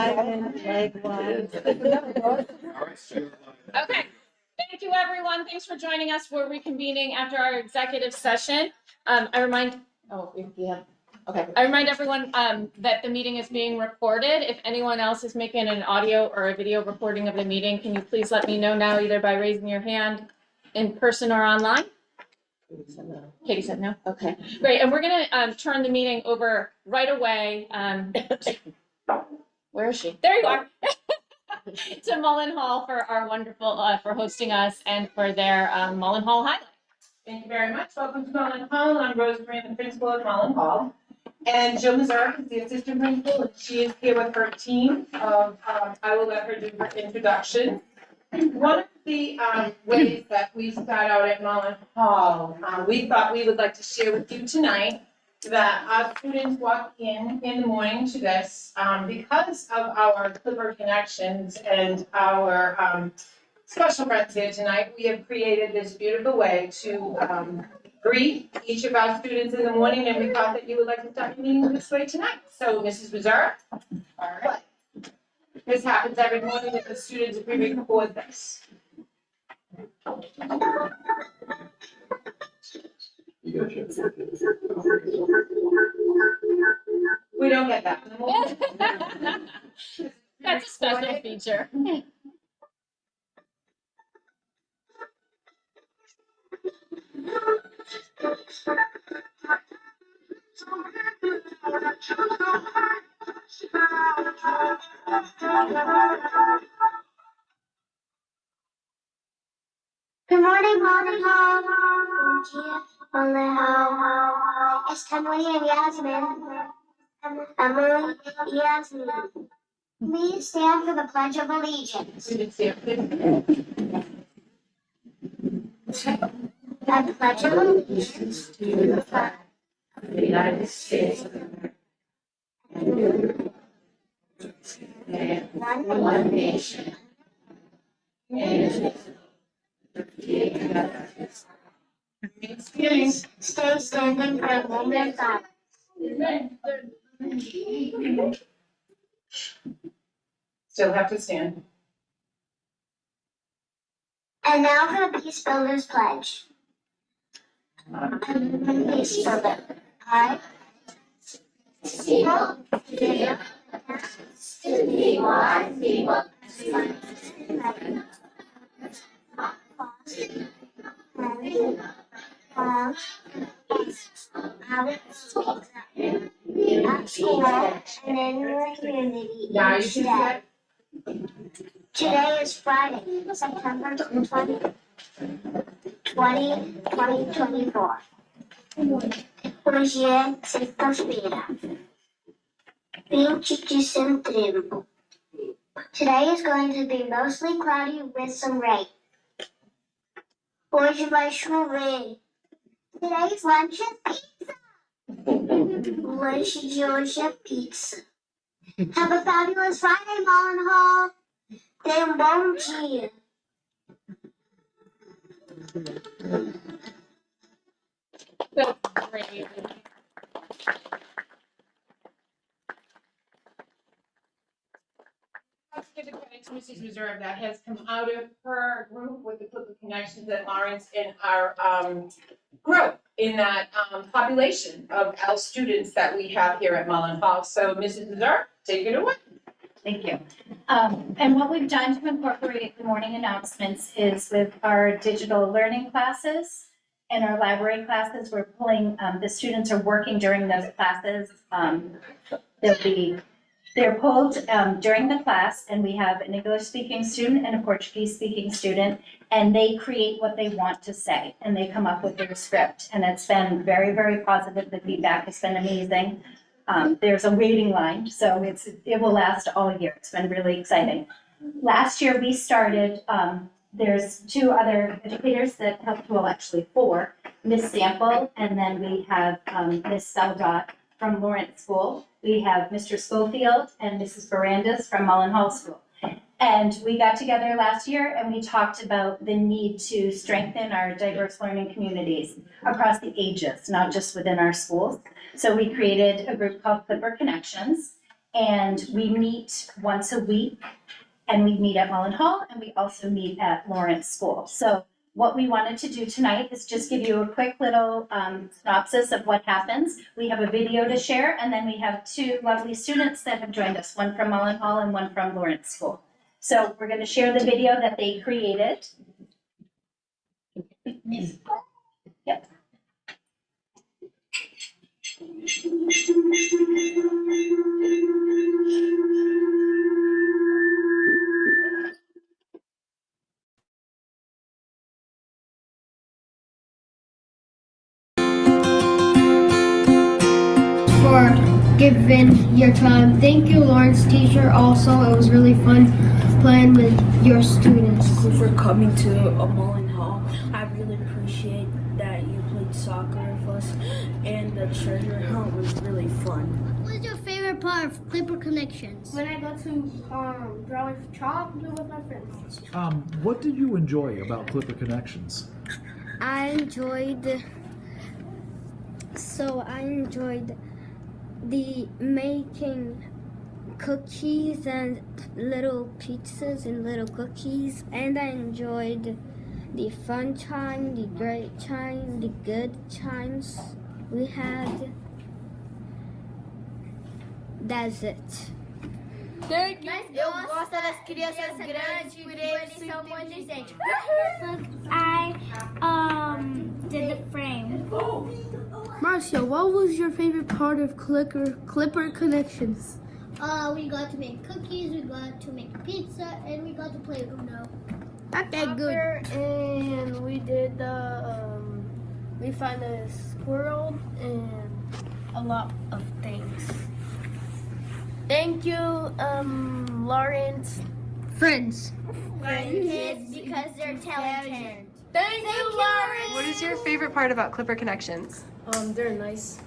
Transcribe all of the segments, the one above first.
Okay. Thank you, everyone. Thanks for joining us. We're reconvening after our executive session. I remind everyone that the meeting is being recorded. If anyone else is making an audio or a video recording of the meeting, can you please let me know now, either by raising your hand in person or online? Katie said no. Okay, great. And we're going to turn the meeting over right away. Where is she? There you are. To Mullen-Hall for our wonderful, for hosting us and for their Mullen-Hall highlight. Thank you very much. Welcome to Mullen-Hall. I'm Rosemary, the principal of Mullen-Hall. And Jill Mazur is the assistant principal, and she is here with her team of, I will let her do her introduction. One of the ways that we start out at Mullen-Hall, we thought we would like to share with you tonight that our students walk in the morning to this because of our Clipper connections and our special friends here tonight. We have created this beautiful way to greet each of our students in the morning, and we thought that you would like to start your meeting this way tonight. So, Mrs. Mazur, all right. This happens every morning that the students pre-record this. We don't get that. That's a special feature. Good morning, Mullen-Hall. Mullen-Hall. It's Emily and Yasmin. Emily, Yasmin. Please stand for the Pledge of Allegiance. I pledge allegiance to the flag of the United States of America, and one nation, Please stay standing for a moment of silence. Still have to stand. And now for the Peace Builders Pledge. Peace Builder. I at school and in your community each day. Today is Friday, September 20th, 2024. Hoje é sexta-feira, 20 de setembro. Today is going to be mostly cloudy with some rain. Hoje vai chover. Today's lunch is pizza. O lanche de hoje é pizza. Have a fabulous Friday, Mullen-Hall. Tenha bom dia. Great. Let's give the credit to Mrs. Reserve that has come out of her group with the Clipper Connections and Lawrence in our group in that population of our students that we have here at Mullen-Hall. So Mrs. Reserve, take it away. Thank you. And what we've done to incorporate the morning announcements is with our digital learning classes and our library classes, we're pulling, the students are working during those classes. They're pulled during the class, and we have an English speaking student and a Portuguese speaking student, and they create what they want to say, and they come up with their script. And it's been very, very positive. The feedback has been amazing. There's a waiting line, so it will last all year. It's been really exciting. Last year we started, there's two other educators that helped, well, actually four, Miss Sample, and then we have Miss Seldot from Lawrence School. We have Mr. Schofield and Mrs. Barandas from Mullen-Hall School. And we got together last year and we talked about the need to strengthen our diverse learning communities across the ages, not just within our schools. So we created a group called Clipper Connections, And we meet once a week, and we meet at Mullen-Hall, and we also meet at Lawrence School. So what we wanted to do tonight is just give you a quick little synopsis of what happens. We have a video to share, and then we have two lovely students that have joined us, one from Mullen-Hall and one from Lawrence School. So we're going to share the video that they created. Yep. For giving your time. Thank you, Lawrence teacher. Also, it was really fun playing with your students. For coming to Mullen-Hall. I really appreciate that you played soccer with us, and the treasure hunt was really fun. What was your favorite part of Clipper Connections? When I got to draw with chalk with my friends. What did you enjoy about Clipper Connections? I enjoyed the making cookies and little pizzas and little cookies, and I enjoyed the fun time, the great time, the good times we had. That's it. Thank you. Eu gosto das crianças grandes, por eles são muito inteligentes. I did the frame. Marcia, what was your favorite part of Clipper Connections? We got to make cookies, we got to make pizza, and we got to play Uno. Okay, good. And we did we found a squirrel and a lot of things. Thank you, Lawrence. Friends. Kids, because they're talented. Thank you, Lawrence. What is your favorite part about Clipper Connections? They're nice.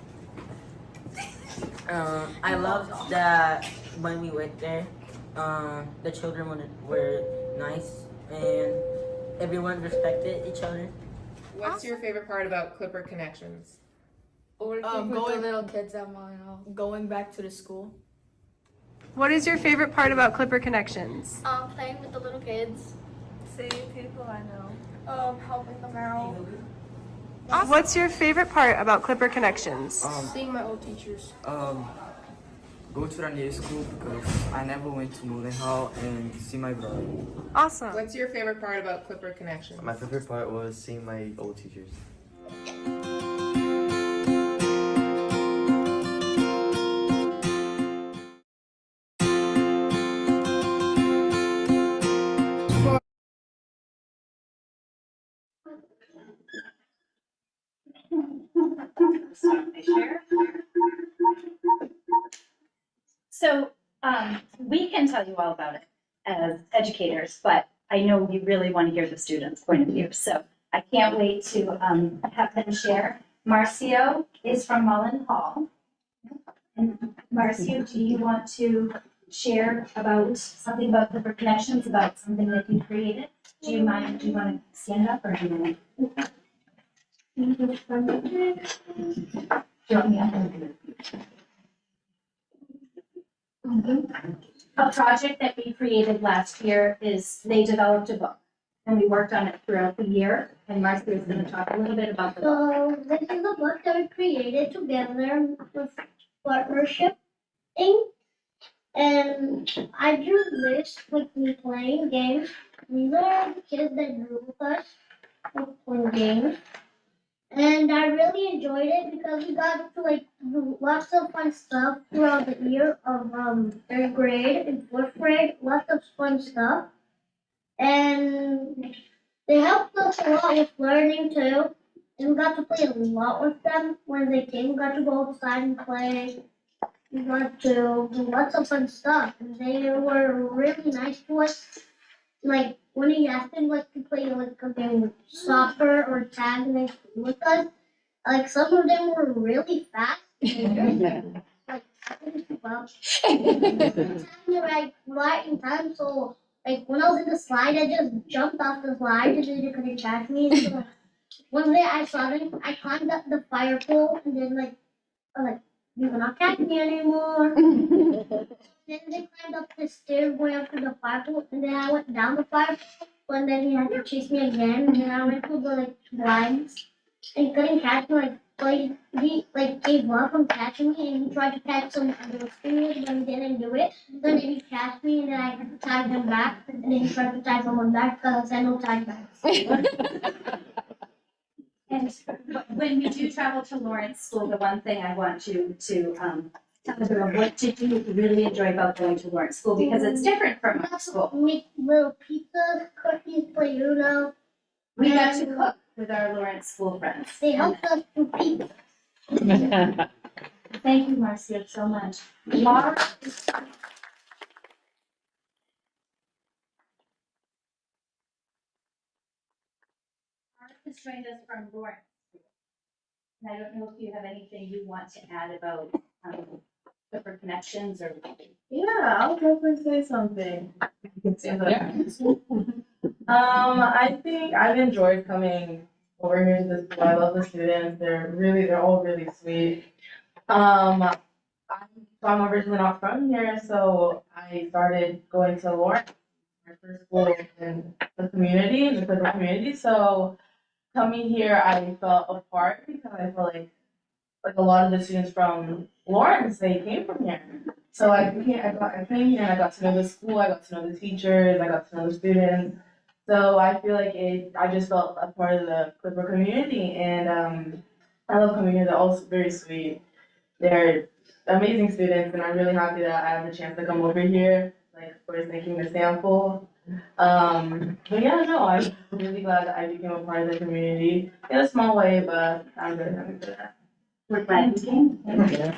I loved that when we went there, the children were nice and everyone respected each other. What's your favorite part about Clipper Connections? Going with the little kids at Mullen-Hall. Going back to the school. What is your favorite part about Clipper Connections? Playing with the little kids. Seeing people I know. Helping them out. What's your favorite part about Clipper Connections? Seeing my old teachers. Go to the new school because I never went to Mullen-Hall and see my brother. Awesome. What's your favorite part about Clipper Connections? My favorite part was seeing my old teachers. So we can tell you all about it as educators, but I know you really want to hear the students' point of view. So I can't wait to have them share. Marcio is from Mullen-Hall. And Marcio, do you want to share about something about Clipper Connections, about something that you created? Do you want to stand up or do you want to? A project that we created last year is they developed a book and we worked on it throughout the year. And Marcia is going to talk a little bit about the book. So this is a book that we created together with partnership thing. And I drew this with me playing games. These are the kids that drew with us playing games. And I really enjoyed it because we got to do lots of fun stuff throughout the year of third grade and fourth grade. Lots of fun stuff. And they helped us a lot with learning too. And we got to play a lot with them when they came. We got to go outside and play. We got to do lots of fun stuff. And they were really nice to us. Like when he asked them to play a game of soccer or tag and they with us, some of them were really fast. Well, right in time. So when I was in the slide, I just jumped off the slide and they couldn't catch me. So one day I saw them. I climbed up the fire pole and then You will not catch me anymore. Then they climbed up the stairs going up to the firepole, and then I went down the firepole, and then he had to chase me again, and then I went to the blinds, and he couldn't catch me, he gave up on catching me, and he tried to catch some other students, but he didn't do it. Then he catch me, and then I had to tie him back, and then he tried to tie someone back, because I no tie back. And when you do travel to Lawrence School, the one thing I want you to tell everyone, what did you really enjoy about going to Lawrence School? Because it's different from our school. Make little pizzas, cookies, play Uno. We got to cook with our Lawrence School friends. They helped us do pizza. Thank you, Marcia, so much. Laura? Has joined us from Lawrence. And I don't know if you have anything you want to add about Clipper Connections or. Yeah, I'll definitely say something. You can stand up. I think I've enjoyed coming over here to this school. I love the students. They're all really sweet. I'm originally not from here, so I started going to Lawrence, my first school in the community, in the Clipper community. So coming here, I felt a part because I felt like a lot of the students from Lawrence, they came from here. So I came here and I got to know the school, I got to know the teachers, I got to know the students. So I feel like I just felt a part of the Clipper community, and I love coming here. They're all very sweet. They're amazing students, and I'm really happy that I have the chance to come over here, of course, making the sample. But yeah, no, I'm really glad that I became a part of the community in a small way, but I'm very happy for that. We're glad you came. Yeah.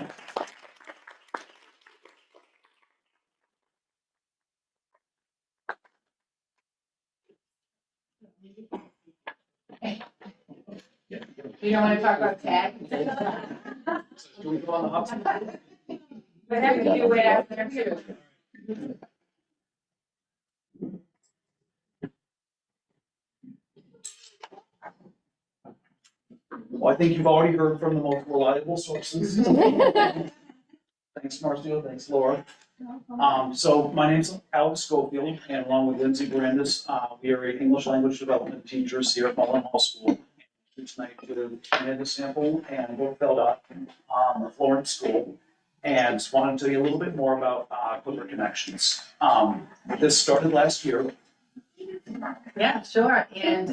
You don't wanna talk about tag? Do we go on the hot seat? But that can do it after too. Well, I think you've already heard from the most reliable sources. Thanks, Marcia. Thanks, Laura. So my name's Alex Schofield, and along with Lindsay Brandis, we are English language development teachers here at Mullen-Hall School. Tonight to hand a sample and book filled out the Florence School, and just wanted to tell you a little bit more about Clipper Connections. This started last year. Yeah, sure. And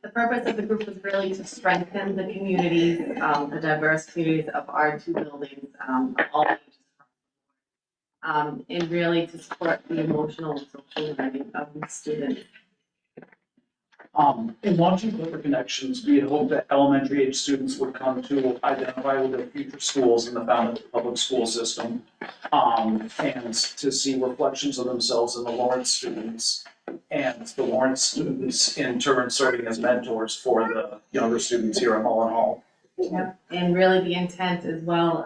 the purpose of the group was really to strengthen the communities, the diverse communities of our two buildings, all ages. And really to support the emotional and social learning of the students. In launching Clipper Connections, we had hoped that elementary age students would come to identify with their future schools in the Falmouth public school system, and to see reflections of themselves in the Lawrence students, and the Lawrence students in turn serving as mentors for the younger students here at Mullen-Hall. Yeah, and really the intent as well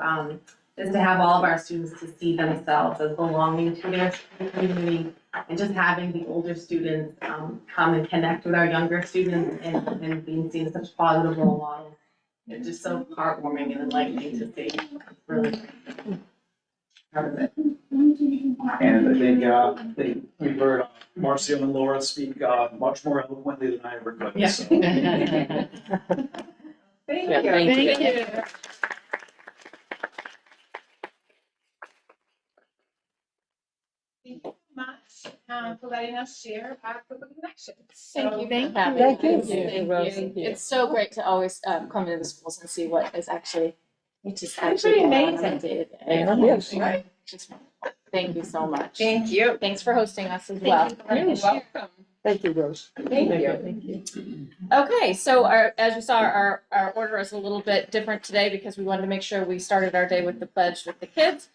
is to have all of our students to see themselves as belonging to their community, and just having the older students come and connect with our younger students and being seen as such positive role models. It's just so heartwarming and enlightening to see. It's really proud of it. And I think we've heard Marcia and Laura speak much more eloquently than I ever could. Yeah. So. Thank Yeah, you. thank you. Thank you so much for letting us share our Clipper Connections. Thank you. So, Thank you. It's so great to always come into the schools and see what is actually, which is actually pretty going on amazing. a day-to-day. Yes. Right. Just wonderful. Thank you so much. Thank you. Thanks for hosting us as well. You're welcome. Thank you, Rose. Thank you. Thank you. Okay, so as you saw, our order is a little bit different today because we wanted to make sure we started our day with the pledge with the kids.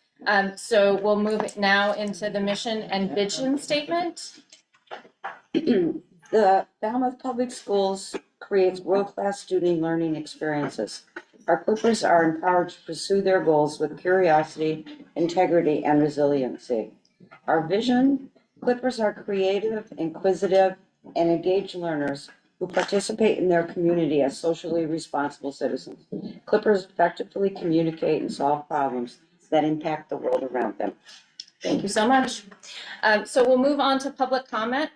So we'll move now into the mission and vision statement. The Falmouth Public Schools creates world-class student learning experiences. Our Clippers are empowered to pursue their goals with curiosity, integrity, and resiliency. Our vision: Clippers are creative, inquisitive, and engaged learners who participate in their community as socially responsible citizens. Clippers effectively communicate and solve problems that impact the world around them. Thank you so much. So we'll move on to public comment.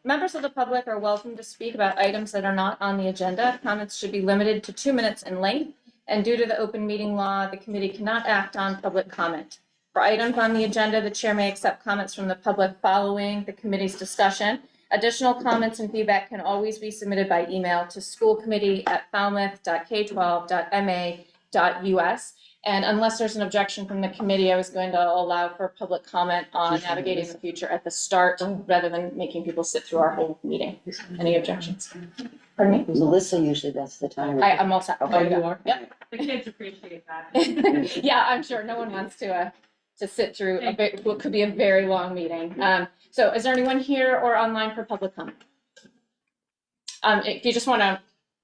Members of the public are welcome to speak about items that are not on the agenda. Comments should be limited to 2 minutes in length, and due to the open meeting law, the committee cannot act on public comment. For items on the agenda, the chair may accept comments from the public following the committee's discussion. Additional comments and feedback can always be submitted by email to schoolcommittee@falmouth.k12.ma.us. And unless there's an objection from the committee, I was going to allow for public comment on navigating the future at the start rather than making people sit through our whole meeting. Any objections? Pardon me? Melissa usually does the timer. I'm all set. Okay. Oh, you are? Yep. The kids appreciate that. Yeah, I'm sure no one wants to sit through what could be a very long meeting. So is there anyone here or online for public comment? If you just want to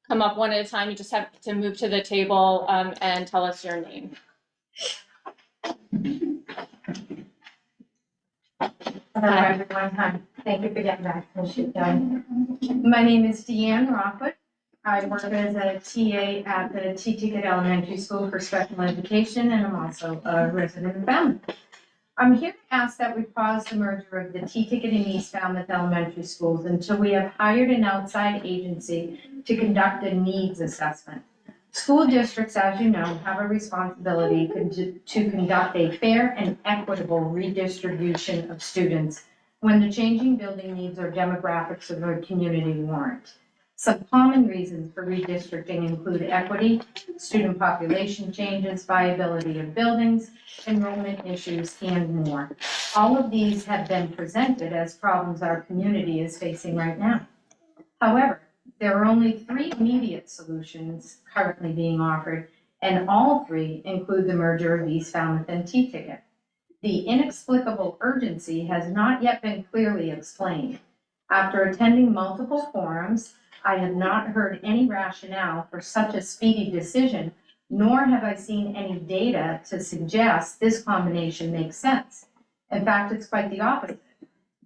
come up one at a time, you just have to move to the table and tell us your name. Hello, everyone. Hi. Thank you for getting back to the My name is Deanne Rockwood. I work as a TA at the T-Ticket Elementary School for Special Education, and I'm also a resident of Falmouth. I'm here to ask that we pause the merger of the T-Ticket and East Falmouth Elementary Schools until we have hired an outside agency to conduct a needs assessment. School districts, as you know, have a responsibility to conduct a fair and equitable redistribution of students when the changing building needs or demographics of a community warrant. Some common reasons for redistricting include equity, student population changes, viability of buildings, enrollment issues, and more. All of these have been presented as problems our community is facing right now. However, there are only 3 immediate solutions currently being offered, and all 3 include the merger of East Falmouth and T-Ticket. The inexplicable urgency has not yet been clearly explained. After attending multiple forums, I have not heard any rationale for such a speedy decision, nor have I seen any data to suggest this combination makes sense. In fact, it's quite the opposite.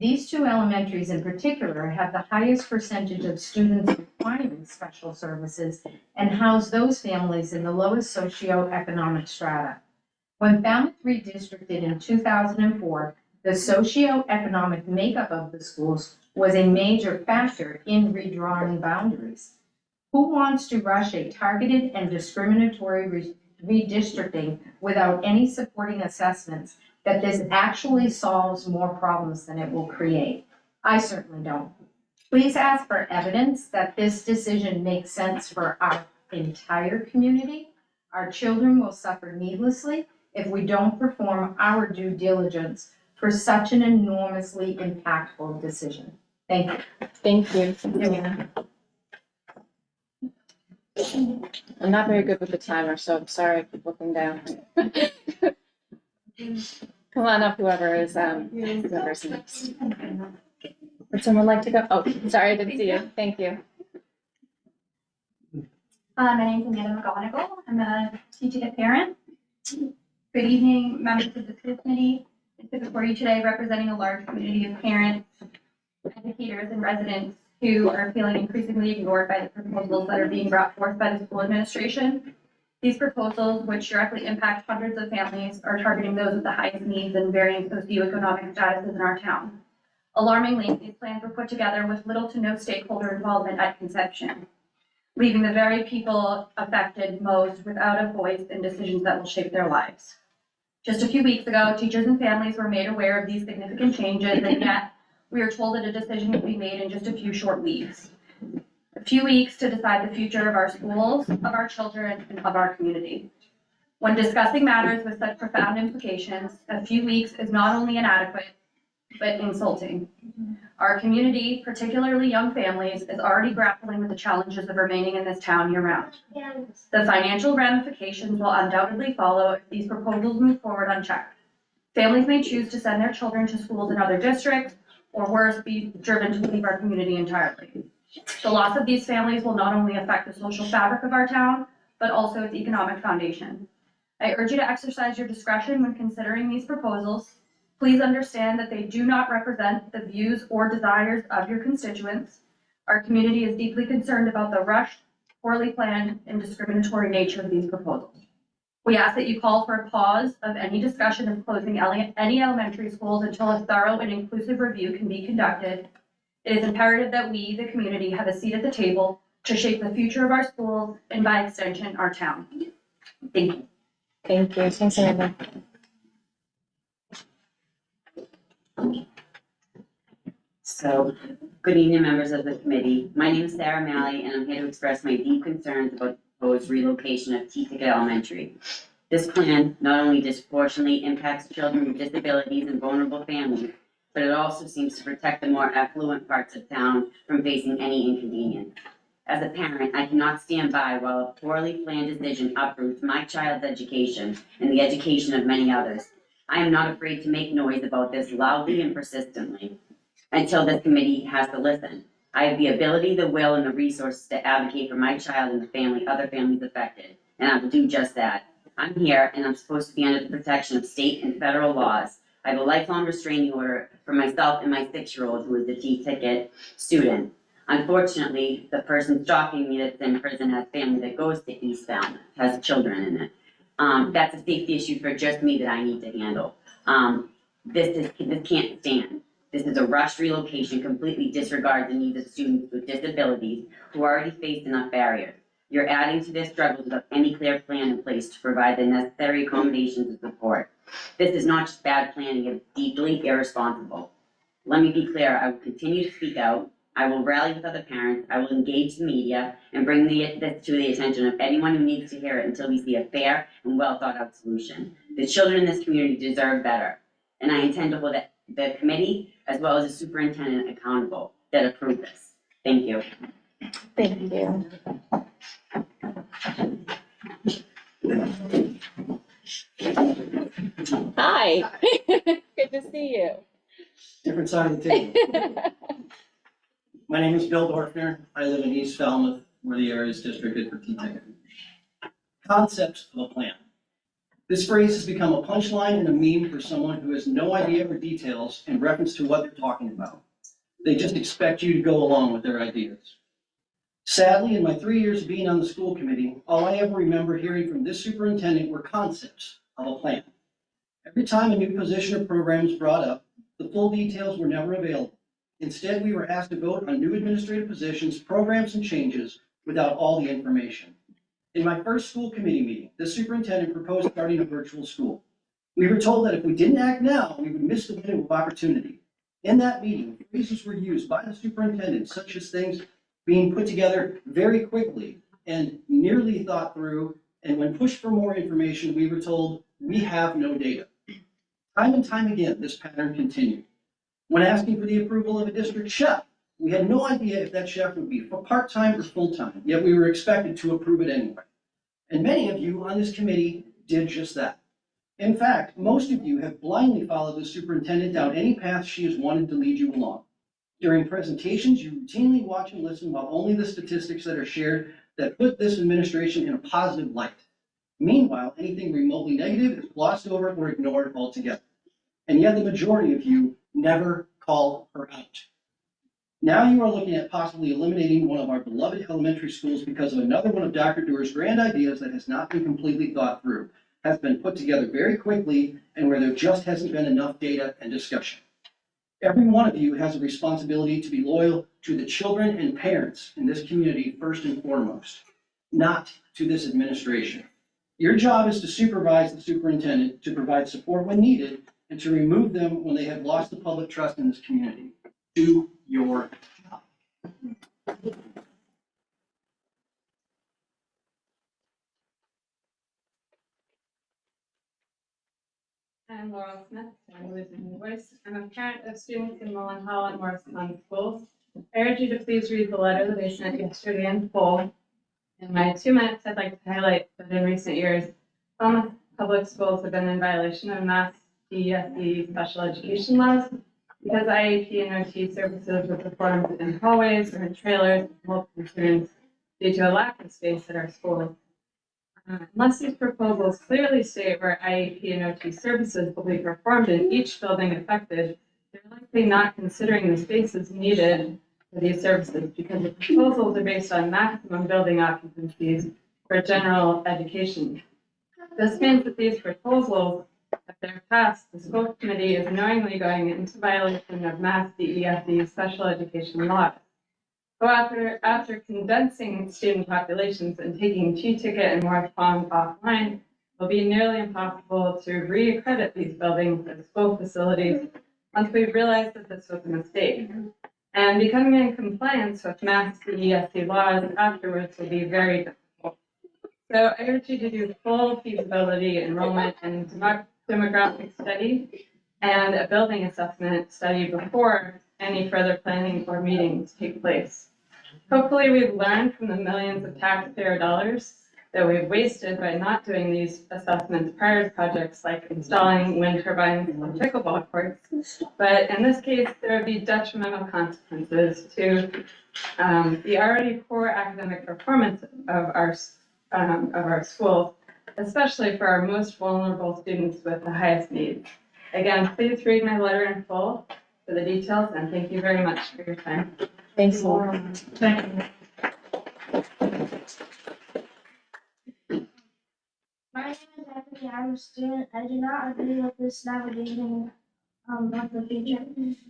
These 2 elementaries in particular have the highest percentage of students requiring special services and house those families in the lowest socioeconomic strata. When Falmouth redistricted in 2004, the socioeconomic makeup of the schools was a major factor in redrawing boundaries. Who wants to rush a targeted and discriminatory redistricting without any supporting assessments that this actually solves more problems than it will create? I certainly don't. Please ask for evidence that this decision makes sense for our entire community. Our children will suffer needlessly if we don't perform our due diligence for such an enormously impactful decision. Thank you. Thank you. I'm not very good with the timer, so I'm sorry I keep looking down. Come on up, whoever's next. Would someone like to go? Oh, sorry, I didn't see you. Thank you. My name is Amanda McGonigal. I'm a T-Ticket parent. Good evening, members of the school committee. I sit before you today representing a large community of parents, educators, and residents who are feeling increasingly ignored by the proposals that are being brought forth by the school administration. These proposals, which directly impact hundreds of families, are targeting those with the highest needs and varying socioeconomic statuses in our town. Alarmingly, these plans were put together with little to no stakeholder involvement at conception, leaving the very people affected most without a voice in decisions that will shape their lives. Just a few weeks ago, teachers and families were made aware of these significant changes, and yet we are told that a decision will be made in just a few short weeks. A few weeks to decide the future of our schools, of our children, and of our community. When discussing matters with such profound implications, a few weeks is not only inadequate, but insulting. Our community, particularly young families, is already grappling with the challenges of remaining in this town year-round. The financial ramifications will undoubtedly follow if these proposals move forward unchecked. Families may choose to send their children to schools in other districts, or worse, be driven to leave our community entirely. The loss of these families will not only affect the social fabric of our town, but also its economic foundation. I urge you to exercise your discretion when considering these proposals. Please understand that they do not represent the views or desires of your constituents. Our community is deeply concerned about the rushed, poorly planned, and discriminatory nature of these proposals. We ask that you call for a pause of any discussion of closing any elementary schools until a thorough and inclusive review can be conducted. It is imperative that we, the community, have a seat at the table to shape the future of our schools and by extension, our town. Thank you. Thank you. Thanks, Amanda. So, good evening, members of the committee. My name is Sarah Malley, and I'm here to express my deep concerns about the proposed relocation of T-Ticket Elementary. This plan not only disproportionately impacts children with disabilities and vulnerable families, but it also seems to protect the more affluent parts of town from facing any inconvenience. As a parent, I cannot stand by while a poorly planned decision uproots my child's education and the education of many others. I am not afraid to make noise about this loudly and persistently until this committee has to listen. I have the ability, the will, and the resources to advocate for my child and the other families affected, and I will do just that. I'm here, and I'm supposed to be under the protection of state and federal laws. I have a lifelong restraining order for myself and my 6-year-old who is a T-Ticket student. Unfortunately, the person stalking me that's in prison has family that goes to East Falmouth, has children in it. That's a safety issue for just me that I need to handle. This can't stand. This is a rushed relocation, completely disregards the needs of students with disabilities who already face enough barriers. You're adding to their struggles without any clear plan in place to provide the necessary accommodations and support. This is not just bad planning, it's deeply irresponsible. Let me be clear, I will continue to speak out. I will rally with other parents. I will engage the media and bring this to the attention of anyone who needs to hear it until we see a fair and well thought out solution. The children in this community deserve better, and I intend to hold the committee as well as the superintendent accountable that approve this. Thank you. Thank you. Hi. Good to see you. Different side of the table. My name is Bill Dorfner. I live in East Falmouth, where the area is districted for T-Ticket. Concept of a plan. This phrase has become a punchline and a meme for someone who has no idea or details in reference to what they're talking about. They just expect you to go along with their ideas. Sadly, in my 3 years of being on the school committee, all I ever remember hearing from this superintendent were concepts of a plan. Every time a new position or program was brought up, the full details were never available. Instead, we were asked to vote on new administrative positions, programs, and changes without all the information. In my first school committee meeting, the superintendent proposed starting a virtual school. We were told that if we didn't act now, we would miss the window of opportunity. In that meeting, phrases were used by the superintendent, such as things being put together very quickly and nearly thought through, and when pushed for more information, we were told, we have no data. Time and time again, this pattern continued. When asking for the approval of a district chef, we had no idea if that chef would be part-time or full-time, yet we were expected to approve it anyway. And many of you on this committee did just that. In fact, most of you have blindly followed the superintendent down any path she has wanted to lead you along. During presentations, you routinely watch and listen while only the statistics that are shared that put this administration in a positive light. Meanwhile, anything remotely negative is glossed over or ignored altogether. And yet the majority of you never call her out. Now you are looking at possibly eliminating one of our beloved elementary schools because of another one of Dr. Doerr's grand ideas that has not been completely thought through, has been put together very quickly, and where there just hasn't been enough data and discussion. Every one of you has a responsibility to be loyal to the children and parents in this community first and foremost, not to this administration. Your job is to supervise the superintendent, to provide support when needed, and to remove them when they have lost the public trust in this community. Do your job. I'm Laurel Smith, I'm losing my voice. I'm a parent of students in Mullen-Hall and Morrison schools. I urge you to please read the letter that I sent yesterday in full. In my 2 minutes, I'd like to highlight that in recent years, Falmouth public schools have been in violation of MASC Delegate special education laws because IEP and OT services were performed in hallways or in trailers with multiple students due to a lack of space at our schools. Unless these proposals clearly state where IEP and OT services will be performed in each building affected, they're likely not considering the spaces needed for these services because the proposals are based on maximum building occupancies for general education. This means that these proposals, if they're passed, the school committee is knowingly going into violation of MASC DESE special education laws. So after condensing student populations and taking T-Ticket and Morris Pond offline, it will be nearly impossible to re-accredit these buildings as school facilities once we realize that this was a mistake. And becoming in compliance with MASC DESE laws afterwards will be very difficult. So I urge you to do full feasibility, enrollment, and demographic study and a building assessment study before any further planning or meetings take place. Hopefully, we've learned from the millions of taxpayer dollars that we've wasted by not doing these assessments prior to projects like installing wind turbines and pickleball courts. But in this case, there would be detrimental consequences to the already poor academic performance of our schools, especially for our most vulnerable students with the highest needs. Again, please read my letter in full for the details, and thank you very much for your time. Thanks, Laura. Thank you. My name is Anthony. I'm a student. I do not agree with this navigating of the future.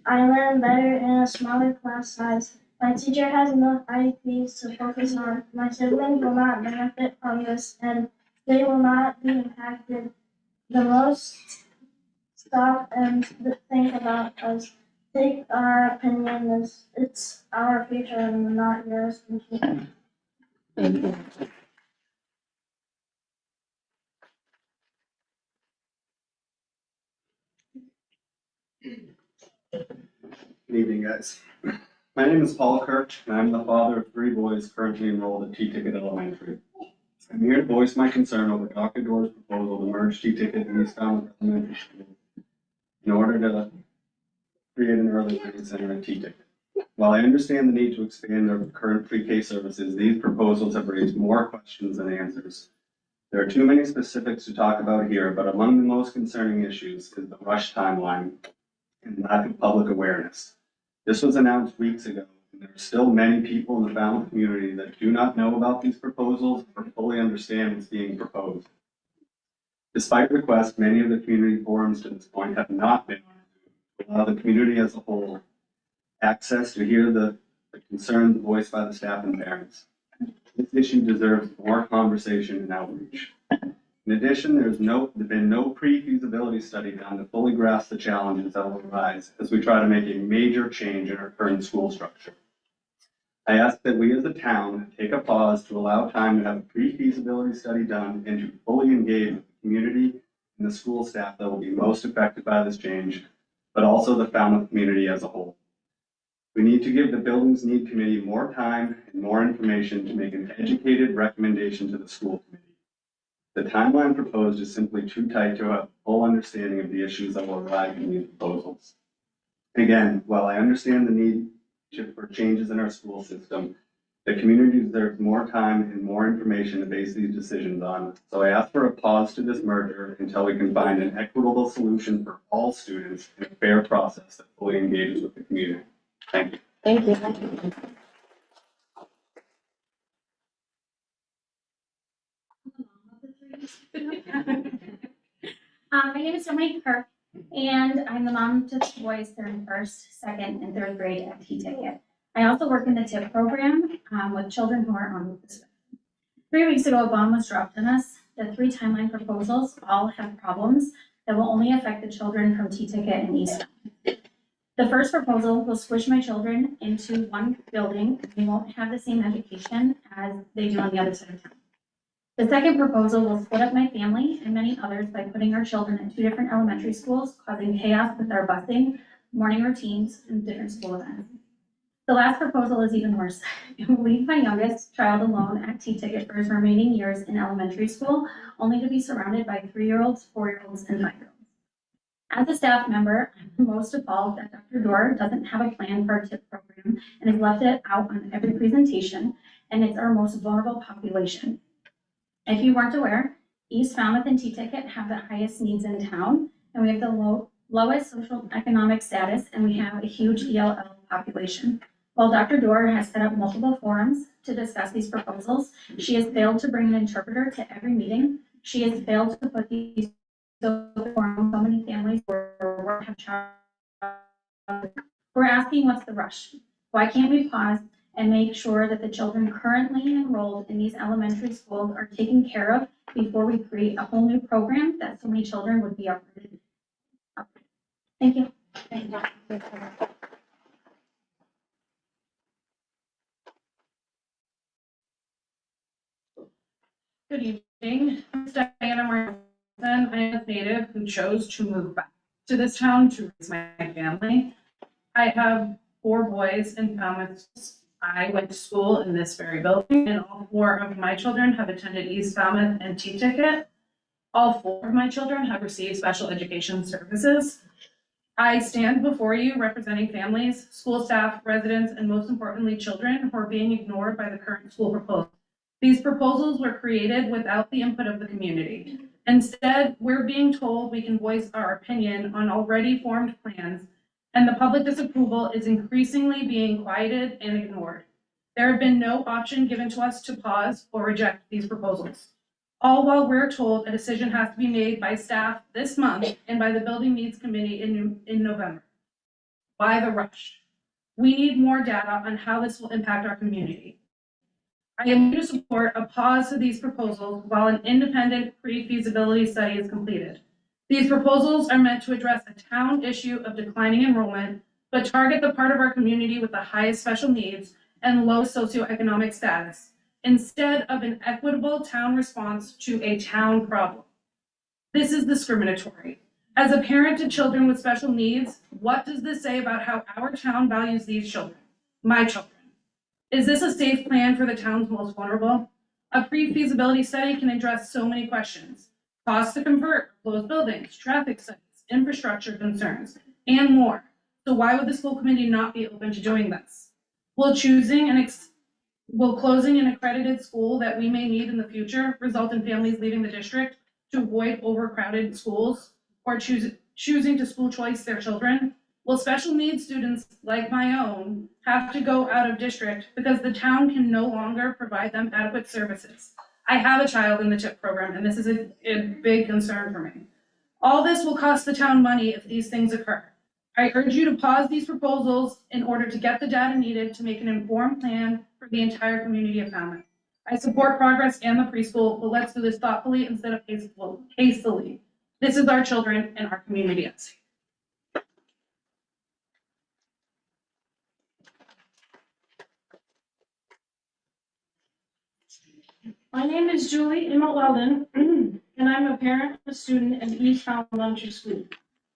I learn better in a smaller class size. My teacher has enough IEPs to focus on. My siblings will not benefit from this, and they will not be impacted. The most stop and think about us. Take our opinion as it's our future and not yours. Thank you. Good evening, guys. My name is Paul Kirk, and I'm the father of 3 boys currently enrolled at T-Ticket Elementary. I'm here to voice my concern over Dr. Doerr's proposal to merge T-Ticket and East Falmouth Elementary School in order to create an early learning center at T-Ticket. While I understand the need to expand our current pre-K services, these proposals have raised more questions than answers. There are too many specifics to talk about here, but among the most concerning issues is the rush timeline and lack of public awareness. This was announced weeks ago, and there are still many people in the Falmouth community that do not know about these proposals or fully understand what's being proposed. Despite requests, many of the community forums to this point have not been to allow the community as a whole access to hear the concerns voiced by the staff and parents. This issue deserves more conversation and outreach. In addition, there's been no pre-feasibility study done to fully grasp the challenges that will arise as we try to make a major change in our current school structure. I ask that we as a town take a pause to allow time to have a pre-feasibility study done and to fully engage with the community and the school staff that will be most affected by this change, but also the Falmouth community as a whole. We need to give the Buildings Need Committee more time and more information to make an educated recommendation to the school committee. The timeline proposed is simply too tight to have a full understanding of the issues that will arise in these proposals. Again, while I understand the need for changes in our school system, the community deserves more time and more information to base these decisions on. So I ask for a pause to this merger until we can find an equitable solution for all students and a fair process that fully engages with the community. Thank you. Thank you. My name is Dominique Kirk, and I'm the mom to 2 boys. They're in 1st, 2nd, and 3rd grade at T-Ticket. I also work in the TIP program with children who are on the spectrum. 3 weeks ago, a bomb was dropped on us. The 3 timeline proposals all have problems that will only affect the children from T-Ticket and East. The first proposal will squish my children into one building. They won't have the same education as they do on the other side of town. The second proposal will split up my family and many others by putting our children in 2 different elementary schools, causing chaos with our busing, morning routines, and different school events. The last proposal is even worse. It will leave my youngest child alone at T-Ticket for his remaining years in elementary school, only to be surrounded by 3-year-olds, 4-year-olds, and 5-year-olds. As a staff member, I'm most appalled that Dr. Doerr doesn't have a plan for our TIP program and has left it out on every presentation, and it's our most vulnerable population. If you weren't aware, East Falmouth and T-Ticket have the highest needs in town, and we have the lowest social economic status, and we have a huge ELL population. While Dr. Dorr has set up multiple forums to discuss these proposals, she has failed to bring an interpreter to every meeting. She has failed to put these forums, so many families were have child. We're asking, what's the rush? Why can't we pause and make sure that the children currently enrolled in these elementary schools are taken care of before we create a whole new program that so many children would be uprooted? Thank you. Good evening. I'm Diana Morrison. I am a native who chose to move back to this town to raise my family. I have 4 boys in Falmouth. I went to school in this very building, and all 4 of my children have attended East Falmouth and T-Ticket. All 4 of my children have received special education services. I stand before you representing families, school staff, residents, and most importantly, children who are being ignored by the current school proposal. These proposals were created without the input of the community. Instead, we're being told we can voice our opinion on already formed plans, and the public disapproval is increasingly being quieted and ignored. There have been no option given to us to pause or reject these proposals. All while we're told a decision has to be made by staff this month and by the Building Needs Committee in November. Why the rush? We need more data on how this will impact our community. I am here to support a pause to these proposals while an independent pre-feasibility study is completed. These proposals are meant to address a town issue of declining enrollment, but target the part of our community with the highest special needs and low socioeconomic status, instead of an equitable town response to a town problem. This is discriminatory. As a parent to children with special needs, what does this say about how our town values these children, my children? Is this a safe plan for the town's most vulnerable? A pre-feasibility study can address so many questions. Cost to convert, closed buildings, traffic studies, infrastructure concerns, and more. So why would the school committee not be open to doing this? Will closing an accredited school that we may need in the future result in families leaving the district to avoid overcrowded schools or choosing to school choice their children? Will special needs students like my own have to go out of district because the town can no longer provide them adequate services? I have a child in the TIP program, and this is a big concern for me. All this will cost the town money if these things occur. I urge you to pause these proposals in order to get the data needed to make an informed plan for the entire community of Falmouth. I support progress and the preschool, but let's do this thoughtfully instead of hastily. This is our children and our community at stake. My name is Julie Emma Weldon, and I'm a parent and a student at East Falmouth Elementary School.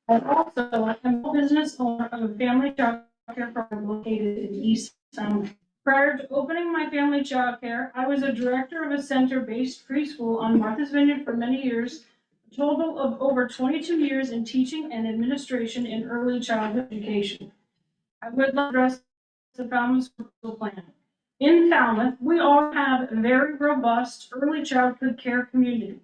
I'm also a business owner of a family child care program located in East Falmouth. Prior to opening my family child care, I was a director of a center-based preschool on Martha's Vineyard for many years, a total of over 22 years in teaching and administration in early childhood education. I would like to address the Falmouth School Plan. In Falmouth, we all have a very robust early childhood care community.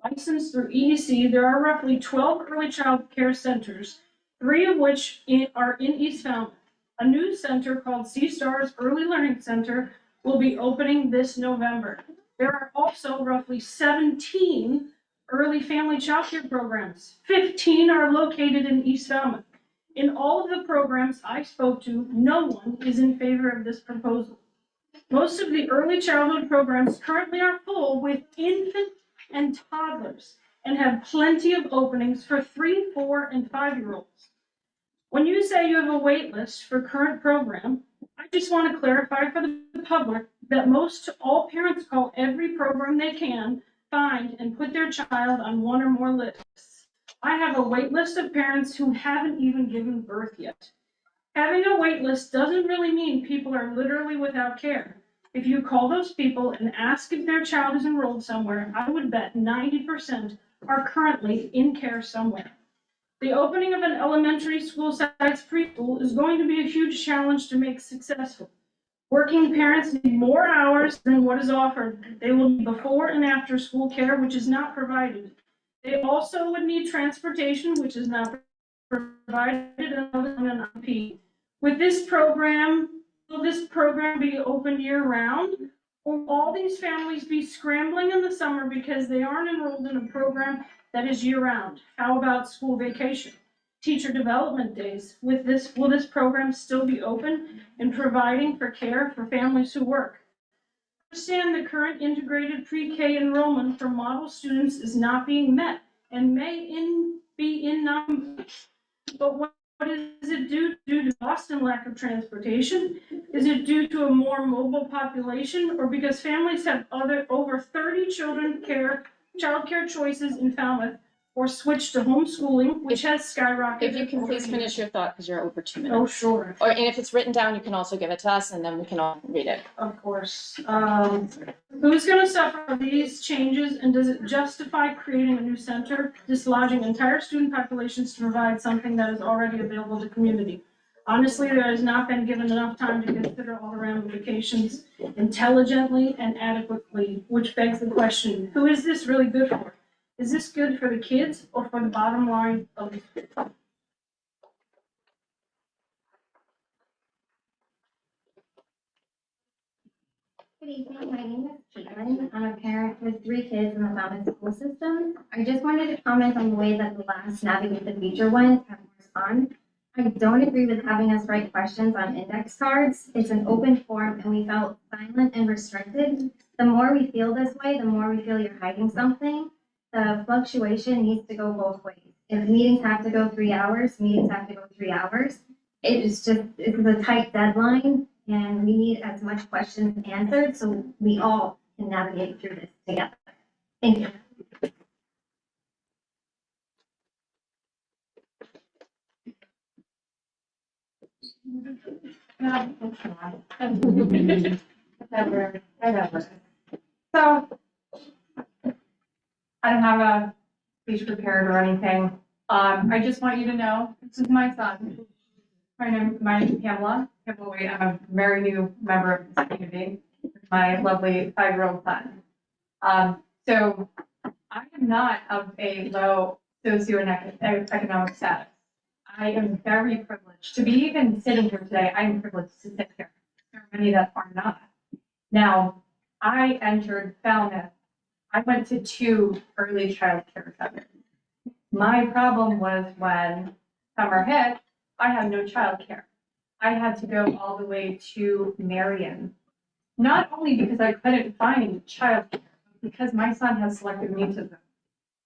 Licensed through EDC, there are roughly 12 early child care centers, 3 of which are in East Falmouth. A new center called Sea Stars Early Learning Center will be opening this November. There are also roughly 17 early family child care programs. 15 are located in East Falmouth. In all of the programs I spoke to, no one is in favor of this proposal. Most of the early childhood programs currently are full with infant and toddlers and have plenty of openings for 3, 4, and 5-year-olds. When you say you have a wait list for current program, I just want to clarify for the public that most all parents call every program they can find and put their child on one or more lists. I have a wait list of parents who haven't even given birth yet. Having a wait list doesn't really mean people are literally without care. If you call those people and ask if their child is enrolled somewhere, I would bet 90% are currently in care somewhere. The opening of an elementary school-sized preschool is going to be a huge challenge to make successful. Working parents need more hours than what is offered. They will need before and after school care, which is not provided. They also would need transportation, which is not provided, and IP. With this program, will this program be open year round? Or will all these families be scrambling in the summer because they aren't enrolled in a program that is year round? How about school vacation? Teacher development days? Will this program still be open and providing for care for families who work? Understand the current integrated pre-K enrollment for model students is not being met and may be in non. But what is it due to cost and lack of transportation? Is it due to a more mobile population, or because families have over 30 childcare choices in Falmouth, or switch to homeschooling, which has skyrocketed? If you can please finish your thought, because you're over 2 minutes. Oh, sure. Or, and if it's written down, you can also give it to us, and then we can all read it. Of course. Who's gonna suffer from these changes, and does it justify creating a new center, dislodging entire student populations to provide something that is already available to the community? Honestly, there has not been given enough time to consider all the ramifications intelligently and adequately, which begs the question, who is this really good for? Is this good for the kids or for the bottom line of the school? Good evening, my name is Katherine. I'm a parent with 3 kids in the Falmouth school system. I just wanted to comment on the way that the last Navigate the Future went at Morris. I don't agree with having us write questions on index cards. It's an open form and we felt silent and restricted. The more we feel this way, the more we feel you're hiding something. The fluctuation needs to go both ways. If meetings have to go 3 hours, meetings have to go 3 hours. It's a tight deadline and we need as much questions answered so we all can navigate through this together. Thank you. Whatever. So, I don't have a speech prepared or anything. I just want you to know, this is my son. My name is Pamela. Pamela Wade. I'm a very new member of this community. My lovely 5-year-old son. So I am not of a low socioeconomic status. I am very privileged to be even sitting here today. I am privileged to sit here. There are many that are not. Now, I entered Falmouth. I went to 2 early child care centers. My problem was when summer hit, I had no child care. I had to go all the way to Marion. Not only because I couldn't find child care, but because my son has selective mutism.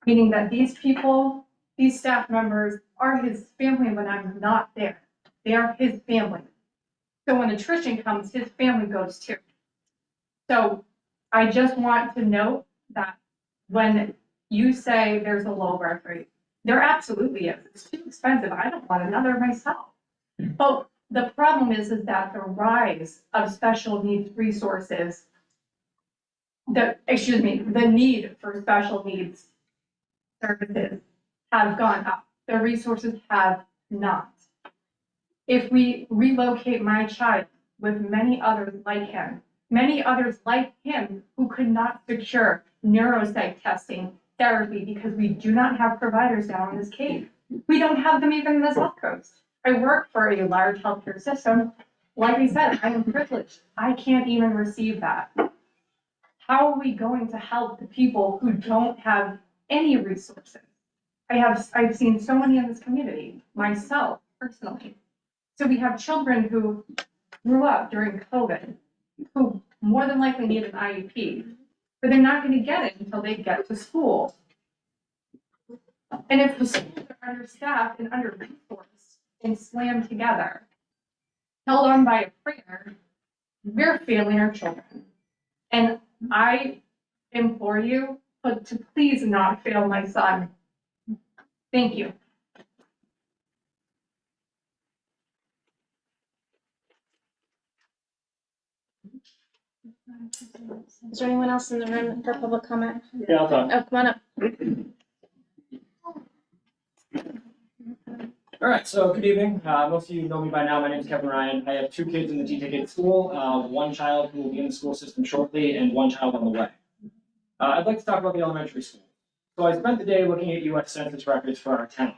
Meaning that these people, these staff members are his family when I'm not there. They are his family. So when attrition comes, his family goes too. So I just want to note that when you say there's a low birth rate, there absolutely is. It's too expensive. I don't want another myself. But the problem is that the rise of special needs resources, the need for special needs services have gone up. The resources have not. If we relocate my child with many others like him who could not secure neuropsych testing therapy because we do not have providers down in this cave. We don't have them even in the South Coast. I work for a large healthcare system. Like I said, I am privileged. I can't even receive that. How are we going to help the people who don't have any resources? I've seen so many in this community, myself personally. So we have children who grew up during COVID, who more than likely need an IEP, but they're not going to get it until they get to school. And if the schools are understaffed and under-resourced and slammed together, held on by a prayer, we're failing our children. And I implore you to please not fail my son. Thank you. Is there anyone else in the room for public comment? Yeah, I'll talk. Oh, come on up. All right, so good evening. Most of you know me by now. My name is Kevin Ryan. I have 2 kids in the T-Ticket school, 1 child who will be in the school system shortly, and 1 child on the way. I'd like to talk about the elementary school. So I spent the day looking at U.S. Census records for our town.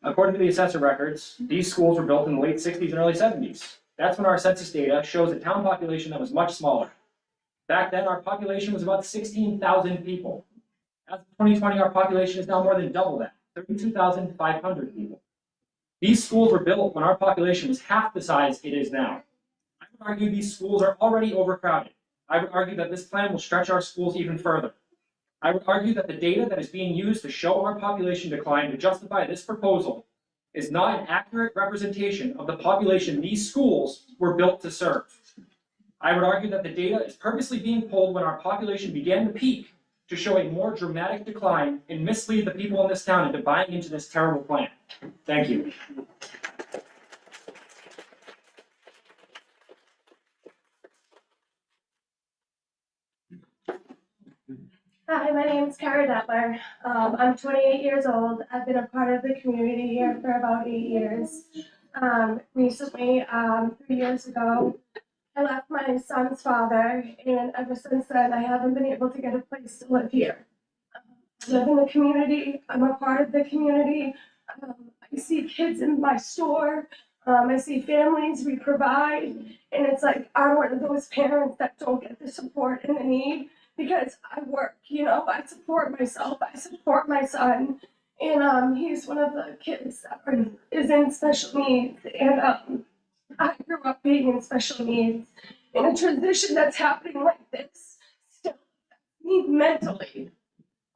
According to the assessor records, these schools were built in the late 60s and early 70s. That's when our census data shows a town population that was much smaller. Back then, our population was about 16,000 people. As of 2020, our population is now more than double that, 32,500 people. These schools were built when our population was half the size it is now. I would argue these schools are already overcrowded. I would argue that this plan will stretch our schools even further. I would argue that the data that is being used to show our population decline to justify this proposal is not an accurate representation of the population these schools were built to serve. I would argue that the data is purposely being pulled when our population began to peak to show a more dramatic decline and mislead the people in this town into buying into this terrible plan. Thank you. Hi, my name is Kara Detler. I'm 28 years old. I've been a part of the community here for about 8 years. Recently, 3 years ago, I left my son's father, and ever since then, I haven't been able to get a place to live here. I live in the community. I'm a part of the community. I see kids in my store. I see families we provide, and it's like I'm one of those parents that don't get the support and the need. Because I work, I support myself, I support my son, and he's one of the kids that is in special needs, and I grew up being in special needs, and a transition that's happening like this still affects me mentally,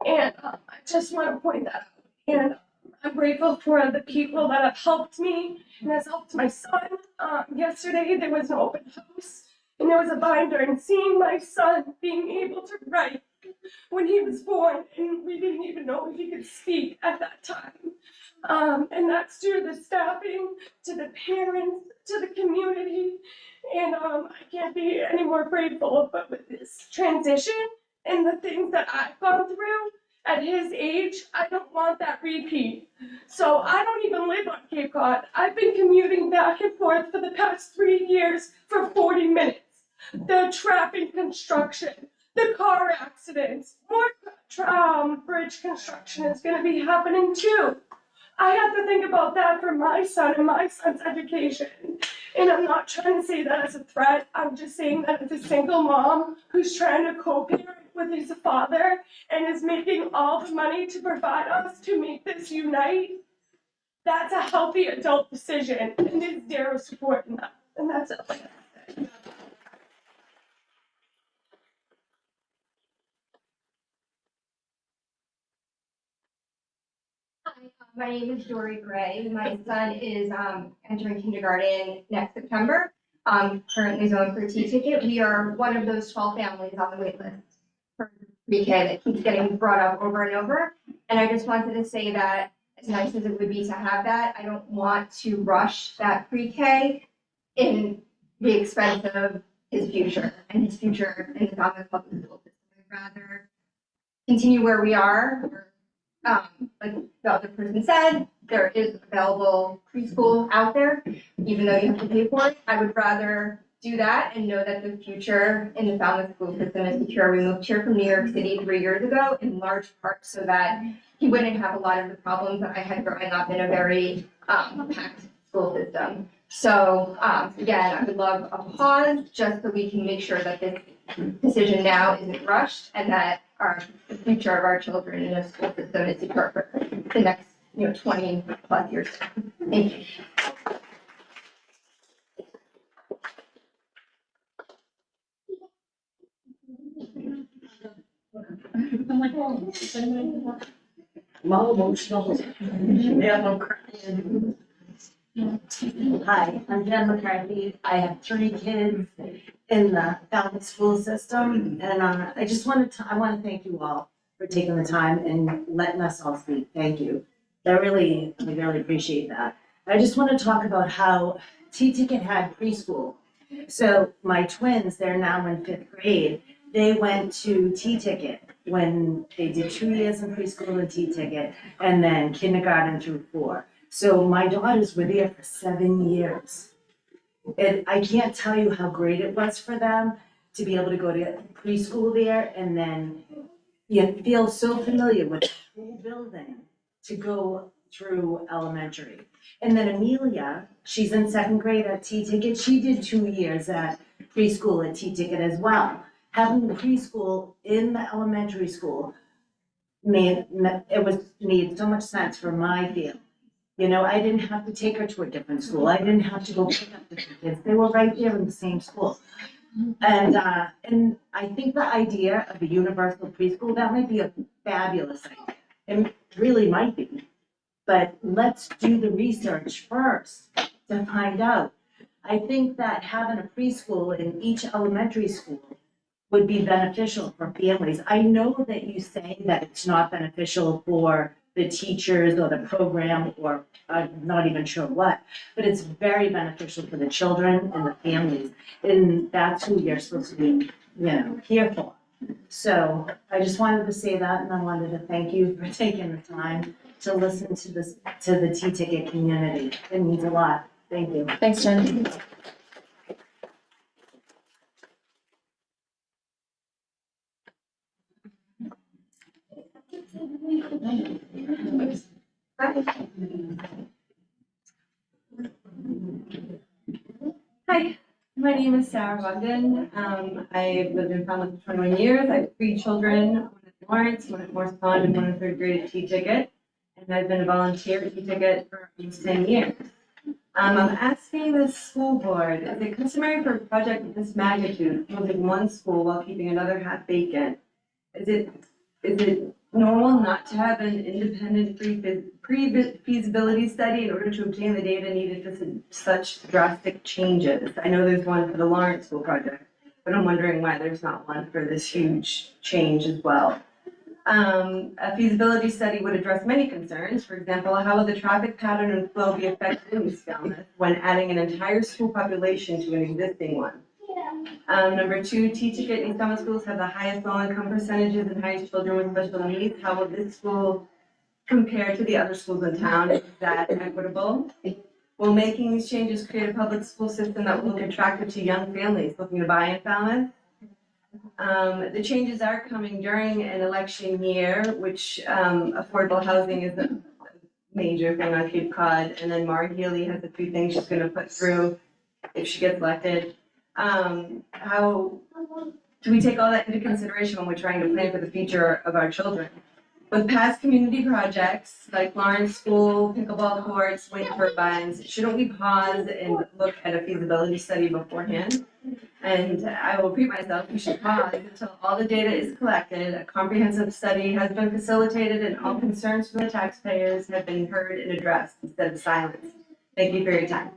and I just want to point that out, and I'm grateful for the people that have helped me, and has helped my son. Yesterday there was an open house. And there was a binder, and seeing my son being able to write when he was born, and we didn't even know if he could speak at that time. And that's due to the staffing, to the parents, to the community. And I can't be any more grateful, but with this transition and the things that I've gone through at his age, I don't want that repeat. So I don't even live on Cape Cod. I've been commuting back and forth for the past 3 years for 40 minutes. The traffic construction, the car accidents, more bridge construction is going to be happening too. I have to think about that for my son and my son's education. And I'm not trying to say that as a threat. I'm just saying that as a single mom who's trying to co-parent with his father and is making all the money to provide us to make this unite. That's a healthy adult decision, and there's zero support in that. And that's it. My name is Dory Gray. My son is entering kindergarten next September. Currently zoned for T-ticket. We are one of those 12 families on the wait list for pre-K that keeps getting brought up over and over. And I just wanted to say that as nice as it would be to have that, I don't want to rush that pre-K in the expense of his future and his future in the Falmouth public school system. I'd rather continue where we are. Like the other person said, there is available preschool out there, even though you have to pay for it. I would rather do that and know that the future in the Falmouth school system is secure. We moved here from New York City 3 years ago, in large part so that he wouldn't have a lot of the problems that I had growing up in a very packed school system. So again, I would love a pause just so we can make sure that this decision now isn't rushed and that the future of our children in a school system is secure for the next 20 plus years. Thank you. I'm all emotional. Yeah, I'm crying. Hi, I'm Jen McCarthy. I have 3 kids in the Falmouth school system, and I want to thank you all for taking the time and letting us all speak. Thank you. I really appreciate that. I just want to talk about how T-Ticket had preschool. So my twins, they're now in 5th grade. They went to T-Ticket when they did 2 years in preschool and T-Ticket, and then kindergarten through 4. So my daughters were there for 7 years. And I can't tell you how great it was for them to be able to go to preschool there and then feel so familiar with the whole building to go through elementary. And then Amelia, she's in second grade at T-Ticket. She did 2 years at preschool at T-Ticket as well. Having the preschool in the elementary school made so much sense for my family. You know, I didn't have to take her to a different school. I didn't have to go pick up different kids. They were right there in the same school. And I think the idea of a universal preschool, that might be a fabulous idea. It really might be. But let's do the research first to find out. I think that having a preschool in each elementary school would be beneficial for families. I know that you say that it's not beneficial for the teachers or the program, or I'm not even sure what, but it's very beneficial for the children and the families. And that's who you're supposed to be, here for. So I just wanted to say that, and I wanted to thank you for taking the time to listen to the T-Ticket community. It means a lot. Thank you. Thanks, Jen. Hi, my name is Sarah Bogdan. I've lived in Falmouth for 21 years. I have 3 children, one at Lawrence, one at Morse Pond, and one in 3rd grade at T-Ticket. And I've been a volunteer at T-Ticket for almost 10 years. I'm asking the school board, is it customary for a project of this magnitude, closing one school while keeping another half vacant? Is it normal not to have an independent pre-feasibility study in order to obtain the data needed for such drastic changes? I know there's one for the Lawrence School project, but I'm wondering why there's not one for this huge change as well. A feasibility study would address many concerns. For example, how will the traffic pattern and flow be affected in East Falmouth when adding an entire school population to an existing one? Number 2, T-Ticket and Falmouth schools have the highest low-income percentages and highest children with special needs. How will this school compare to the other schools in town? Is that equitable? Will making these changes create a public school system that will look attractive to young families looking to buy in Falmouth? The changes are coming during an election year, which affordable housing is a major thing on Cape Cod. And then Maura Healy has a few things she's going to put through if she gets elected. How do we take all that into consideration when we're trying to plan for the future of our children? With past community projects like Lawrence School, pickleball courts, wind turbines, shouldn't we pause and look at a feasibility study beforehand? And I will repeat myself, we should pause until all the data is collected, a comprehensive study has been facilitated, and all concerns from the taxpayers have been heard and addressed instead of silence. Thank you for your time.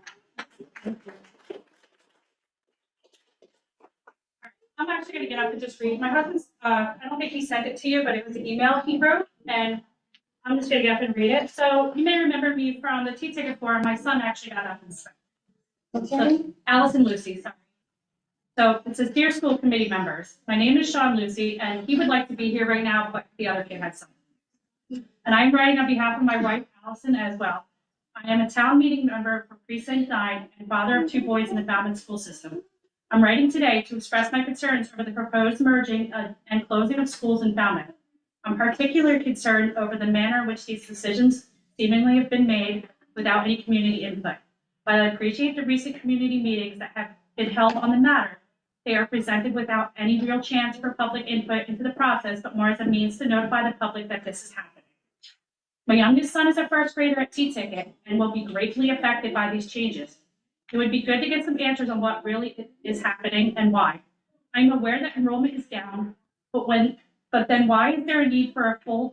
I'm actually gonna get up and just read. My husband's, I don't think he sent it to you, but it was an email he wrote, and I'm just gonna get up and read it. So you may remember me from the T-Ticket forum. My son actually got up and spoke. So, Alice and Lucy, sorry. So it says, "Dear school committee members, my name is Sean Lucy, and he would like to be here right now, but the other kid had something. And I'm writing on behalf of my wife, Allison, as well. I am a town meeting member for Precinct 9 and father of 2 boys in the Falmouth school system. I'm writing today to express my concerns over the proposed merging and closing of schools in Falmouth. I'm particularly concerned over the manner in which these decisions seemingly have been made without any community input. While I appreciate the recent community meetings that have been held on the matter, they are presented without any real chance for public input into the process, but more as a means to notify the public that this is happening. My youngest son is a 1st grader at T-Ticket and will be greatly affected by these changes. It would be good to get some answers on what really is happening and why. I'm aware that enrollment is down, but then why is there a need for a full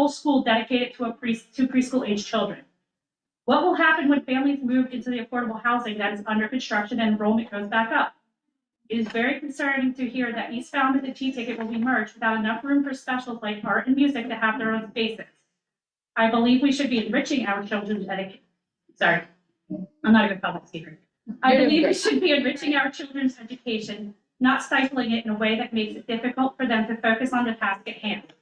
school dedicated to preschool age children? What will happen when families move into the affordable housing that is under construction and enrollment goes back up? It is very concerning to hear that East Falmouth and T-Ticket will be merged without enough room for specials like art and music to have their own spaces. I believe we should be enriching our children's education. Sorry, I'm not a good public speaker. I believe we should be enriching our children's education, not stifling it in a way that makes it difficult for them to focus on the task at hand.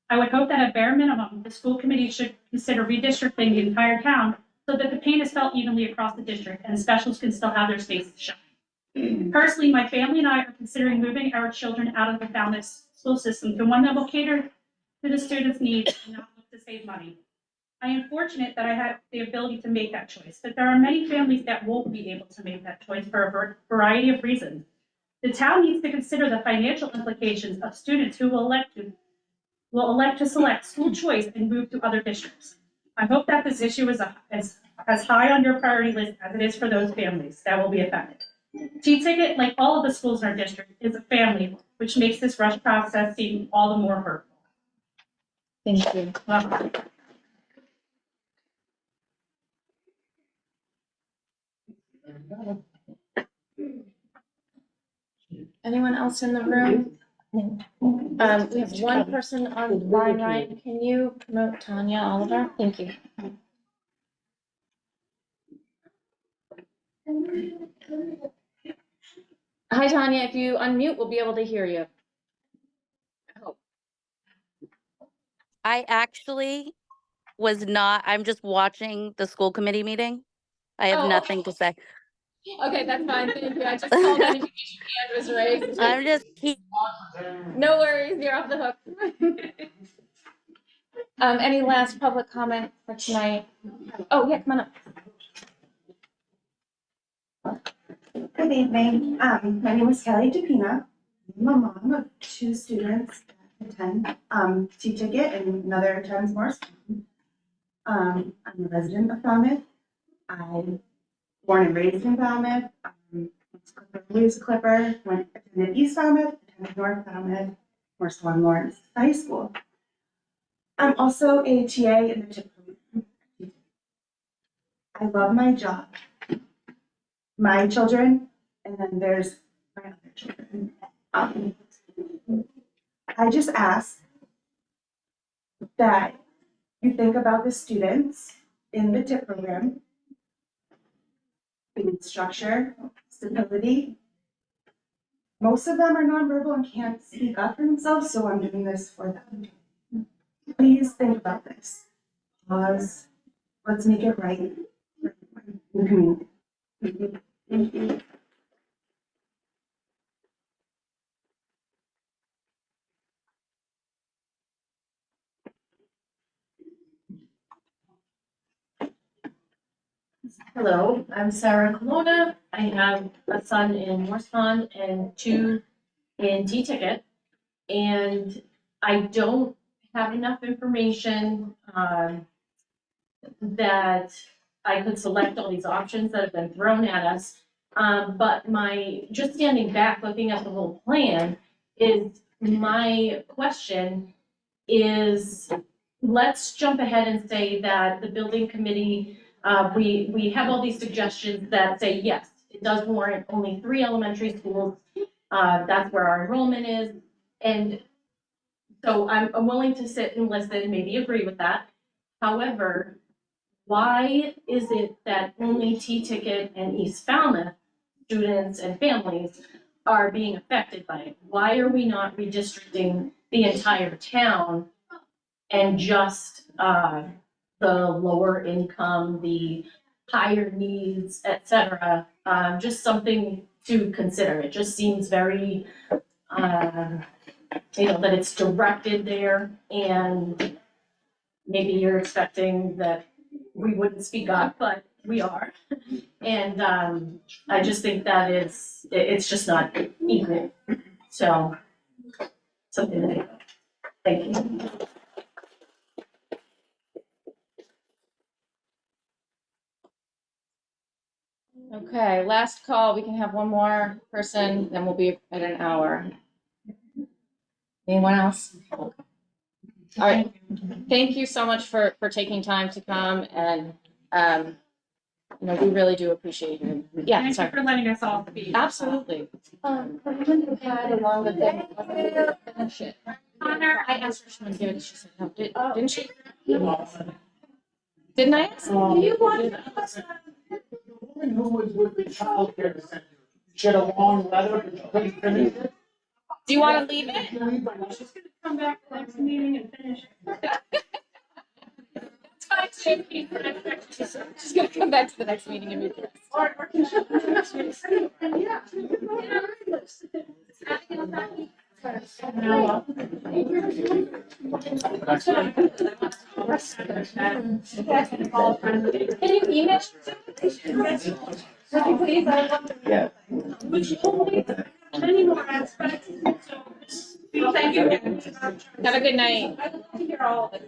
I would hope that at bare minimum, the school committee should consider redistricting the entire town so that the pain is felt evenly across the district and specials can still have their space to shine. Personally, my family and I are considering moving our children out of the Falmouth school system to one that will cater to the students' needs and not look to save money. I am fortunate that I have the ability to make that choice, but there are many families that won't be able to make that choice for a variety of reasons. The town needs to consider the financial implications of students who will elect to select school choice and move to other districts. I hope that this issue is as high on your priority list as it is for those families that will be affected. T-Ticket, like all of the schools in our district, is a family, which makes this rush process seem all the more hurtful. Thank you. Anyone else in the room? We have one person online. Ryan, can you promote Tanya Oliver? Thank you. Hi, Tanya. If you unmute, we'll be able to hear you. I actually was not, I'm just watching the school committee meeting. I have nothing to say. Okay, that's fine. Thank you. I just saw that hand was raised. I'm just No worries. You're off the hook. Any last public comment for tonight? Oh, yeah, come on up. Good evening. My name is Kelly DePina. I'm a mom of 2 students that attend T-Ticket and another attends Morse. I'm a resident of Falmouth. I'm born and raised in Falmouth. Was a Clipper, attended East Falmouth, attended North Falmouth, Morse Lawn Lawrence High School. I'm also a TA in the TIP program. I love my job. My children, and then there's my other children. I just ask that you think about the students in the TIP program, in structure, stability. Most of them are nonverbal and can't speak up for themselves, so I'm doing this for them. Please think about this. Pause. Let's make it right for everyone in the community. Thank you. Thank you. Hello, I'm Sarah Colonna. I have a son in Morse Pond and 2 in T-Ticket. And I don't have enough information that I could select all these options that have been thrown at us. But just standing back, looking at the whole plan, is my question is, let's jump ahead and say that the building committee, we have all these suggestions that say, yes, it does warrant only 3 elementary schools. That's where our enrollment is. And so I'm willing to sit and listen, maybe agree with that. However, why is it that only T-Ticket and East Falmouth students and families are being affected by it? Why are we not redistricting the entire town and just the lower income, the higher needs, et cetera? Just something to consider. It just seems very, that it's directed there, and maybe you're expecting that we wouldn't speak up, but we are. And I just think that it's just not equal. So, something to think about. Thank you. Okay, last call. We can have one more person, then we'll be at an hour. Anyone else? All right. Thank you so much for taking time to come, and we really do appreciate you. Yeah, Thank sorry. you for letting us all speak. Absolutely. Everyone had a longer thing. Finish it. Connor, I asked her if she wanted to give it. She said no. Didn't she? Didn't I ask? Do you want? Who was with the childcare center? She had a long letter, but she couldn't finish it. Do you want to leave it? She's gonna come back to the next meeting and finish it. It's fine too. She's gonna come back to the next meeting and meet us. Or can she come to the next meeting? Yeah. Can you email? Would you please? I love to. Yeah. Which only many more aspects, so thank you. Have a good night. I'd love to hear all of it.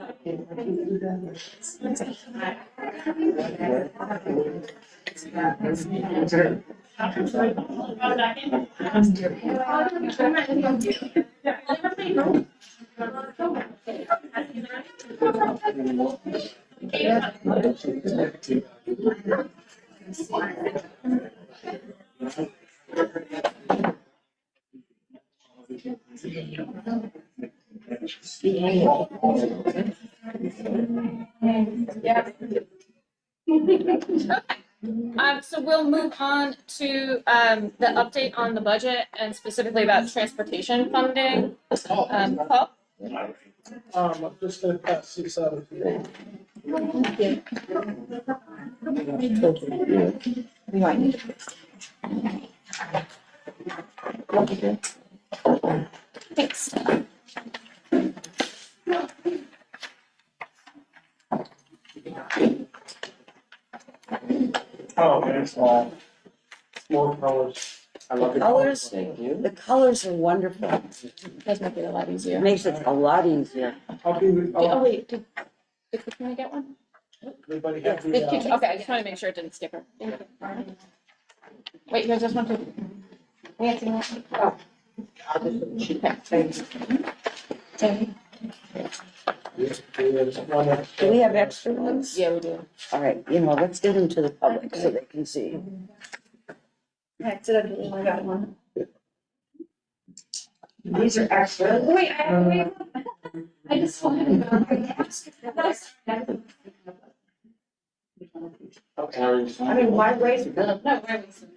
So we'll move on to, the update on the budget and specifically about transportation funding. Paul? I'm just gonna pass this out. Thanks. Oh, thanks, all. More colors. I love the Colors, colors. the colors are wonderful. Does make it a lot easier. Makes it a lot easier. Oh, wait, can I get one? Everybody have Okay, I the, just wanted to make sure it didn't skip her. Wait, here's this one too. Nancy, oh. Okay. Do we have extra ones? Yeah, we do. All right, let's get them to the public so they can see. Accidentally, I got one. These are extra. Wait, I just wanted to. I mean, why waste it? No, why waste it?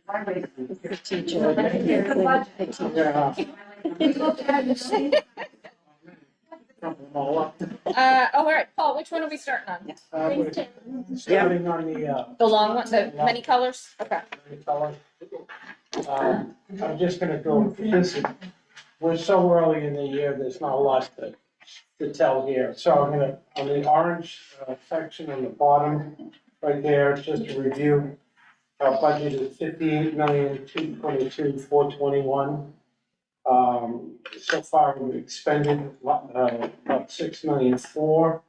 All right, Paul, which one are we starting on? starting on The long one, the many colors? Okay. color. I'm just gonna go, we're so early in the year, there's not a lot to tell here. So I'm gonna, on the orange section on the bottom, right there, just to review. Our budget is 58,222,421. So far, we've expended about 6,000,004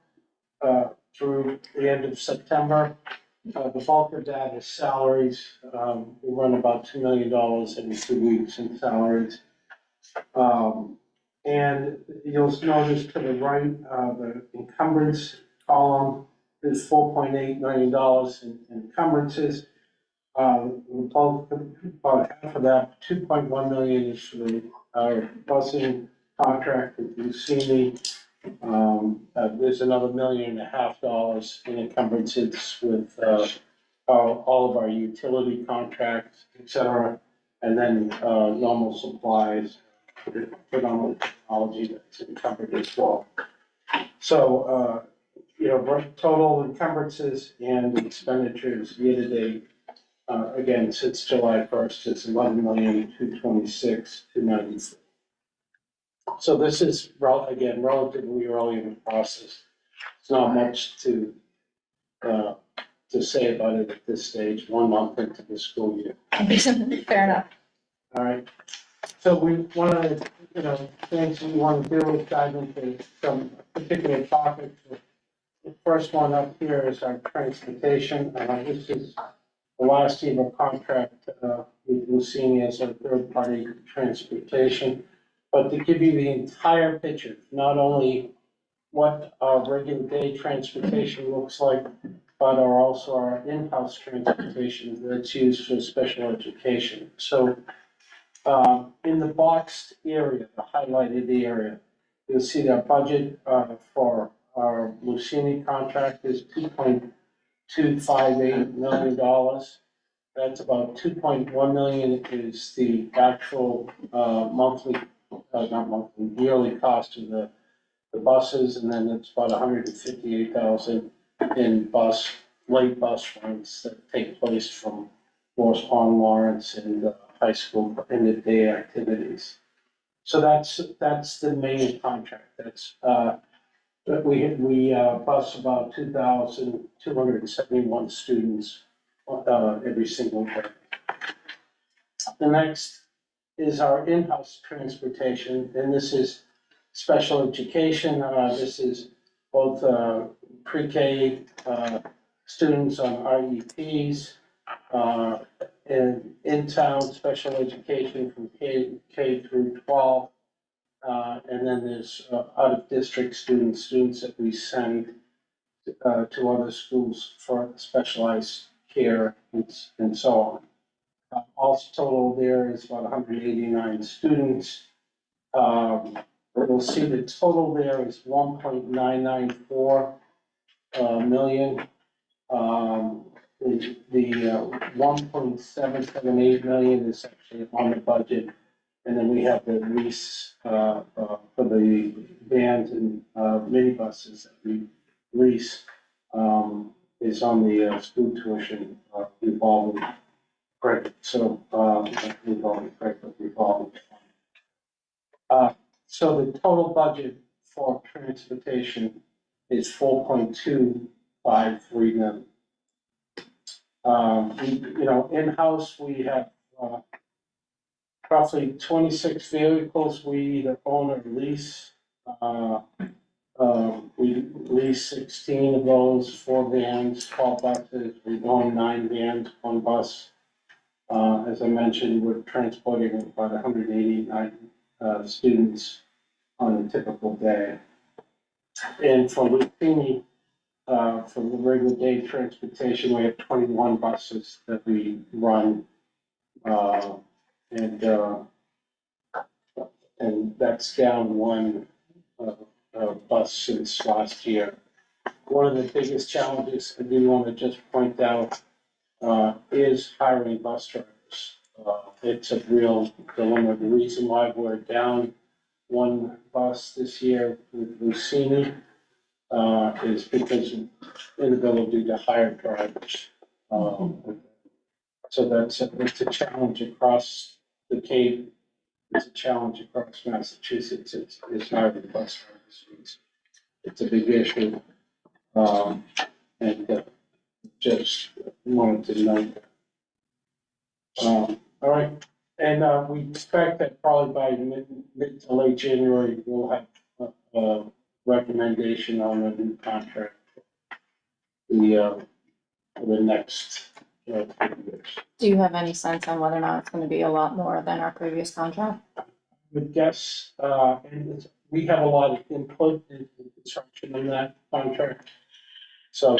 through the end of September. The bulk of that is salaries. We run about $2 million every 2 weeks in salaries. And you'll notice to the right, the encumbrance column is $4.8 million in encumbrances. About half of that, 2.1 million is for the busing contract with Lucini. There's another $1.5 million in encumbrances with all of our utility contracts, et cetera. And then normal supplies, predominantly technology that's encumbered as well. So, total encumbrances and expenditures year to date. Again, since July 1st, it's 11,226,293. So this is, again, relatively early in the process. It's not much to say about it at this stage, 1 month into the school year. Fair enough. All right. So one of the, things we want to do is dive into some particular topics. The first one up here is our transportation. This is the last year of a contract with Lucini as our third-party transportation. But to give you the entire picture, not only what our regular day transportation looks like, but also our in-house transportation that's used for special education. So in the boxed area, the highlighted area, you'll see that budget for our Lucini contract is $2.258 million. That's about 2.1 million is the actual yearly cost of the buses, and then it's about 158,000 in late bus runs that take place from Morse Pond, Lawrence, and high school for end of day activities. So that's the main contract. That's But we bus about 2,271 students, every single day. The next is our in-house transportation, and this is special education. This is both, pre-K, students on IEPs, and in-town special education from K through 12. And then there's out-of-district students that we send to other schools for specialized care and so on. Also total there is about 189 students. We'll see the total there is 1.994 million. The 1.778 million is actually on the budget. And then we have the lease, for the vans and, minibuses that we lease, is on the, school tuition, revolving credit, so, not revolving credit, but revolving. So the total budget for transportation is 4.253 million. In-house, we have, roughly 26 vehicles we either own or lease. We lease 16 of those, 4 vans, 12 buses, we own 9 vans, 1 bus. As I mentioned, we're transporting about 189 students on a typical day. And for Lucchini, for the regular day transportation, we have 21 buses that we run. And that's down 1 bus since last year. One of the biggest challenges I do want to just point out is hiring bus drivers. It's a real dilemma. The reason why we're down 1 bus this year with Lucchini is because of inability to hire drivers. So it's a challenge across the Cape. It's a challenge across Massachusetts. It's hiring bus drivers. It's a big issue. And just wanted to note that. All right, and we expect that probably by mid to late January, we'll have a recommendation on a new contract. For the next 3 years. Do you have any sense on whether or not it's gonna be a lot more than our previous contract? Would guess, and we have a lot of input in the construction in that contract. So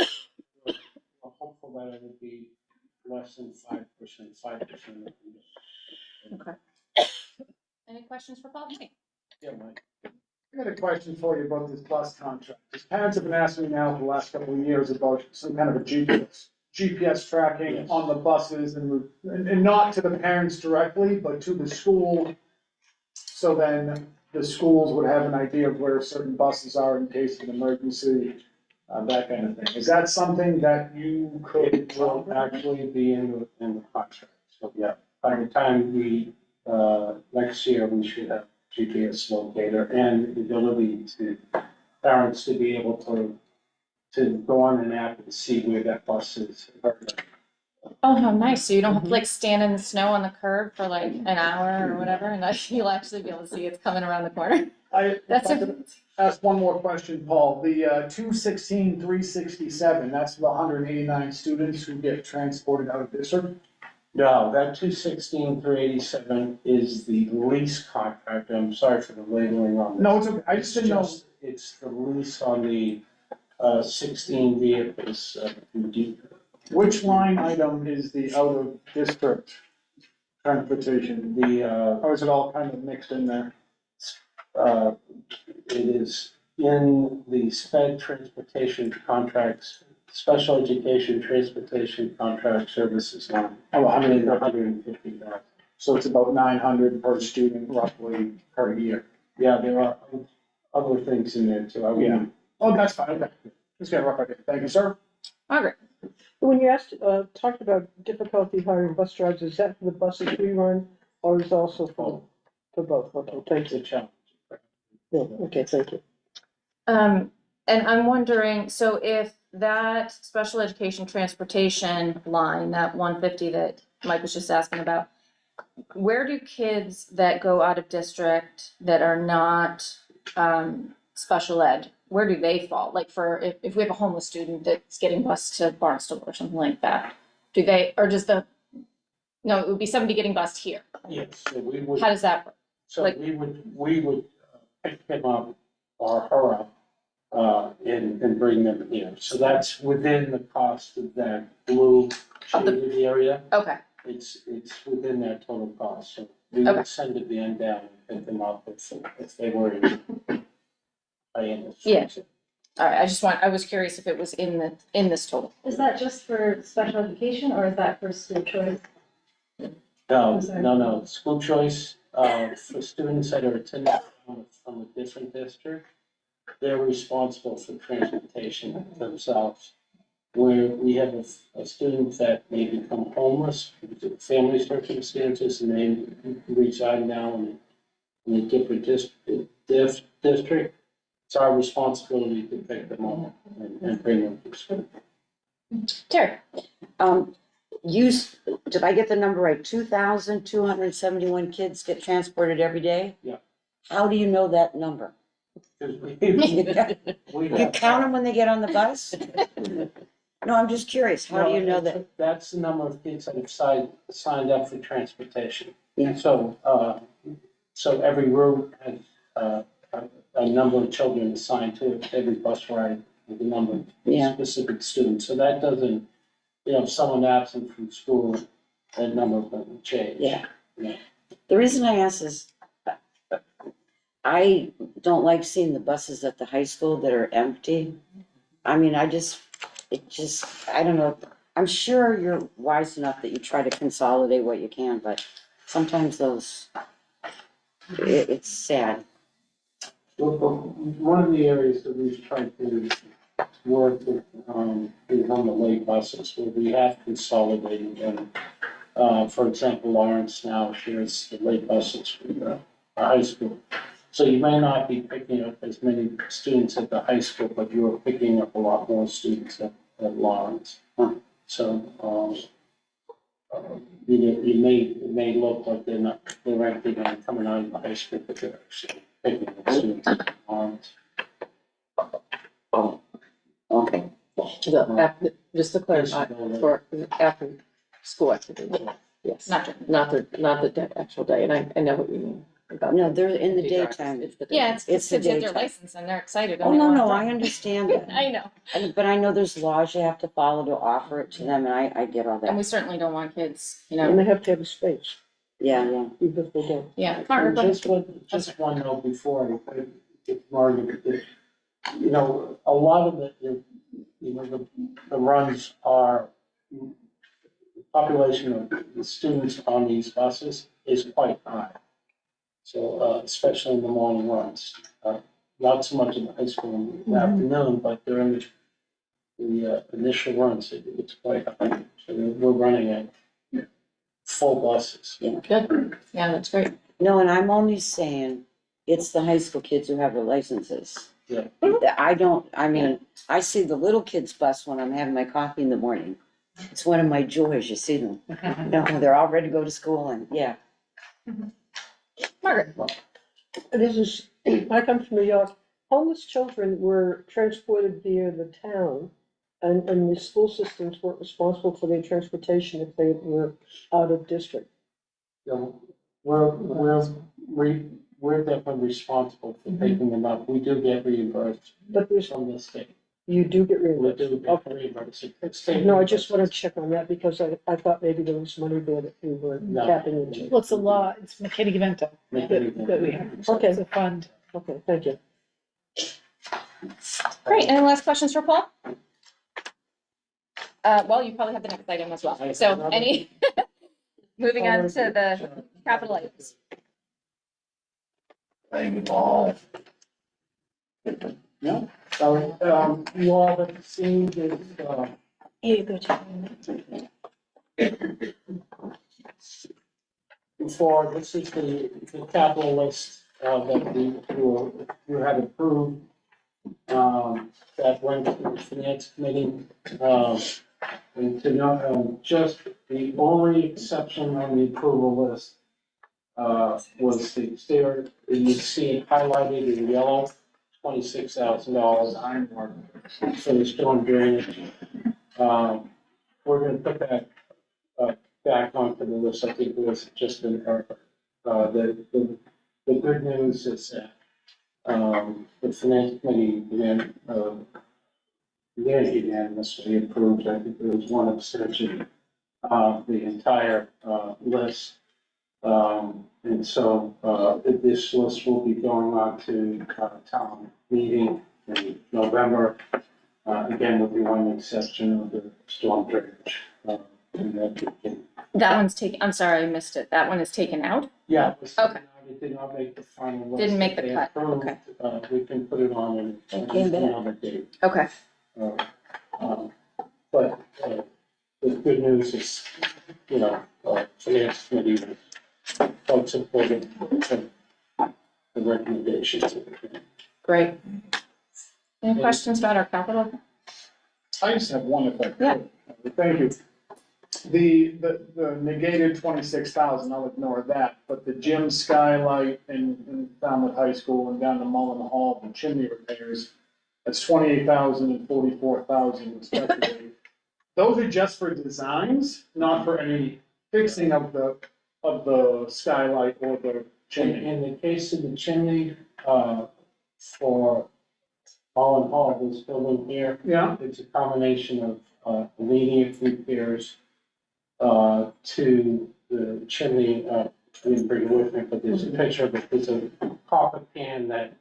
we're hopeful that it would be less than 5%, 5%. Okay. Any questions for Paul? Yeah, Mike. I got a question for you about this bus contract. Because parents have been asking me now for the last couple of years about some kind of a GPS tracking Yes. on the buses and not to the parents directly, but to the school. So then the schools would have an idea of where certain buses are in case of an emergency, that kind of thing. Is that something that you could? It will actually be in the contract. So yeah, by the time we, next year, we should have GPS locator and the ability to parents to be able to go on an app and see where that bus is. Oh, how nice. So you don't have to like stand in the snow on the curb for like an hour or whatever, and you'll actually be able to see it's coming around the corner. That's If I could ask one more question, Paul. The 216,367, that's the 189 students who get transported out of district? No, that 216,387 is the lease contract. I'm sorry for the labeling on this. No, it's okay. I just didn't know. It's the lease on the 16 vehicles. Which line item is the out of district transportation? Or is it all kind of mixed in there? It is in the sped transportation contracts, special education transportation contract services line. Oh, 150,000. So it's about 900 per student roughly per year. Yeah, there are other things in there too. Yeah. Oh, that's fine. Okay. Just got a rough idea. Thank you, sir. Margaret. When you talked about difficulty hiring bus drivers, is that for the buses we run, or is it also for both? Okay, thank you. It's a challenge. Yeah, okay, thank you. And I'm wondering, so if that special education transportation line, that 150 that Mike was just asking about, where do kids that go out of district that are not special ed, where do they fall? Like for, if we have a homeless student that's getting bused to Barnstable or something like that, do they, or does the, no, it would be somebody getting bused here. Yes, so we would. How does that work? So like- we would pick him up or her up, and bring them here. So that's within the cost of that blue shaded area. Okay, It's within that total cost, so we Okay. would send a van down and pick them up if they were in. Yeah. All right, I was curious if it was in this total. Is that just for special education or is that for school choice? No, school choice, for students that are attending from a different district, they're responsible for transportation themselves. Where we have a student that may become homeless, due to family circumstances, and they reside now in a different district, it's our responsibility to pick them up and bring them to school. Terry. Did I get the number right? 2,271 kids get transported every day? Yeah. How do you know that number? You count them when they get on the bus? No, I'm just curious. How do you know that? That's the number of kids that have signed up for transportation. Yeah. So every route has, a number of children assigned to it, every bus ride with a number of specific students. So that doesn't, if someone absent from school, that number doesn't change. Yeah. The reason I ask is, I don't like seeing the buses at the high school that are empty. I mean, I don't know. I'm sure you're wise enough that you try to consolidate what you can, but sometimes it's sad. Well, one of the areas that we've tried to work with, is on the late buses, where we have consolidated them. For example, Lawrence now shares the late buses with our high school. So you may not be picking up as many students at the high school, but you are picking up a lot more students at Lawrence. So, it may look like they're empty and coming out of the high school, but they're actually picking up students at Lawrence. Oh, okay. Just to clarify, for after school activity, yes. Not the actual day, and I know what you mean. No, they're in the daytime. Yeah, it's It's the kids get their daytime. license and they're excited. and Oh, they no, wanna no, drive. I understand that. I know. But I know there's laws you have to follow to offer it to them, and I get all And that. we certainly don't want kids, And they have to have a space, Yeah. even if they don't. Yeah. And just one note before I get Margaret, a lot of the runs are, the population of the students on these buses is quite high. So, especially in the morning runs, not so much in the high school in the afternoon, but during the initial runs, it's quite high. So we're running at full buses. Yeah. Good. Yeah, that's great. No, and I'm only saying, it's the high school kids who have the licenses. Yeah. I see the little kids bus when I'm having my coffee in the morning. It's one of my joys, you see them. They're all ready to go to school and, yeah. Margaret. I come from New York. Homeless children were transported via the town, and the school systems weren't responsible for their transportation if they were out of district. We're definitely responsible for picking them up. We do get reimbursed from the state. You do get reimbursed? We do get reimbursed. No, I just want to check on that because I thought maybe there was money there that we were tapping into. Well, it's a law, it's McKinney-Vento that we have. Okay. It's a fund. Okay, thank you. Great. Any last questions for Paul? Well, you probably have the next item as well. So moving on to the capital items. Thank you, Paul. No, so, you all have seen this, before, this is the capital list, that you had approved. that went to the finance committee. And to know, just the only exception on the approval list was the exterior, you see it highlighted in yellow, $26,000 ironwork for the storm drainage. We're gonna put that back onto the list. I think it was just an error. The good news is that the finance committee unanimously approved. I think there was one abstention of the entire list. And so this list will be going on to town meeting in November. Again, with the one exception of the storm drainage. And that we can, That one's taken, I'm sorry, I missed it. That one is taken out? yeah, it was taken Okay. out. It did not make the final list. Didn't make the They cut, approved. okay. We can put it on in another date. Okay. But the good news is, finance committee folks supported the recommendations. Great. Any questions about our capital? I just have one if I could. Yeah. Thank you. The negated 26,000, I'll ignore that, but the gym skylight in Falmouth High School and down to Mullen-Hall, the chimney repairs, that's 28,000 and 44,000 respectively. Those are just for designs, not for any fixing of the skylight or the chimney. In the case of the chimney, for Mullen-Hall, this building here. Yeah. It's a combination of immediate repairs to the chimney. I didn't bring it with me, but there's a picture of it. There's a copper pan that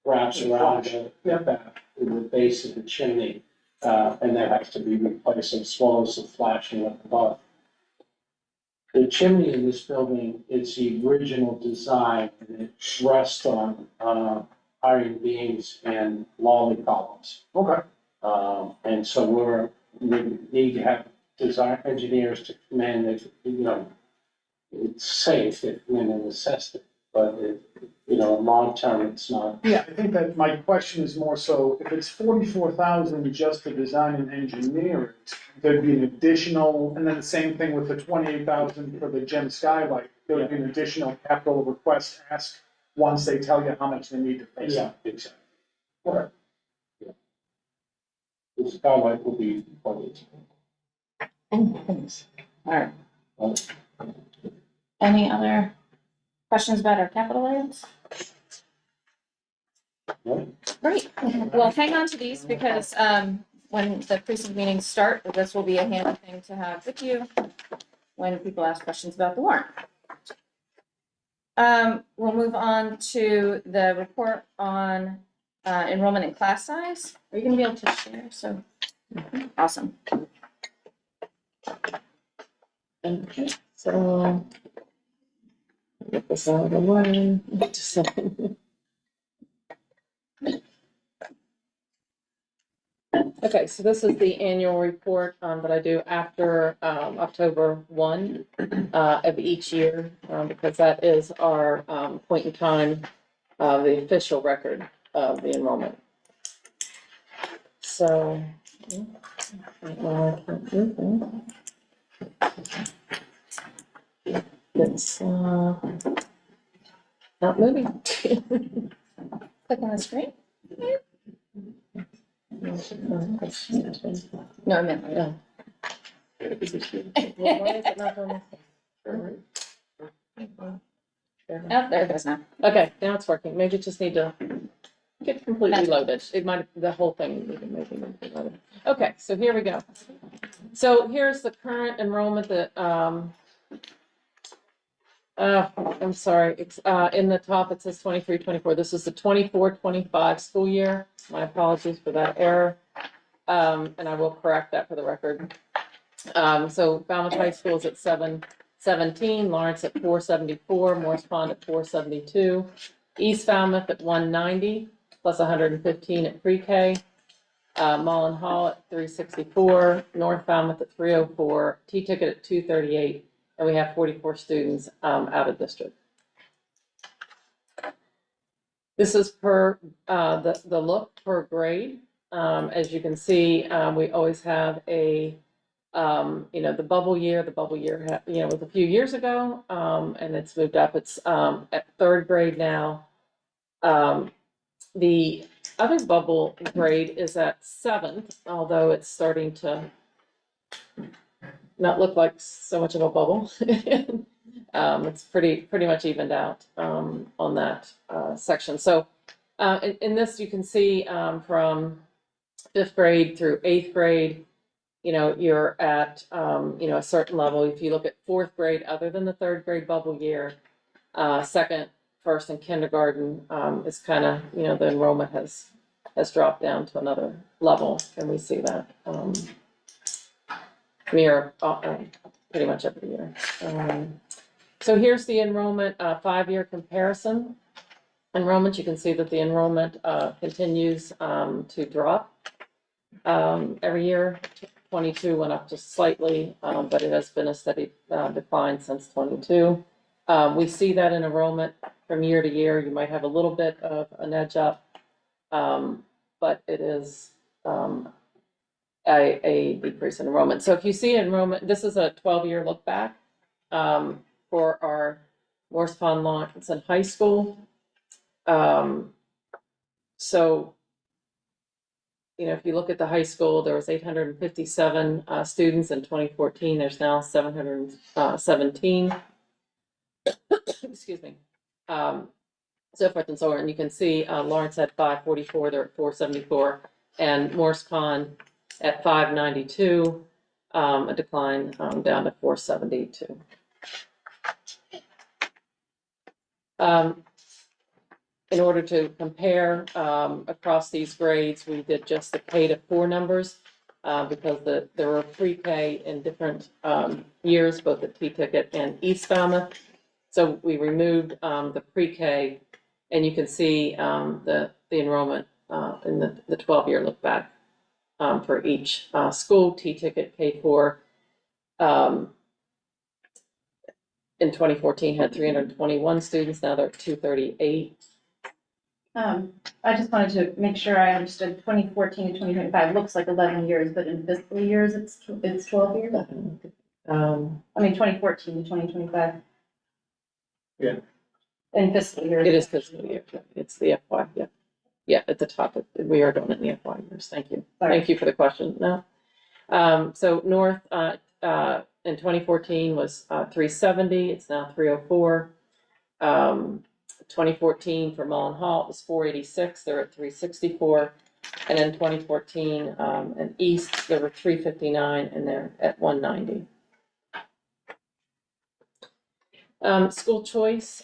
wraps around the base of the chimney, and that has to be replaced as well as the flashing up above. The chimney in this building is the original design, and it rests on iron beams and lolly columns. Okay. And so we need to have design engineers to come in, it's safe if come in and assess it, but long term, it's not. Yeah, I think that my question is more so, if it's 44,000 just to design and engineer it, there'd be an additional, and then the same thing with the 28,000 for the gym skylight, there would be an additional capital request asked once they tell you how much they need to fix it. Yeah, exactly. Correct. Yeah. The skylight will be funded. Thanks. All right. Any other questions about our capital items? No. Great. Well, hang on to these because when the precinct meetings start, this will be a handy thing to have with you when people ask questions about the warrant. We'll move on to the report on enrollment and class size. Are you gonna be able to share? So, awesome. Okay, so get this out of the way. Just a second. Okay, so this is the annual report that I do after October 1 of each year, because that is our point in time, the official record of the enrollment. So, it's not moving. Click on the screen. No, I meant, no. Oh, there it goes now. Okay, now it's working. Maybe it just need to get completely loaded. It might, the whole thing maybe need to be loaded. Okay, so here we go. So here's the current enrollment that, I'm sorry, it's, in the top, it says 23-24. This is the 24-25 school year. My apologies for that error. And I will correct that for the record. So Falmouth High School is at 717, Lawrence at 474, Morris Pond at 472, East Falmouth at 190, plus 115 at pre-K, Mullen-Hall at 364, North Falmouth at 304, T-Ticket at 238, and we have 44 students out of district. This is per the look per grade. As you can see, we always have a, the bubble year, was a few years ago, and it's moved up. It's, at third grade now. The other bubble grade is at seventh, although it's starting to not look like so much of a bubble. It's pretty much evened out, on that, section. So, in this, you can see, from fifth grade through eighth grade, you're at, a certain level. If you look at fourth grade, other than the third grade bubble year, second, first, and kindergarten, is kind of, the enrollment has dropped down to another level, and we see that, mirror, pretty much every year. So here's the enrollment, 5-year comparison. Enrollment, you can see that the enrollment, continues, to drop, every year. 22 went up just slightly, but it has been a steady, decline since 22. We see that in enrollment from year to year. You might have a little bit of an edge up, but it is, a decrease in enrollment. So if you see enrollment, this is a 12-year look back, for our Morse Pond Lawrence High School. So, if you look at the high school, there was 857 students in 2014. There's now 717. Excuse me. So forth and so on. And you can see Lawrence had 544. They're at 474, and Morse Pond at 592. A decline down to 472. In order to compare across these grades, we did just the K to 4 numbers because there were pre-K in different years, both at T-Ticket and East Falmouth. So we removed the pre-K, and you can see the enrollment in the 12-year look back for each school. T-Ticket K4 in 2014 had 321 students. Now they're at 238. I just wanted to make sure I understood 2014 to 2025 looks like 11 years, but in fiscal years, it's 12 years? I mean, 2014 to 2025. Yeah. In fiscal years. It is fiscal year. It's the FY, yeah. Yeah, at the top, we are doing it in the FY years. Thank you. Sorry. Thank you for the question. No. So North in 2014 was 370. It's now 304. 2014 for Mullen-Hall was 486. They're at 364. And in 2014 in East, there were 359, and they're at 190. School choice,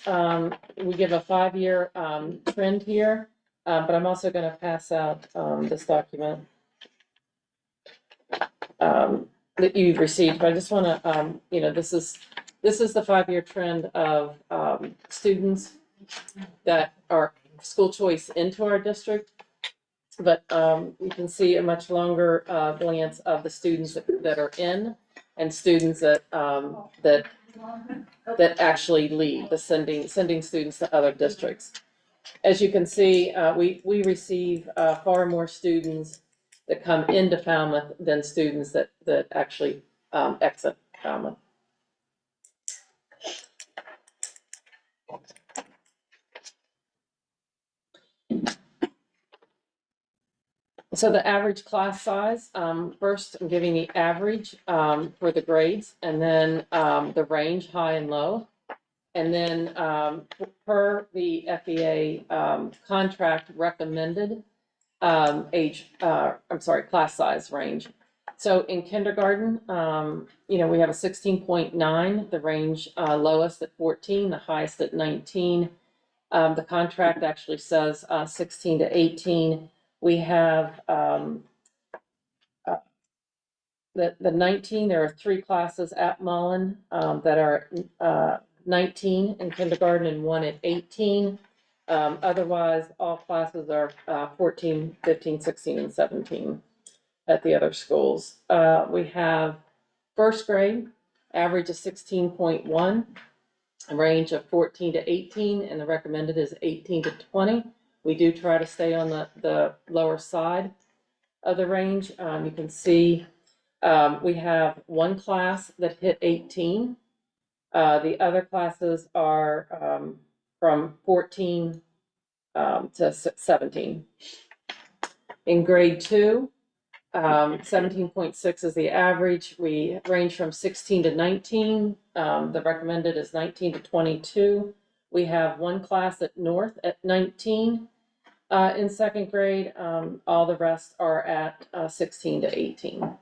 we give a 5-year trend here, but I'm also going to pass out this document that you've received. But I just want to, this is the 5-year trend of students that are school choice into our district. But you can see a much longer glance of the students that are in, and students that that actually leave, the sending students to other districts. As you can see, we receive far more students that come into Falmouth than students that actually exit Falmouth. So the average class size, first I'm giving the average for the grades, and then the range, high and low. And then per the FEA contract recommended class size range. So in kindergarten, we have a 16.9, the range lowest at 14, the highest at 19. The contract actually says 16 to 18. We have the 19, there are 3 classes at Mullen that are 19 in kindergarten and 1 at 18. Otherwise, all classes are 14, 15, 16, and 17 at the other schools. We have first grade, average of 16.1, a range of 14 to 18, and the recommended is 18 to 20. We do try to stay on the lower side. of the range. You can see, we have one class that hit 18. The other classes are, from 14, to 17. In grade 2, 17.6 is the average. We range from 16 to 19. The recommended is 19 to 22. We have one class at North at 19 in second grade. All the rest are at 16 to 18.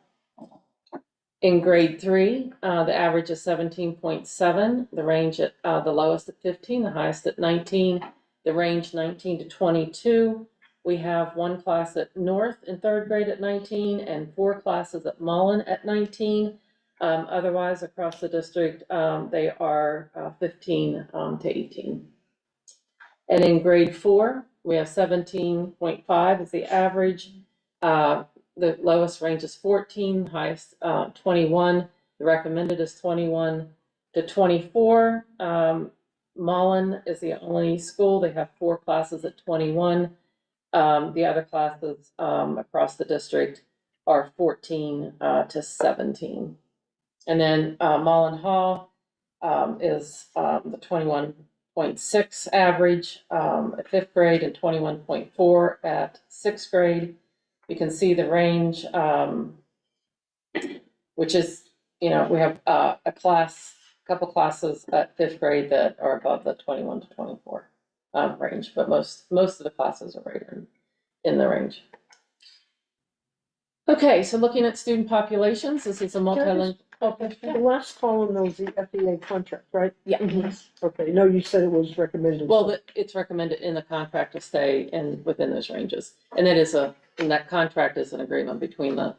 In grade 3, the average is 17.7. The range at the lowest at 15, the highest at 19. The range 19 to 22. We have one class at North in third grade at 19 and 4 classes at Mullen at 19. Otherwise, across the district, they are 15 to 18. And in grade 4, we have 17.5 is the average. The lowest range is 14, highest 21. The recommended is 21 to 24. Mullen is the only school. They have 4 classes at 21. The other classes across the district are 14 to 17. And then Mullen-Hall is the 21.6 average at 5th grade and 21.4 at 6th grade. You can see the range, which is, we have a couple classes at 5th grade that are above the 21 to 24 range, but most of the classes are right in the range. Okay, so looking at student populations, this is a multilingual. The last column was the FEA contract, right? Yeah. Okay, no, you said it was recommended. Well, it's recommended in the contract to stay within those ranges. And that contract is an agreement between the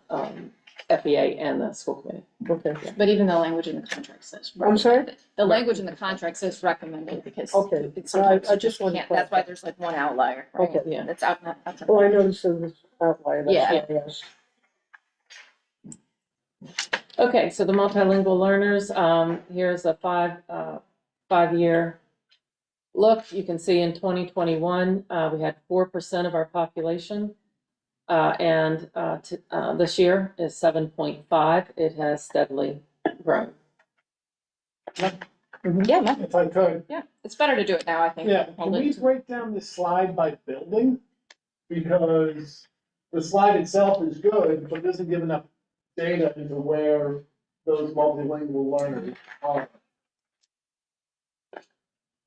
FEA and the school committee. Okay. But even the language in the contract says. I'm sorry? recommended. The language in the contract says recommended because. Okay. it's sometimes I you just wanted to can't- That's why there's like one outlier, right? Okay. Yeah. That's out. Well, I noticed there was outlier, that's Yeah. why I asked. Okay, so the multilingual learners, here's a 5-year look. You can see in 2021, we had 4% of our population. And this year is 7.5. It has steadily grown. Yeah, If I could, yeah, it's better to do it now, I think. yeah, can we break down this slide by building? Because the slide itself is good, but doesn't give enough data into where those multilingual learners are.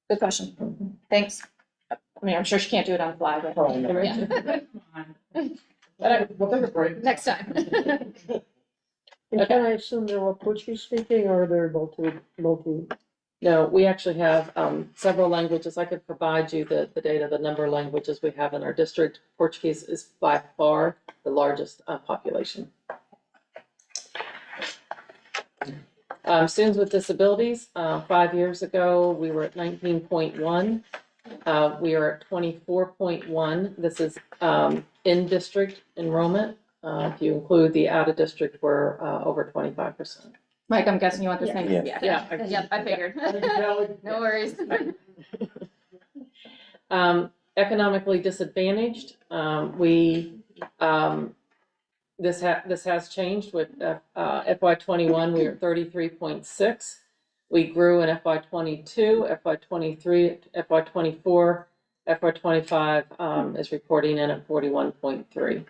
Good question. Thanks. I mean, I'm sure she can't do it on the fly, but. Oh, I know. Yeah. We'll take a break. Next time. And can I assume they're all Portuguese speaking or they're multi? No, we actually have several languages. I could provide you the data, the number of languages we have in our district. Portuguese is by far the largest population. Students with disabilities, 5 years ago, we were at 19.1. We are at 24.1. This is in-district enrollment. If you include the out-of-district, we're over 25%. Mike, I'm guessing you want this thing? Yeah. Yep, I figured. No worries. Economically disadvantaged, this has changed with FY 21, we were 33.6. We grew in FY 22, FY 23, FY 24, FY 25 is reporting in at 41.3.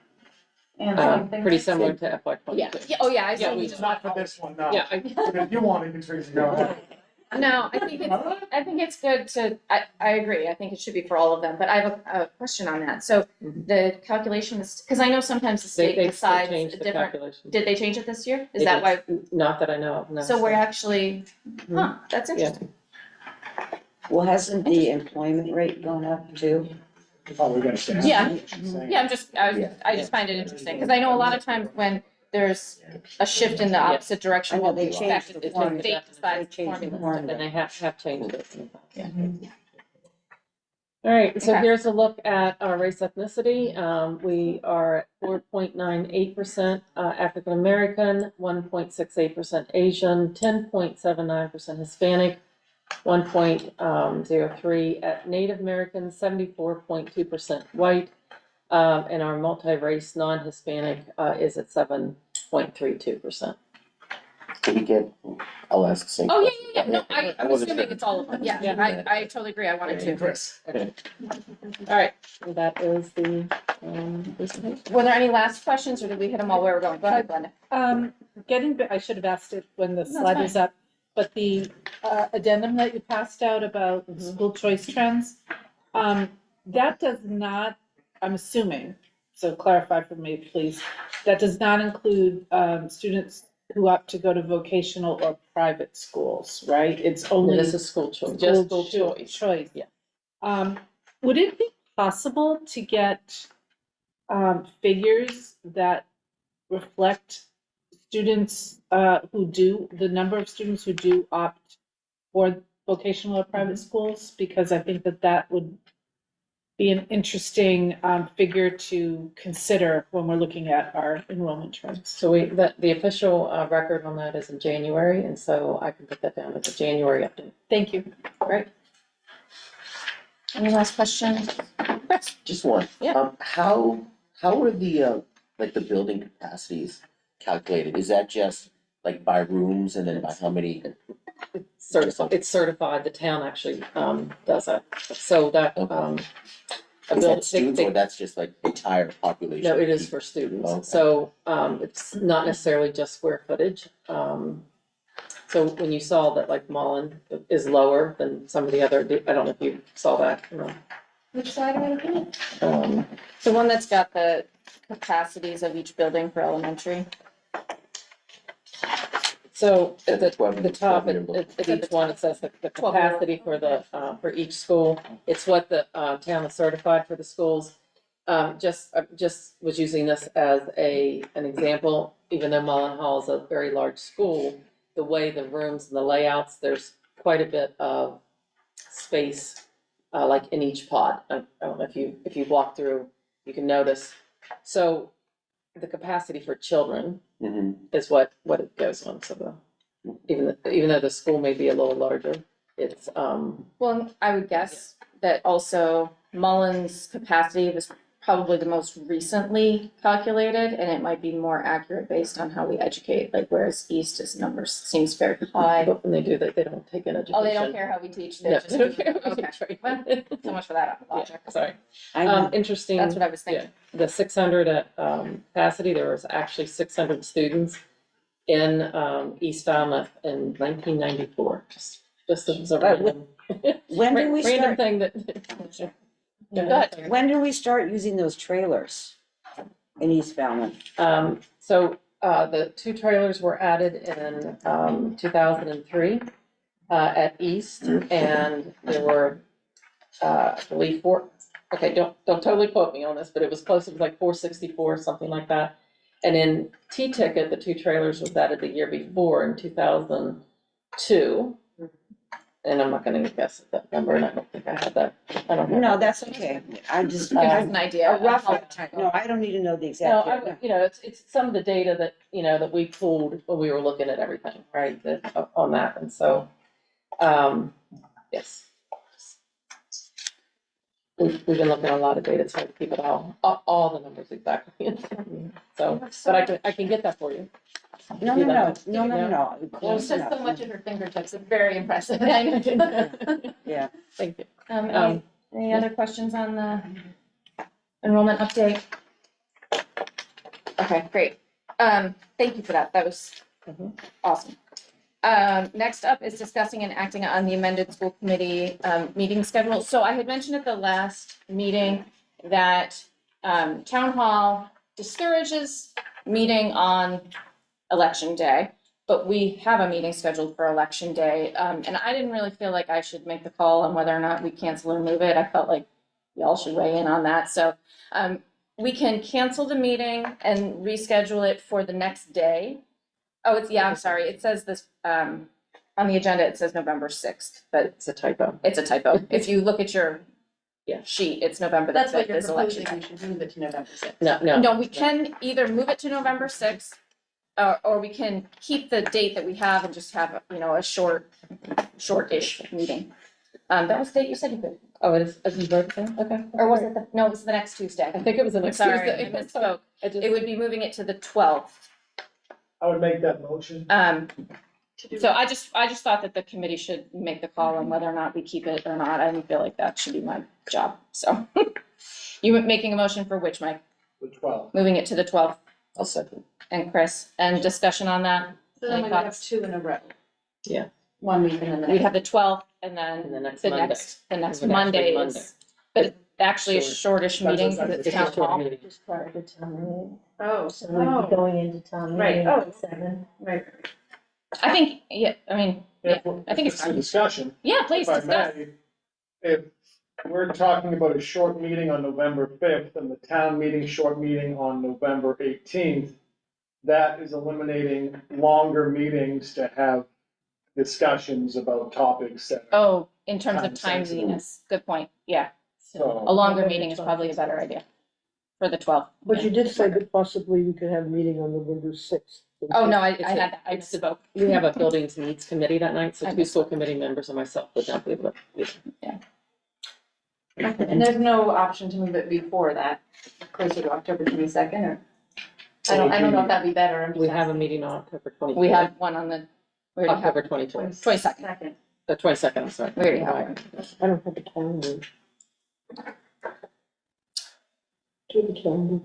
Pretty similar to FY 22. Yeah, oh yeah, I saw we you just. Not for this one, no. Yeah. If you wanted, Patricia, go ahead. No, I think it's good to, I agree, I think it should be for all of them, but I have a question on that. So the calculation is, because I know sometimes the state They decides changed the different. calculation. Did they change it this year? Is They that did. why? Not that I know of, no. So we're actually, that's interesting. Well, hasn't the employment rate gone up too? Oh, we're gonna say. Yeah, yeah, I just find it interesting, because I know a lot of times when there's a shift in the opposite direction, I know what they we changed expect the is the formula. state decides They changed the formula. formula. And they have changed it. Yeah. All right, so Okay. here's a look at our race ethnicity. We are at 4.98% African American, 1.68% Asian, 10.79% Hispanic, 1.03 at Native American, 74.2% white, And our multi-race, non-Hispanic, is at 7.32%. Can we get, I'll ask the same Oh, question. yeah, no, I'm wasn't assuming sure. it's all of them, yeah, I totally agree, I wanted to. Okay. All right, that is the, Were there any last questions, or did we hit them all where we're going? Go ahead, Glenda. I should have asked it when the it's slide fine. was up, but the addendum that you passed out about school choice trends, that does not, I'm assuming, so clarify for me, please, that does not include students who opt to go to vocational or private schools, right? It's only. this is school choice, just school choice. Yeah. Would it be possible to get figures that reflect students the number of students who do opt for vocational or private schools? Because I think that would be an interesting figure to consider when we're looking at our enrollment trends. So the official record on that is in January, and so I can put that down as a January update. Thank you. Right. Any last questions? Just one. Yeah. How are the, like the building capacities calculated? Is that just like by rooms and then by how many? Certified, it's certified, the town actually, does it, so that, Is that students or that's just like entire population? No, it is for students, Okay. so, it's not necessarily just square footage. So when you saw that like Mullen is lower than some of the other, I don't know if you saw that. Which slide are we looking at? Um, The one that's got the capacities of each building for elementary. So at the top, at each one, it says the capacity for for each school. It's what the town is certified for the schools. Just was using this as an example, even though Mullen-Hall is a very large school, the way the rooms and the layouts, there's quite a bit of space, like in each pod. I don't know if you walk through, you can notice. So the capacity for children is what it goes on. So even though the school may be a little larger, it's Well, I would guess that also Mullen's capacity was probably the most recently calculated, and it might be more accurate based on how we educate, like whereas East's numbers seems very high. But when they do that, they don't take in education. Oh, they don't care how we teach, they No, just. they don't care how we Okay, teach, right? well, so much for that logic. Yeah, sorry. I Interesting. That's what I was thinking. Yeah, the 600 at capacity, there was actually 600 students in East Falmouth in 1994. Just as a random, When do we random start? thing that. Go ahead. When do we start using those trailers in East Falmouth? So the 2 trailers were added in 2003 at East, and there were, I believe 4. Okay, don't totally quote me on this, but it was close. It was like 464, something like that. And in T-Ticket, the 2 trailers was added the year before in 2002. And I'm not gonna guess at that number, and I don't think I had that. I don't have No, that. that's okay. I just. Gives us an idea. A rough, no, I don't need to know the No, exact. it's some of the data that, that we pulled when we were looking at everything, right, on that, and so, yes. We've been looking at a lot of data, so I keep it all the numbers exactly. So, but I can get that for you. No. There's just so much at her fingertips, it's very impressive. Yeah. Thank you. Any other questions on the enrollment update? Okay, great. Thank you for that. That was awesome. Next up is discussing and acting on the amended school committee meeting schedule. So I had mentioned at the last meeting that town hall discourages meeting on election day, but we have a meeting scheduled for election day. And I didn't really feel like I should make the call on whether or not we cancel or move it. I felt like y'all should weigh in on that. So we can cancel the meeting and reschedule it for the next day. Oh, I'm sorry. It says this, on the agenda, it says November 6th, but it's a typo. It's a typo. If you look at your sheet, it's November the 5th. That's what you're is election proposing, we should move it to November 6th. No, we can either move it to November 6th, or we can keep the date that we have and just have, a short-ish meeting. That was the date you said you could, Oh, it is your birthday? Okay. or was it no, it was the next Tuesday. I think it was the next Sorry, I Tuesday. misspoke. It would be moving it to the 12th. I would make that motion. So I just thought that the committee should make the call on whether or not we keep it or not. I didn't feel like that should be my job, so. You were making a motion for which, Mike? The 12th. Moving it to the 12th, I'll second. and Chris, and discussion on that? So then Any we would have thoughts? 2 in a row. Yeah. 1 week and then the We'd next. have the 12th and then And the next the Monday. next It would actually Monday be is, but it's actually a shortish meeting because it's town hall. Just prior to town meeting. Oh, So we'd be going into town Right, meeting oh. at 7. Right. I think, yeah, I mean, yeah, I think it's a fine. discussion. Yeah, please If I discuss. may, if we're talking about a short meeting on November 5th and the town meeting, short meeting on November 18th, that is eliminating longer meetings to have discussions about topics that. Oh, in terms of Time sensitive. timeliness, good point, yeah. So. A longer meeting is probably a better idea for the 12th. But you did say that possibly we could have a meeting on November 6th. Oh, no, I It's had a- that, I it's a- misspoke. We have a buildings needs committee that night, so I 2 missed school committee members and myself would not be able to. And there's no option to move it before that, closer to October 22nd, or? I don't know if that'd be better. I'm just We have a asking. meeting on October 24th. We have one on the, we already have October 24th. 22nd. The 22nd, I'm sorry. We already have one. I don't have a calendar. Do the calendar.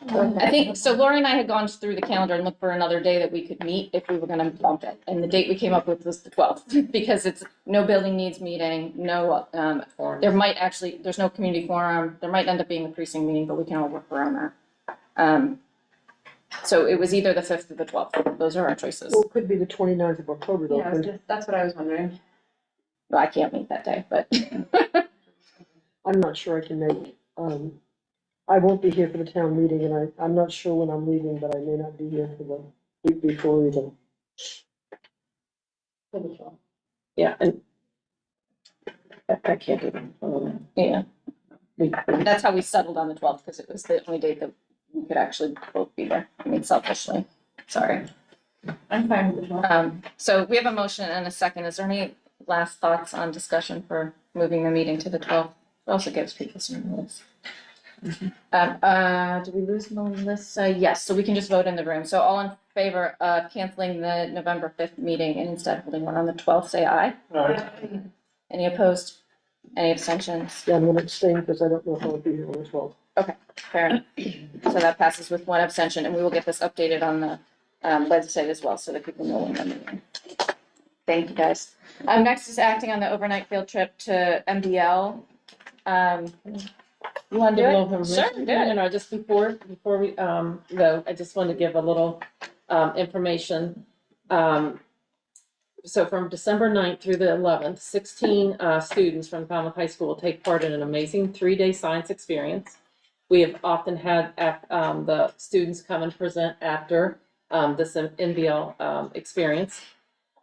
I think, so Lori and I had gone through the calendar and looked for another day that we could meet if we were gonna bump it. And the date we came up with was the 12th, because it's no building needs meeting, no, there might actually, there's no community forum, there might end up being a precinct meeting, but we can all work around that. So it was either the 5th or the 12th, those are our choices. Well, it could be the 29th of October though. Yeah, couldn't it? that's what I was wondering. Well, I can't meet that day, but I'm not sure I can make it. I won't be here for the town meeting and I'm not sure when I'm leaving, but I may not be here for the week before either. Yeah, and I can't do it. yeah. That's how we settled on the 12th, because it was the only date that we could actually both be there. I mean, selfishly, sorry. I'm fine with the 12th. So we have a motion and a second. Is there any last thoughts on discussion for moving the meeting to the 12th? It also gives people some notice. Did we lose Melissa? Yes, so we can just vote in the room. So all in favor of canceling the November 5th meeting and instead holding one on the 12th, say aye. Any opposed? Any abstentions? Yeah, I'm gonna abstain because I don't know if I'll be here on the 12th. Okay, fair enough. So that passes with 1 abstention, and we will get this updated on the website as well, so that people know when they're meeting. Thank you, guys. Next is acting on the overnight field trip to MDL. You want to do it? Sure, do it. No, just before we, go, I just want to give a little, information. So from December 9th through the 11th, 16, students from Falmouth High School will take part in an amazing 3-day science experience. We have often had, the students come and present after, this NBL, experience.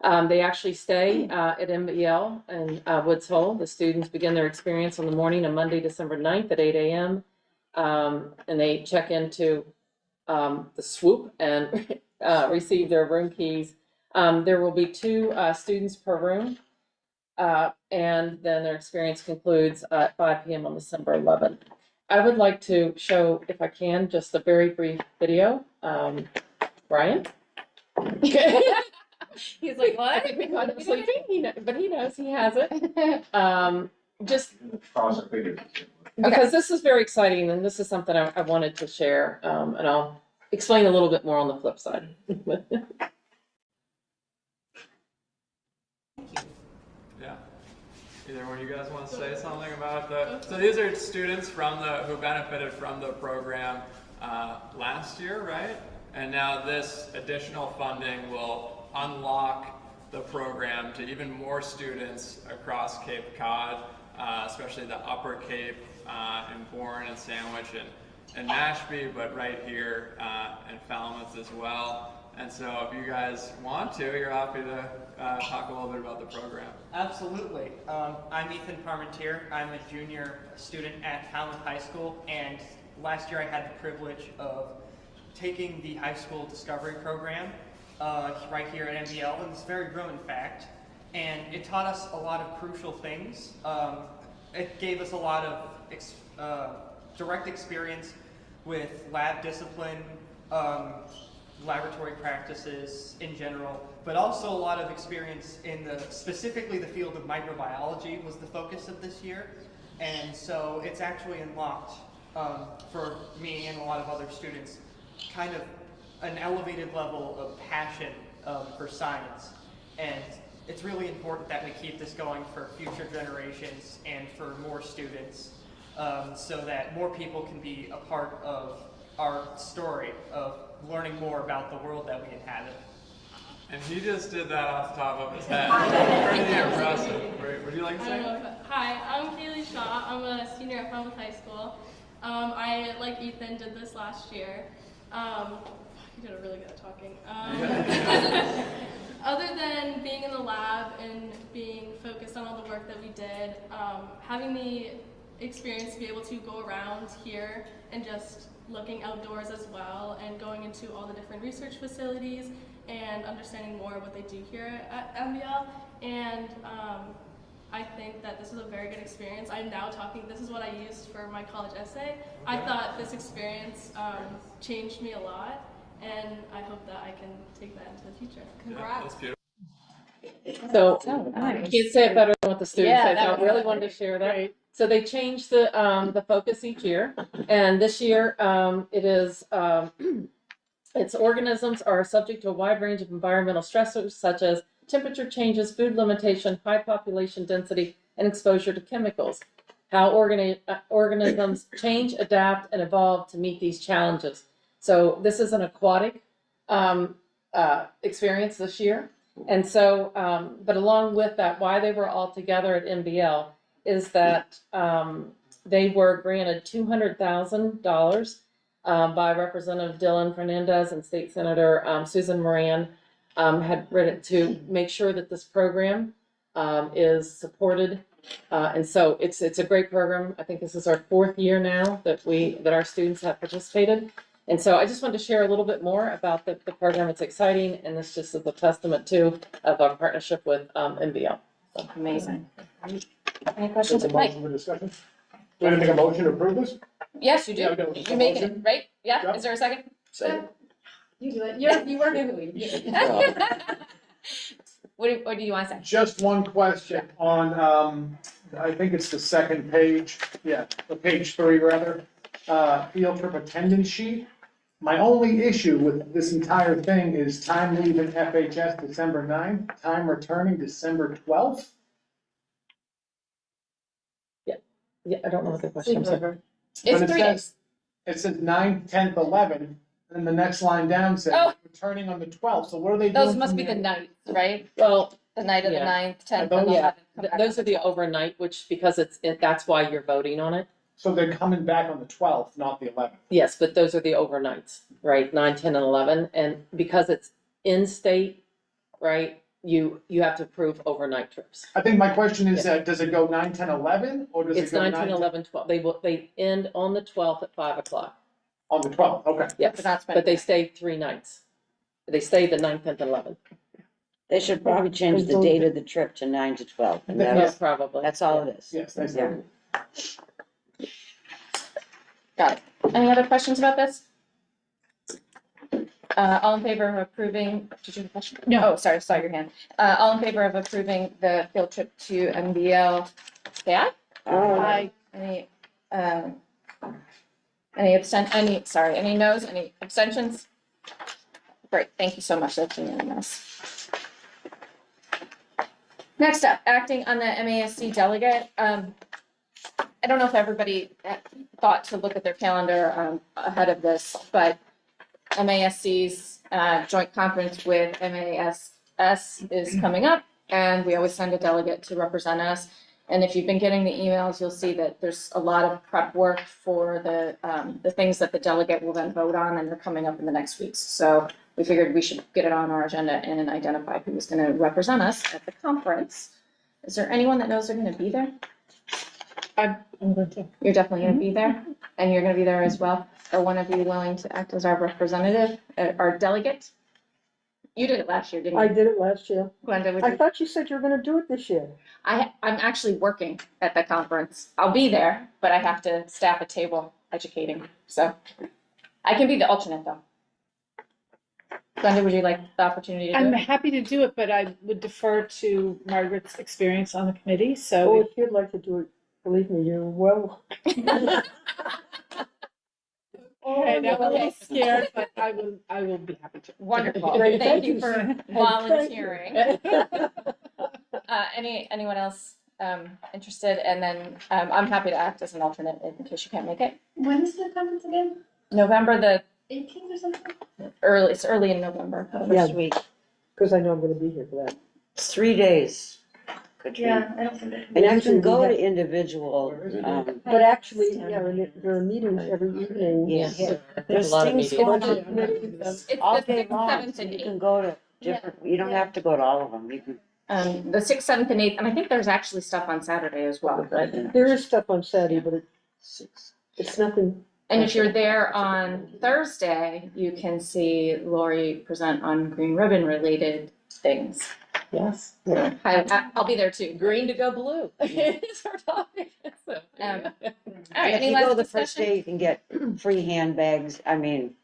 They actually stay at MBL in Woods Hole. The students begin their experience on the morning of Monday, December 9th at 8 a.m. And they check into the swoop and receive their room keys. There will be 2 students per room. And then their experience concludes at 5 p.m. on December 11th. I would like to show, if I can, just a very brief video. Brian? He's like, what? I think we caught him sleeping, but he knows he has it. Just because this is very exciting and this is something I wanted to share, and I'll explain a little bit more on the flip side. Yeah. Either one of you guys want to say something about so these are students who benefited from the program last year, right? And now this additional funding will unlock the program to even more students across Cape Cod, especially the Upper Cape, in Bourne and Sandwich and Mashpee, but right here in Falmouth as well. And so if you guys want to, you're happy to talk a little bit about the program. Absolutely. I'm Ethan Parmentier. I'm a junior student at Falmouth High School, and last year I had the privilege of taking the high school discovery program right here at MBL, and it's very grown, in fact. And it taught us a lot of crucial things. It gave us a lot of direct experience with lab discipline, laboratory practices in general, but also a lot of experience in specifically the field of microbiology was the focus of this year. And so it's actually unlocked for me and a lot of other students kind of an elevated level of passion for science. And it's really important that we keep this going for future generations and for more students, so that more people can be a part of our story of learning more about the world that we inhabit. And he just did that off the top of his head. Pretty impressive. Right, would you like to say? Hi, I'm Kaylee Shaw. I'm a senior at Falmouth High School. I, like Ethan, did this last year. He did a really good at talking. Other than being in the lab and being focused on all the work that we did, having the experience to be able to go around here and just looking outdoors as well and going into all the different research facilities and understanding more what they do here at MBL. And I think that this was a very good experience. I'm now talking, this is what I used for my college essay. I thought this experience changed me a lot, and I hope that I can take that into the future. Congrats. So, nice. I can't say it better than what the students Yeah, said, so that I really was wanted to share that. So they changed the focus each year, and this year, it is, its organisms are subject to a wide range of environmental stressors such as temperature changes, food limitation, high population density, and exposure to chemicals. How organisms change, adapt, and evolve to meet these challenges. So this is an aquatic experience this year. And so, but along with that, why they were all together at MBL is that they were granted $200,000 by Representative Dylan Fernandez and State Senator Susan Moran had written to make sure that this program is supported. And so it's a great program. I think this is our 4th year now that our students have participated. And so I just wanted to share a little bit more about the program. It's exciting, and this just is a testament to of our partnership with MBL. So. Amazing. Any questions? Take a Mike? motion for discussion. Do I make a motion to approve this? Yes, you do. Yeah, okay, You're making it, motion. right? Yeah, Yep. is there a second? Second. You do it. You were moving. What do you want to say? Just one question on, I think it's the second page, page 3 rather, field trip attendance sheet. My only issue with this entire thing is time leaving FHS December 9th, time returning December 12th. Yeah, I don't know what the question is. But It's it 3 says- days. It says 9th, 10th, 11th, and the next line down says Oh. returning on the 12th, so what are they doing? Those must from be the there? nights, right? Well, The night of the yeah. 9th, 10th, those- and Yeah, 11th. those are the overnight, which because that's why you're voting on it. So they're coming back on the 12th, not the 11th. Yes, but those are the overnights, right? 9, 10, and 11, and because it's in-state, right? You have to approve overnight trips. I think my question is, does it go 9, 10, 11, or does it It's go 9, 9, 10, 11, 12. They end on the 12th at 5 o'clock. On the 12th, okay. Yes, but they stay 3 nights. They stay the 9th, 10th, and 11th. They should probably change the date of the trip to 9 to 12. And Yeah, probably. that's all it is. Yes, that's Yeah. Got it. Any other questions about this? All in favor of approving, did you have a question? No. Oh, sorry, saw your hand. All in favor of approving the field trip to MBL, say aye? Aye. Any noes, any abstentions? Great, thank you so much, that's unanimous. Next up, acting on the MASC delegate. I don't know if everybody thought to look at their calendar ahead of this, but MASC's joint conference with MASS is coming up, and we always send a delegate to represent us. And if you've been getting the emails, you'll see that there's a lot of prep work for the things that the delegate will then vote on, and they're coming up in the next weeks. So we figured we should get it on our agenda and identify who's going to represent us at the conference. Is there anyone that knows they're going to be there? I'm going to. You're definitely going to be there, and you're going to be there as well. Are one of you willing to act as our representative, our delegate? You did it last year, didn't you? I did it last year. Glenda, would I you? thought you said you were gonna do it this year. I'm actually working at the conference. I'll be there, but I have to staff a table educating, so I can be the alternate though. Glenda, would you like the opportunity to do I'm it? happy to do it, but I would defer to Margaret's experience on the committee, Oh, so. if you'd like to do it, believe me, you're well. And I'm a Okay. little scared, but I will be happy to. Wonderful. Great, Thank thank you you. for And volunteering. thank you. Anyone else interested? And then I'm happy to act as an alternate in case you can't make it. When is the conference again? November the 18th or something? it's early in November. Yeah. First week, Because I know I'm gonna be here for that. it's 3 days. Katrina. Yeah, I don't think that. And you Usually can go we to have- individual, But actually, yeah, and there are meetings every evening. yes. Yeah. There's a lot of things meetings. going Budget on committees. It's all the day 6th, long, 7th, so and you 8th. can go to different, you don't have to go to all of them, you can. The 6th, 7th, and 8th, and I think there's actually stuff on Saturday as well. But There is stuff on Saturday, but it's nothing. and if you're there on Thursday, you can see Lori present on green ribbon related things. Yes. I'll be there too. Green to go blue. Is our topic. So, All right. If Any you go last the first discussion? day, you can get free handbags, I mean,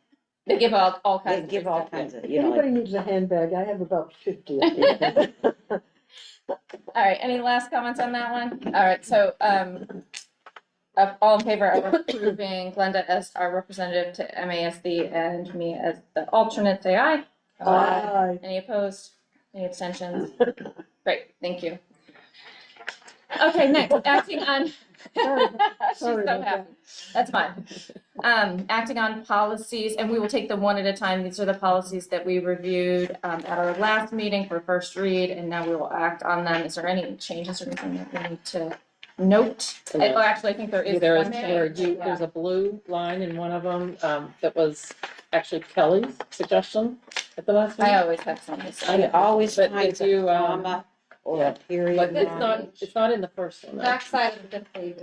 They give all kinds they of give free all stuff. kinds of, If you know, anybody like, needs a handbag, I have about 50. I think. All right. Any last comments on that one? All right. So all in favor of approving Glenda as our representative to MASC and me as the alternate, say aye. Aye. Any opposed? Any abstentions? Great, thank you. Okay, next, acting on. She's so Sorry about happy. That's fine. Acting on policies, and we will take them one at a time. These are the policies that we reviewed at our last meeting for first read, and now we will act on them. Is there any changes or anything that we need to note? Oh, actually, I think there is There one is, change. there's a blue line in one of them, that was actually Kelly's suggestion at the last meeting. I always have something. I always But find if you, a comma or a period. But mark. it's not in the first one though. Backside of the fifth page.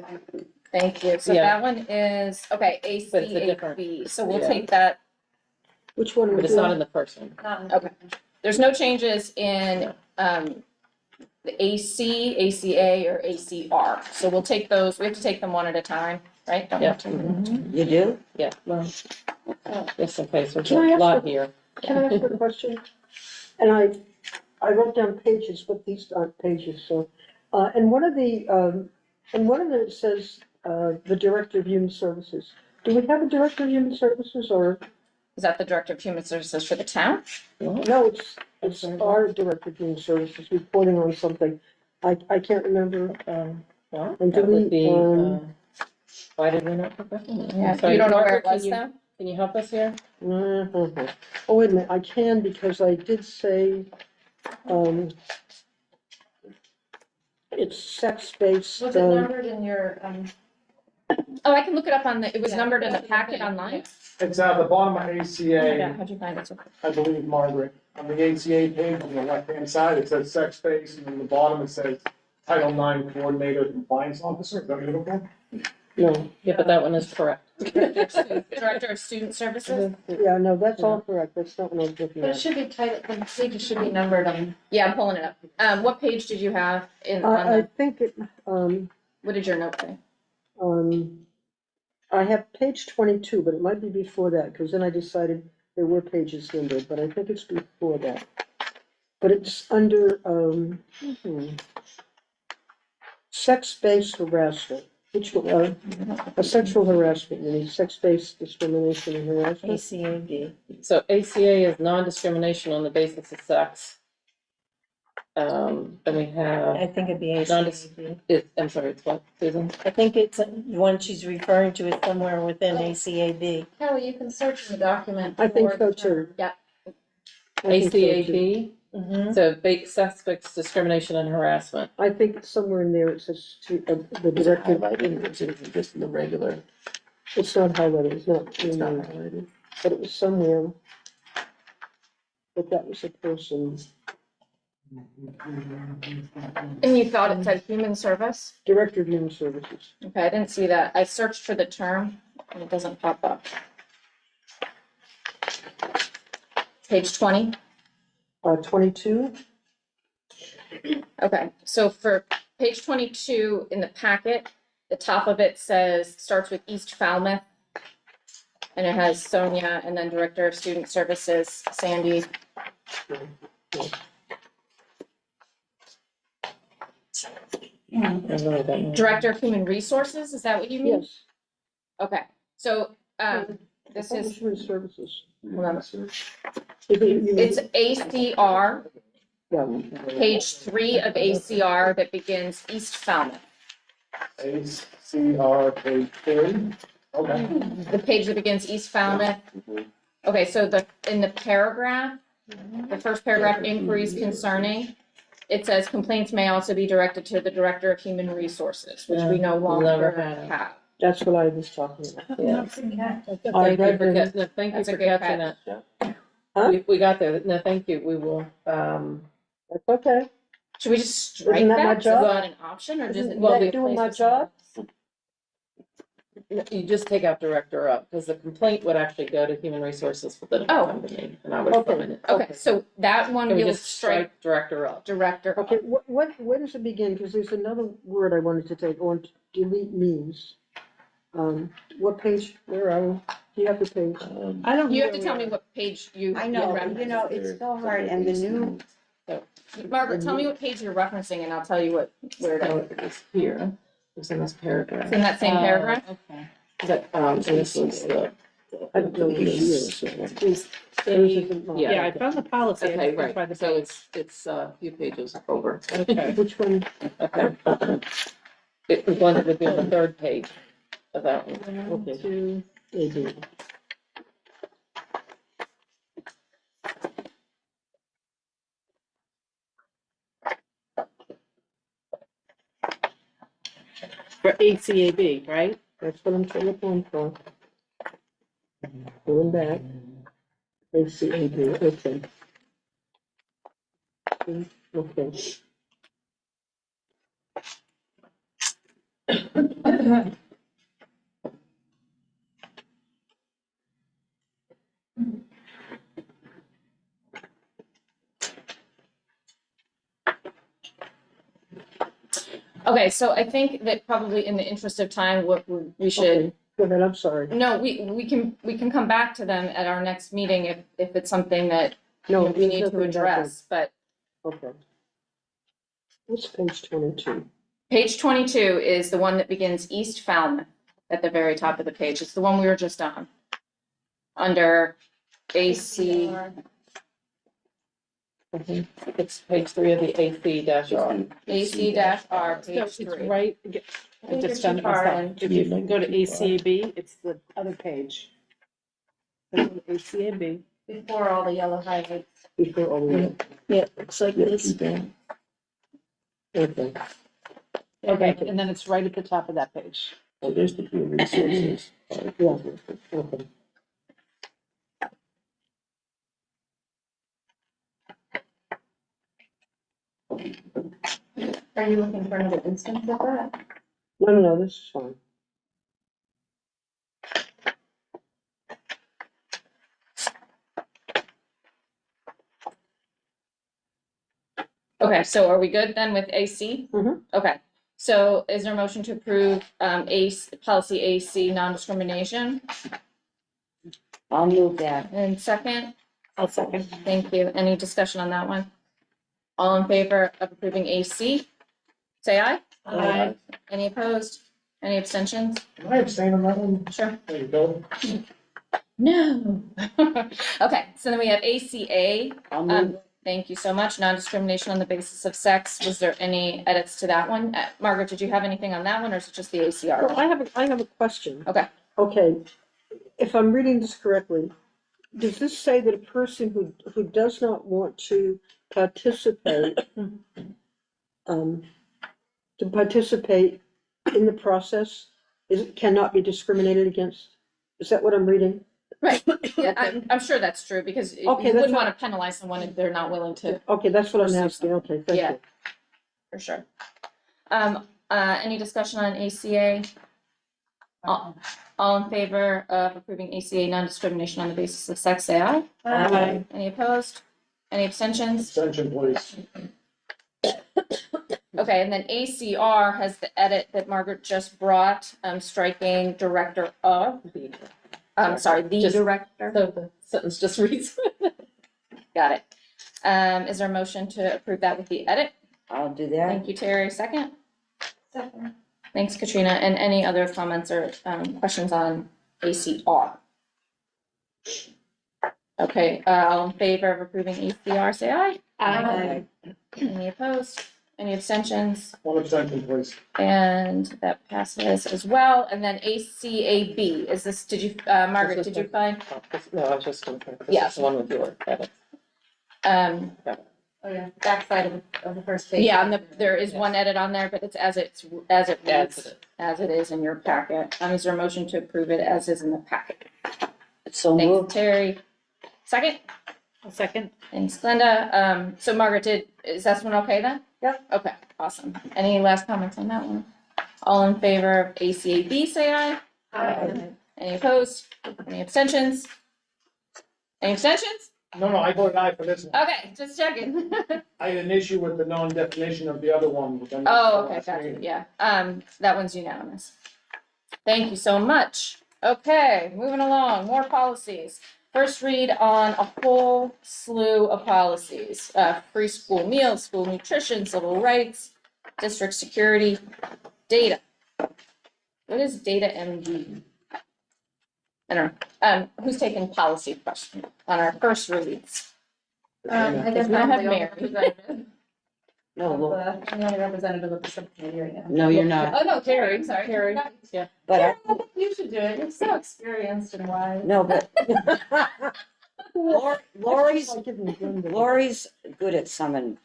Thank you. So Yeah. that one is, okay, But it's a different- ACAB. So we'll yeah. take that. Which one? But was it's not that? in the first one. Okay. There's no changes in the AC, ACA, or ACR. So we'll take those, we have to take them one at a time, right? Don't we? Yeah. You do? Yeah, well, just in case, there's Can I a ask lot a- here. Can I ask a question? And I wrote down pages, but these aren't pages, so, and one of them it says, the Director of Human Services. Do we have a Director of Human Services, or? Is that the Director of Human Services for the town? No, it's our Director of Human Services reporting on something. I can't remember. Well, And do that would we, be, why did we not put that in? Yeah, I'm sorry, you don't know where it Margaret, was though? Can you help us here? Oh, wait a minute, I can, because I did say, it's sex-based. Was it numbered in your, Oh, I can look it up it was numbered in the packet online? It's at the bottom of ACA, Yeah, how'd you find it? I believe, Margaret, on the ACA page on the left-hand side, it says sex-based, and on the bottom it says Title IX Coordinator Compliance Officer, is that what you're looking for? No, Yeah, but that one is correct. Director of Student Services? yeah, no, that's all correct, that's not what I was looking But it at. should be titled, the pages should be numbered on. Yeah, I'm pulling it up. What page did you have on I the, think it, what did your note say? I have page 22, but it might be before that, because then I decided there were pages numbered, but I think it's before that. But it's under, sex-based harassment, which, a sexual harassment, you need sex-based discrimination and harassment. ACAB. So ACA is non-discrimination on the basis of sex. Then we have. I think it'd be ACAB. I'm sorry, it's what, Susan? I think it's, the one she's referring to is somewhere within ACAB. Kelly, you can search in the document. I think for so the too. term. Yeah. I think so, too. ACAB, Mm-hmm. so sex-based discrimination and harassment. I think somewhere in there it says the director. Highlighted, or is it just in the regular? It's not highlighted, it's not highlighted. but it was somewhere. But that was a person, And you thought it said human service? Director of Human Services. Okay, I didn't see that. I searched for the term and it doesn't pop up. Page 20. 22, Okay, so for page 22 in the packet, the top of it starts with East Falmouth. And it has Sonia and then Director of Student Services, Sandy. Director of Human Resources, is that what you mean? yes. Okay, so, this is, Human Services. hold on. It's ACR, page 3 of ACR that begins East Falmouth. ACR page 3. Okay. The page that begins East Falmouth. Okay, so in the paragraph, the first paragraph, inquiries concerning, it says complaints may also be directed to the Director of Human Resources, which we no longer have. That's what I was talking about. Yeah. Thank you for That's a good catching catch. that. We got there. No, thank you. We will, That's okay. Should we just strike Isn't that my that? Is job? that an option or does it? Isn't that doing my job? you just take out director up, because the complaint would actually go to human resources for the Oh. company, and I would Okay. find it. Okay, so that one Can we we'll just strike strike director up? director. Okay, where does it begin? Because there's another word I wanted to take on, delete means. What page, where are we? Do you have the page? I don't. You have to tell me what page you. I you know, referenced. you know, it's so hard, and the new, Margaret, tell me what page you're referencing and I'll tell you where So it it is here, it's in this paragraph. is. In that same paragraph? Okay. But, so this is the. I don't know what it is. Yeah, I found the policy. I Okay, just couldn't find right, the so page. it's a few pages over. Okay. Which one? Okay. It was one that would be on the third page of that one. Okay. 2. AD. For ACAB, right? That's what I'm trying to point for. Going back. ACAB, okay. Okay. Okay, so I think that probably in the interest of time, what we should. Okay. Go ahead, I'm sorry. No, we can come back to them at our next meeting if it's something that No, we need there's to nothing about address, but. Okay. What's page 22? Page 22 is the one that begins East Falmouth at the very top of the page. It's the one we were just on. Under AC. It's page 3 of the AC-R. AC-R, So page it's 3. right, I I think just you're found too far myself. If you go to ACAB, it's the other page. Go to ACAB. Before all the yellow highlights. Before all the. Yeah, looks like this. Okay. Okay, and then it's right at the top of that page. Oh, there's the human resources. Yeah, okay. Are you looking for another instance of that? No, this is fine. Okay, so are we good then with AC? Mhm. Okay, so is there a motion to approve policy AC non-discrimination? I'll move that. And second? I'll second. Thank you. Any discussion on that one? All in favor of approving AC? Say aye. Aye. Any opposed? Any abstentions? Can I abstain on that one? Sure. There you go. No. Okay, so then we have ACA. I'll move. Thank you so much. Non-discrimination on the basis of sex. Was there any edits to that one? Margaret, did you have anything on that one or is it just the ACR? Well, I have a question. Okay. Okay, if I'm reading this correctly, does this say that a person who does not want to participate, in the process, cannot be discriminated against? Is that what I'm reading? Right. Yeah, I'm sure that's true because you Okay, that's wouldn't what- want to penalize someone if they're not willing to. Okay, that's what I'm Pursue asking, okay, thank Yeah. you. For sure. Any discussion on ACA? All in favor of approving ACA non-discrimination on the basis of sex, say aye. Aye. Any opposed? Any abstentions? Abstention, please. Okay, and then ACR has the edit that Margaret just brought, striking director of, sorry, the Just- director. So the sentence just reads. Got it. Is there a motion to approve that with the edit? I'll do that. Thank you, Terry. Second? Second. Thanks, Katrina. And any other comments or questions on ACR? Okay, all in favor of approving ACR, say aye. Aye. Any opposed? Any abstentions? One abstention, please. And that passes as well. And then ACAB, is this, did you, Margaret, did you find? No, I was just confirming. Yeah. This is the one with your edits. Oh, yeah, backside of the first page. Yeah, and there is one edit on there, but it's as it reads, as it is in your packet. Is there a motion to approve it as is in the packet? So Thanks, moved. Terry. Second? Second. Thanks, Glenda. So Margaret, is that one okay then? Yep. Okay, awesome. Any last comments on that one? All in favor of ACAB, say aye. Aye. Any opposed? Any abstentions? Any abstentions? No, I voted aye for this one. Okay, just checking. I had an issue with the non-definition of the other one. But then Oh, okay, got you, yeah. That one's unanimous. Thank you so much. Okay, moving along, more policies. First read on a whole slew of policies. Free school meals, school nutrition, civil rights, district security, data. What is data MD? I don't know. Who's taking policy question on our first reads? I guess We don't have I'm the only Mary. representative. No, Laura. I'm the only representative of the subcommittee right now. No, you're not. Oh, no, Terry, sorry. Terry, yeah. But Terry, I think you should do it. You're so experienced and wise. no, but Lori's good at summing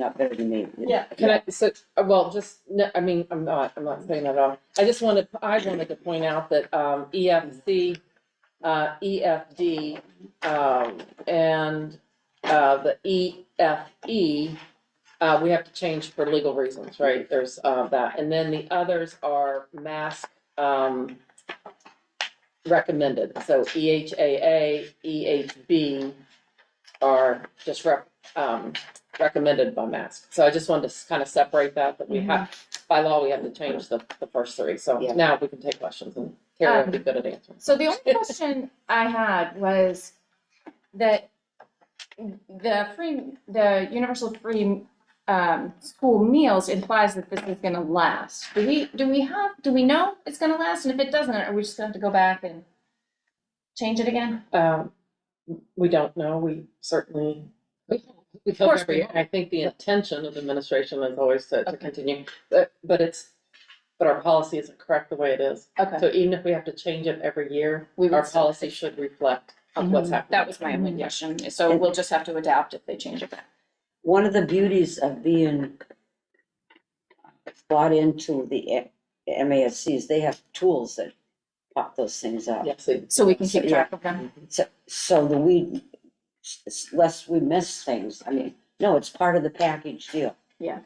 up better than me. Yeah. Can I, so, well, just, no, I mean, I'm not saying that at all. I wanted to point out that, EFC, EFD, and, the EFE, we have to change for legal reasons, right? There's, that, and then the others are MASC, recommended. So EHAA, EHB are just recommended by MASC. So I just wanted to kind of separate that we have, by law, we have to change the first three. So Yeah. now we can take questions and Carrie will be good at answering. So the only question I had was that the universal free school meals implies that this is gonna last. Do we know it's gonna last? And if it doesn't, are we just gonna have to go back and change it again? We don't know. We certainly, we Of course we I think the intention of the administration is always to continue, but our policy isn't correct the way it is. Okay. So even if we have to change it every year, We would our still- policy should reflect on what's happening. That was my only question. So we'll just have to adapt if they change it back. One of the beauties of being bought into the MASC is they have tools that pop those things up. Yes, So we can keep track of them. So less we miss things. I mean, no, it's part of the package deal. Yeah.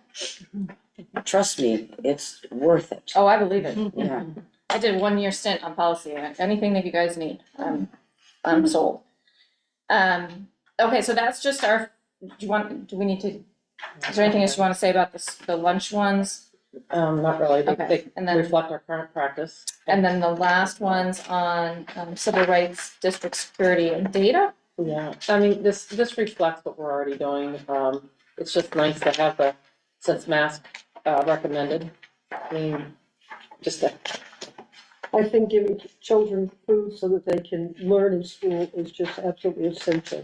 Trust me, it's worth it. Oh, I believe it. Yeah. I did a 1-year stint on policy. Anything that you guys need, I'm sold. Okay, so that's just our, is there anything else you want to say about the lunch ones? Not really. Okay, They and then- reflect our current practice. And then the last one's on civil rights, district security and data? Yeah, I mean, this reflects what we're already doing. It's just nice to have since MASC recommended. I mean, I think giving children food so that they can learn in school is just absolutely essential.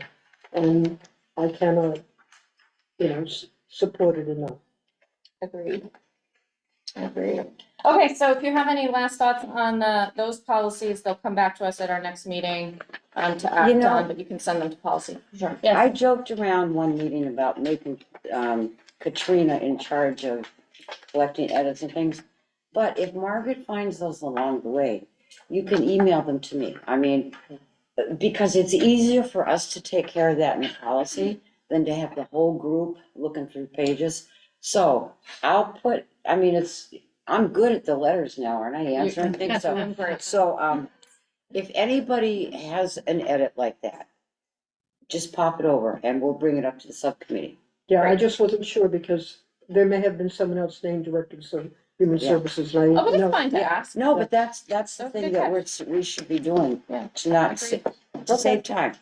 And I cannot, support it enough. Agreed. Okay, so if you have any last thoughts on those policies, they'll come back to us at our next meeting to act on, but you can send them to policy. Sure. Yes. I joked around one meeting about making Katrina in charge of collecting edits and things. But if Margaret finds those along the way, you can email them to me. I mean, because it's easier for us to take care of that in the policy than to have the whole group looking through pages. So I'm good at the letters now, aren't I, answering things? So if anybody has an edit like that, just pop it over and we'll bring it up to the subcommittee. Yeah, I just wasn't sure because there may have been someone else named Director of Human Yeah. Services. And I Oh, but didn't it's know. fine to ask. No, but that's the That's thing good that we should be doing, Yeah. to not, to save time.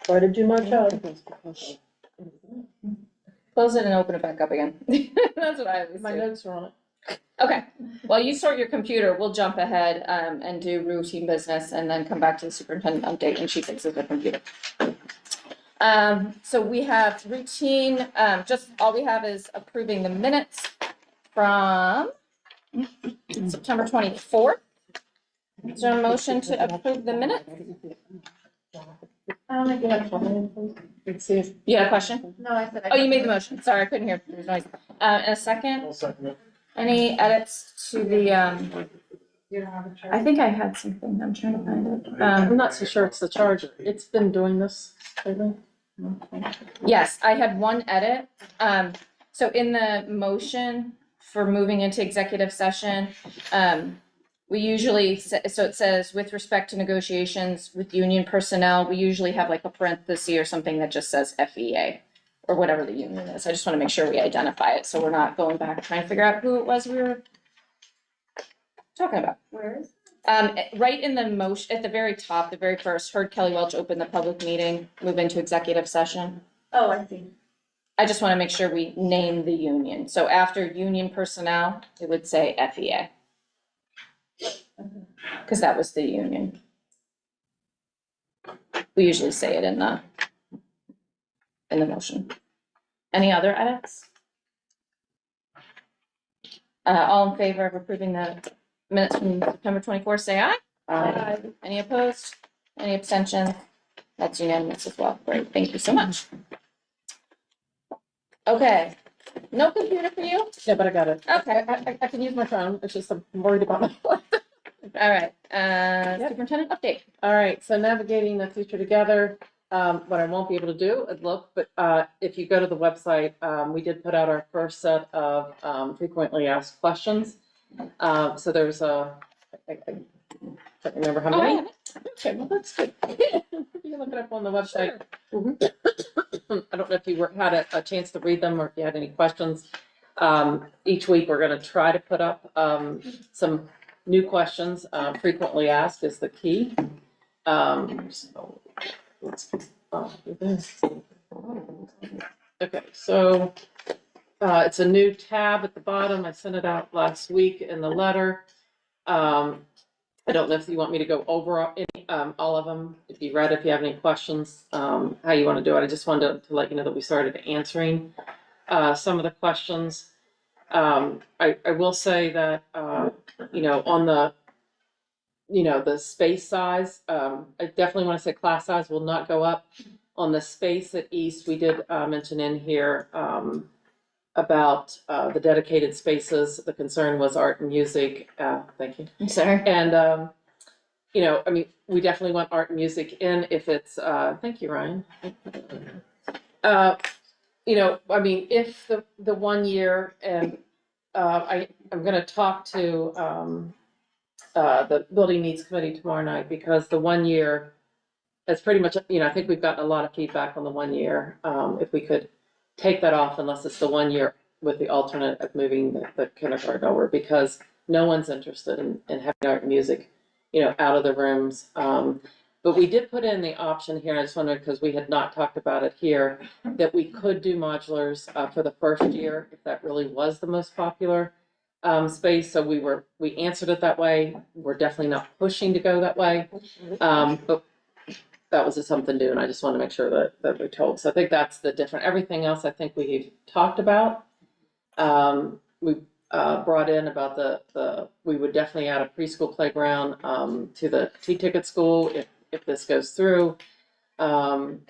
Try to do my job. Close it and open it back up again. That's what I always do. My notes are on it. Okay, while you sort your computer, we'll jump ahead and do routine business and then come back to the superintendent update when she fixes her computer. So we have routine, just all we have is approving the minutes from September 24th. Is there a motion to approve the minutes? You had a question? No, I said. Oh, you made the motion. Sorry, I couldn't hear. There was noise. And a second? I'll second it. Any edits to the, I think I had something. I'm trying to find it. I'm not so sure it's the charger. It's been doing this lately. Yes, I had one edit. So in the motion for moving into executive session, we usually, so it says, with respect to negotiations with union personnel, we usually have like a parenthesis or something that just says FEA or whatever the union is. I just want to make sure we identify it, so we're not going back and trying to figure out who it was we were talking about. Where is? Right in the motion, at the very top, the very first, heard Kelly Welch open the public meeting, move into executive session. Oh, I see. I just want to make sure we name the union. So after union personnel, it would say FEA. Because that was the union. We usually say it in the motion. Any other edits? All in favor of approving the minutes from September 24th, say aye. Aye. Any opposed? Any abstentions? That's unanimous as well. Great, thank you so much. Okay, no computer for you? Yeah, but I got it. Okay. I can use my phone. It's just I'm worried about my life. All right, superintendent update. All right, so navigating the future together. What I won't be able to do is look, but if you go to the website, we did put out our first set of frequently asked questions. So there's I can't remember how many. I have it. Okay, well, that's good. You look it up on the website. I don't know if you had a chance to read them or if you had any questions. Each week, we're going to try to put up some new questions. Frequently asked is the key. So let's do this. Okay, so it's a new tab at the bottom. I sent it out last week in the letter. I don't know if you want me to go over any, all of them, if you read, if you have any questions, how you want to do it. I just wanted to let you know that we started answering some of the questions. I will say that, you know, on the, you know, the space size, I definitely want to say class size will not go up. On the space at East, we did mention in here about the dedicated spaces. The concern was art and music. Thank you. I'm sorry. And, you know, I mean, we definitely want art and music in if it's, thank you, Ryan. You know, I mean, if the 1 year, and I'm gonna talk to the Building Needs Committee tomorrow night, because the 1 year, that's pretty much, you know, I think we've gotten a lot of feedback on the 1 year. If we could take that off unless it's the 1 year with the alternate of moving the kindergarten over, because no one's interested in having art and music, you know, out of the rooms. But we did put in the option here, and I just wondered, because we had not talked about it here, that we could do modulars for the first year, if that really was the most popular space. So we answered it that way. We're definitely not pushing to go that way. But that was just something new, and I just want to make sure that we're told. So I think that's the different, everything else I think we've talked about. We brought in about we would definitely add a preschool playground to the T-ticket school if this goes through. And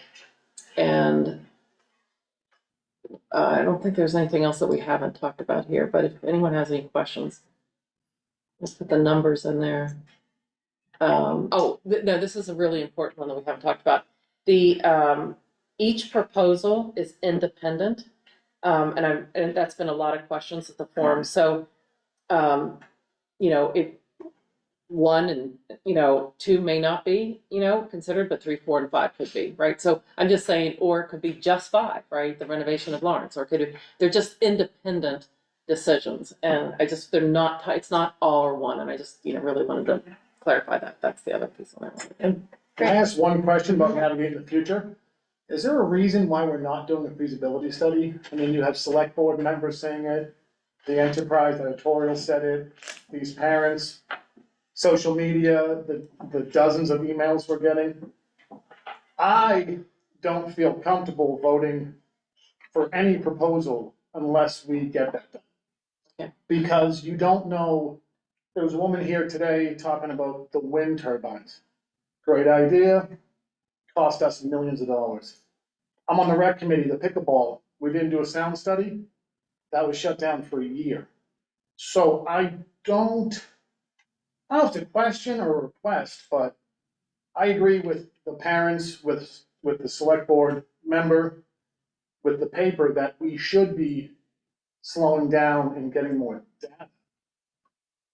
I don't think there's anything else that we haven't talked about here, but if anyone has any questions, let's put the numbers in there. No, this is a really important one that we haven't talked about. Each proposal is independent. And that's been a lot of questions at the forum. So, you know, 1 and, 2 may not be, considered, but 3, 4, and 5 could be, right? So I'm just saying, or it could be just 5, right? The renovation of Lawrence, or they're just independent decisions. And they're not, it's not all or one. And I just, really wanted to clarify that. That's the other piece on that. Can I ask one question about navigating the future? Is there a reason why we're not doing a feasibility study? I mean, you have select board members saying it, the Enterprise editorial said it, these parents, social media, the dozens of emails we're getting. I don't feel comfortable voting for any proposal unless we get that done. Okay. Because you don't know, there was a woman here today talking about the wind turbines. Great idea, cost us millions of dollars. I'm on the rec committee, the pickleball, we didn't do a sound study, that was shut down for a year. So I don't know if it's a question or a request, but I agree with the parents, with the select board member, with the paper, that we should be slowing down and getting more data.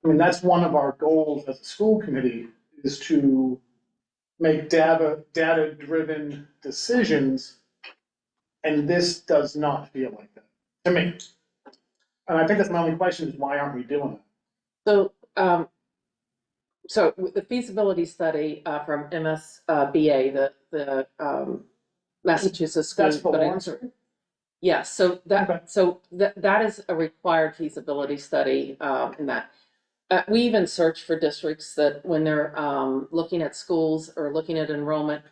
I mean, that's one of our goals as a school committee, is to make data-driven decisions, and this does not feel like that, to me. And I think that's my only question, is why aren't we doing it? So with the feasibility study from MSBA, the Massachusetts School. That's for Lawrence? Yes, so that is a required feasibility study in that. We even search for districts that when they're looking at schools or looking at enrollment,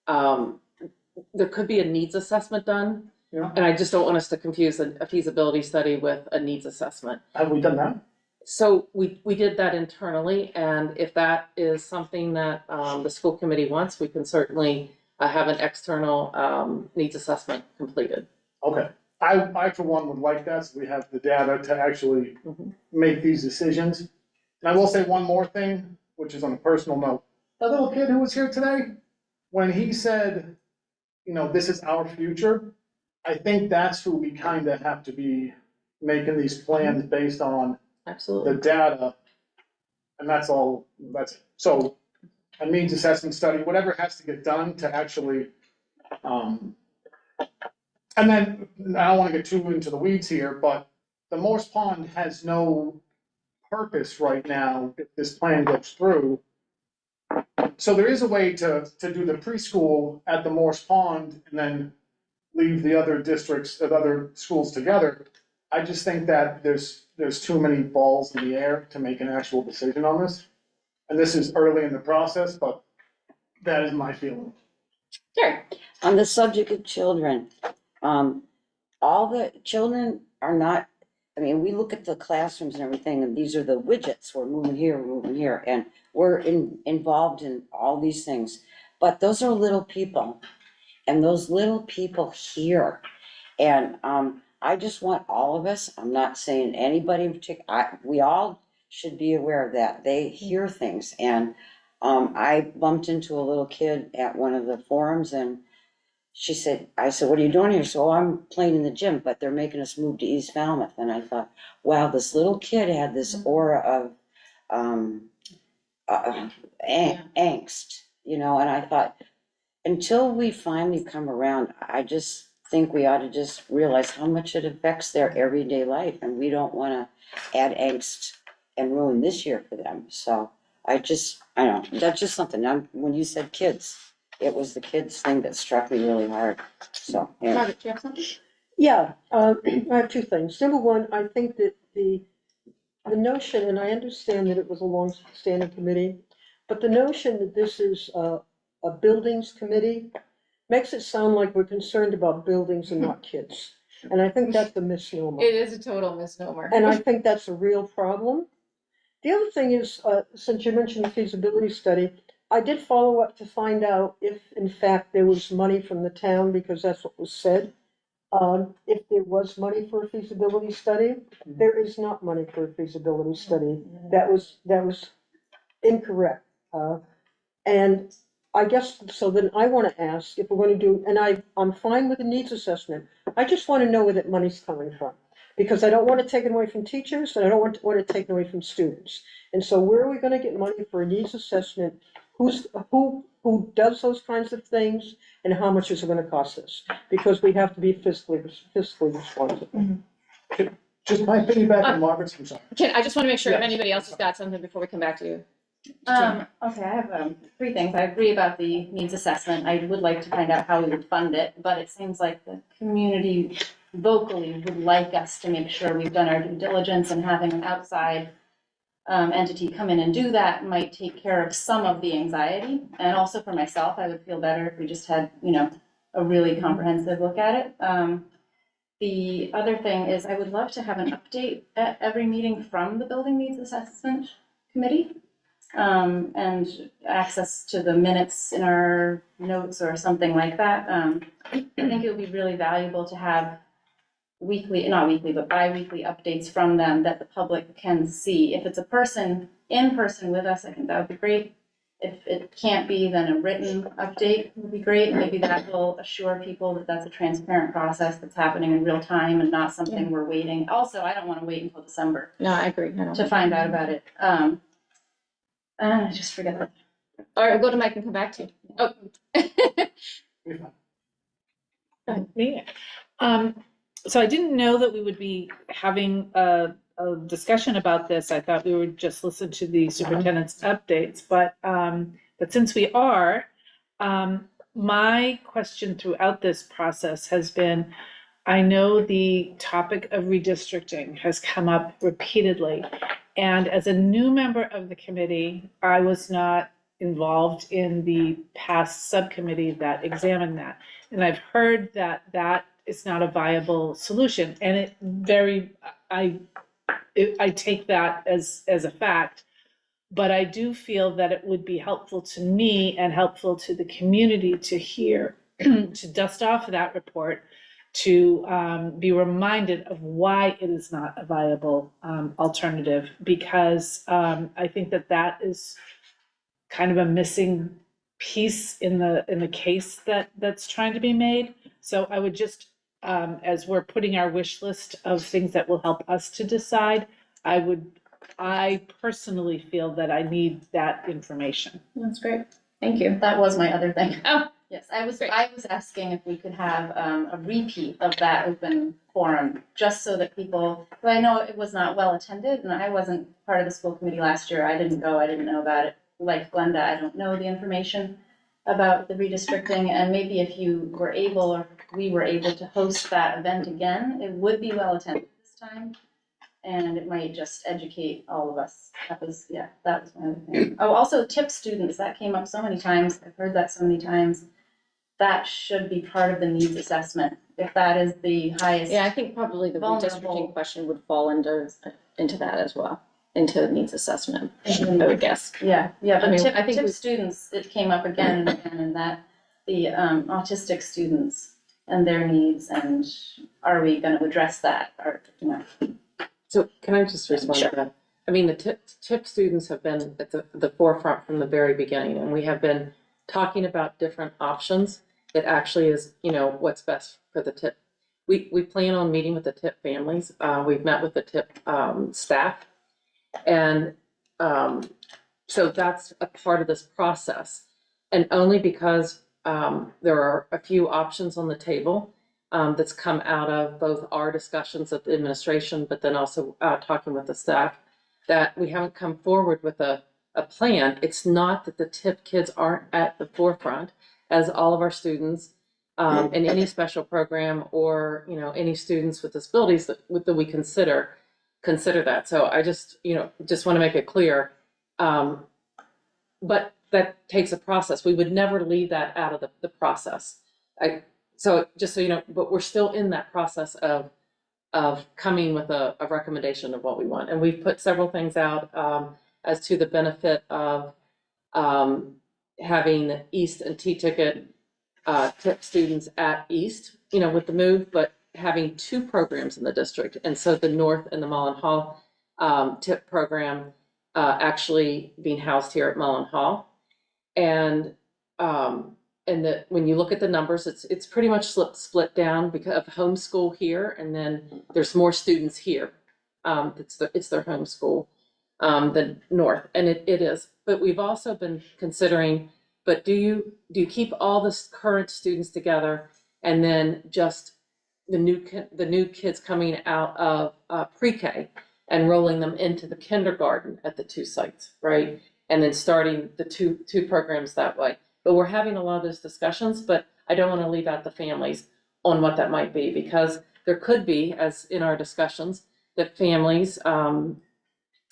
there could be a needs assessment done. Yeah. And I just don't want us to confuse a feasibility study with a needs assessment. Have we done that? So we did that internally, and if that is something that the school committee wants, we can certainly have an external needs assessment completed. Okay, I for one would like that, so we have the data to actually make these decisions. And I will say one more thing, which is on a personal note. That little kid who was here today, when he said, this is our future, I think that's who we kind of have to be making these plans based on. Absolutely. The data, and that's all, that's it. So a needs assessment study, whatever has to get done to actually, and then, I don't wanna get too into the weeds here, but the Morse Pond has no purpose right now if this plan gets through. So there is a way to do the preschool at the Morse Pond and then leave the other districts, the other schools together. I just think that there's too many balls in the air to make an actual decision on this. And this is early in the process, but that is my feeling. Sure. On the subject of children, all the children are not, I mean, we look at the classrooms and everything, and these are the widgets, we're moving here, and we're involved in all these things. But those are little people, and those little people here. And I just want all of us, I'm not saying anybody in particular, we all should be aware of that. They hear things. And I bumped into a little kid at one of the forums, and I said, what are you doing here? So I'm playing in the gym, but they're making us move to East Falmouth. And I thought, wow, this little kid had this aura of angst, and I thought, until we finally come around, I just think we ought to just realize how much it affects their everyday life, and we don't wanna add angst and ruin this year for them. So I don't know, that's just something, when you said kids, it was the kids thing that struck me really hard, so. Yeah. Margaret, do you have something? Yeah, I have two things. Number one, I think that the notion, and I understand that it was a long-standing committee, but the notion that this is a buildings committee makes it sound like we're concerned about buildings and not kids. And I think that's a misnomer. It is a total misnomer. And I think that's a real problem. The other thing is, since you mentioned the feasibility study, I did follow up to find out if, in fact, there was money from the town, because that's what was said. If there was money for a feasibility study, there is not money for a feasibility study. That was incorrect. And I guess, so then I want to ask if we're going to do, and I'm fine with the needs assessment. I just want to know where that money's coming from. Because I don't want to take it away from teachers, and I don't want to take it away from students. And so where are we gonna get money for a needs assessment? Who does those kinds of things, and how much is it gonna cost us? Because we have to be fiscally responsible. Just my piggyback on Margaret's concern. I just want to make sure if Yes. anybody else has got something before we come back to you. Okay, I have, 3 things. I agree about the needs assessment. I would like to find out how we would fund it, but it seems like the community vocally would like us to make sure we've done our due diligence, and having an outside entity come in and do that might take care of some of the anxiety. And also for myself, I would feel better if we just had, a really comprehensive look at it. The other thing is I would love to have an update at every meeting from the Building Needs Assessment Committee. And access to the minutes in our notes or something like that. I think it would be really valuable to have not weekly, but bi-weekly updates from them that the public can see. If it's a person in person with us, I think that would be great. If it can't be, then a written update would be great. Maybe that will assure people that that's a transparent process that's happening in real time and not something we're waiting. Also, I don't want to wait until December. No, I agree. To find out about it. I just forget that. All right, go to Mike and come back to you. Oh. Me. So I didn't know that we would be having a discussion about this. I thought we would just listen to the superintendent's updates, but since we are, my question throughout this process has been, I know the topic of redistricting has come up repeatedly. And as a new member of the committee, I was not involved in the past subcommittee that examined that. And I've heard that that is not a viable solution. And I take that as a fact. But I do feel that it would be helpful to me and helpful to the community to hear, to dust off that report, to be reminded of why it is not a viable alternative, because I think that is kind of a missing piece in the case that's trying to be made. So I would just, as we're putting our wish list of things that will help us to decide, I personally feel that I need that information. That's great. Thank you. That was my other thing. Oh. Yes, I was asking if we could have a repeat of that open forum, just so that people, because I know it was not well attended, and I wasn't part of the school committee last year. I didn't go, I didn't know about it. Like Glenda, I don't know the information about the redistricting, and maybe if you were able, or we were able to host that event again, it would be well attended this time. And it might just educate all of us. That was my other thing. Oh, also tip students, that came up so many times. I've heard that so many times. That should be part of the needs assessment, if that is the highest. Yeah, I think probably the redistricting question would fall into that as well, into needs assessment, I would guess. Yeah, but I mean, tip, I think tip students, it came up again and again, and that the autistic students and their needs, and are we gonna address that, or, So can I just respond to that? I mean, the TIP students have been at the forefront from the very beginning, and we have been talking about different options that actually is, what's best for the TIP. We plan on meeting with the TIP families. We've met with the TIP staff. And so that's a part of this process. And only because there are a few options on the table that's come out of both our discussions at the administration, but then also talking with the staff, that we haven't come forward with a plan. It's not that the TIP kids aren't at the forefront, as all of our students in any special program or, any students with disabilities that we consider that. So I just want to make it clear, but that takes a process. We would never leave that out of the process. So just so you know, but we're still in that process of coming with a recommendation of what we want. And we've put several things out as to the benefit of having East and T-ticket TIP students at East, with the move, but having 2 programs in the district. And so the North and the Mullen-Hall TIP program actually being housed here at Mullen-Hall. And when you look at the numbers, it's pretty much split down because of homeschool here, and then there's more students here. It's their homeschool, than north, and it is. But we've also been considering, but do you keep all the current students together, and then just the new kids coming out of pre-K and rolling them into the kindergarten at the two sites, right? And then starting the two programs that way. But we're having a lot of those discussions, but I don't want to leave out the families on what that might be, because there could be, as in our discussions, that families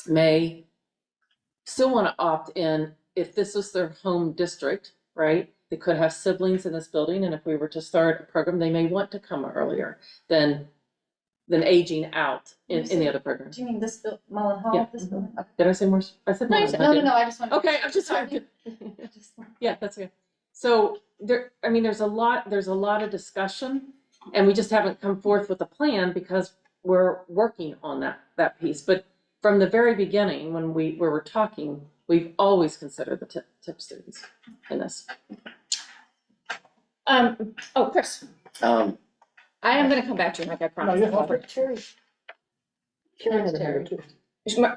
may still want to opt in if this is their home district, right? They could have siblings in this building, and if we were to start a program, they may want to come earlier than aging out in the other program. Do you mean this Mullen-Hall, Yeah. this building? Okay. Did I say more? I said No, more. you said, no, I just wanted. Okay, I'm just sorry. Yeah, that's okay. So there's a lot of discussion, and we just haven't come forth with a plan because we're working on that piece. But from the very beginning, when we were talking, we've always considered the tip students in this. Chris. I am gonna come back to you, Mike, I promise.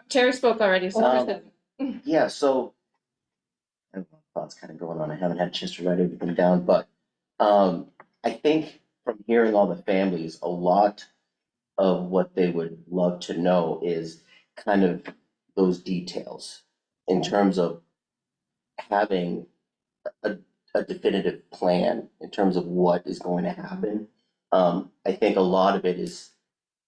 Terry spoke already, so. Yeah, so I have thoughts kind of going on. I haven't had a chance to write everything down, but I think from hearing all the families, a lot of what they would love to know is kind of those details in terms of having a definitive plan in terms of what is going to happen. I think a lot of it is,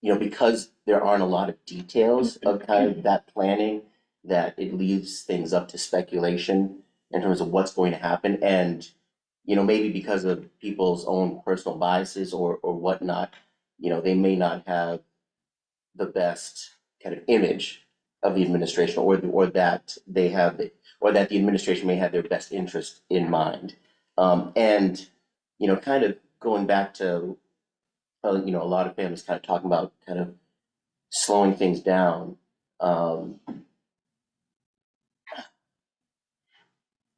because there aren't a lot of details of kind of that planning, that it leaves things up to speculation in terms of what's going to happen. And, maybe because of people's own personal biases or whatnot, they may not have the best kind of image of the administration, or that they have, or that the administration may have their best interest in mind. And, kind of going back to, a lot of families kind of talking about kind of slowing things down.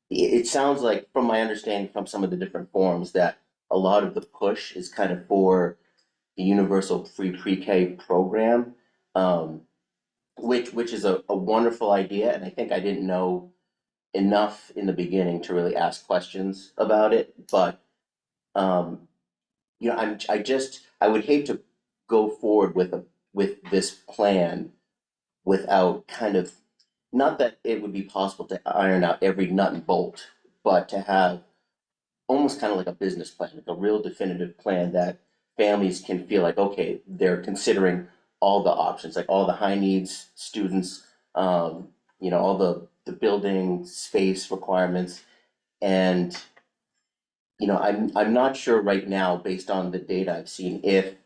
It sounds like, from my understanding from some of the different forums, that a lot of the push is kind of for the universal free pre-K program, which is a wonderful idea, and I think I didn't know enough in the beginning to really ask questions about it. But I would hate to go forward with this plan without kind of, not that it would be possible to iron out every nut and bolt, but to have almost kind of like a business plan, like a real definitive plan that families can feel like, okay, they're considering all the options, like all the high needs students, all the building space requirements. And, I'm not sure right now, based on the data I've seen, if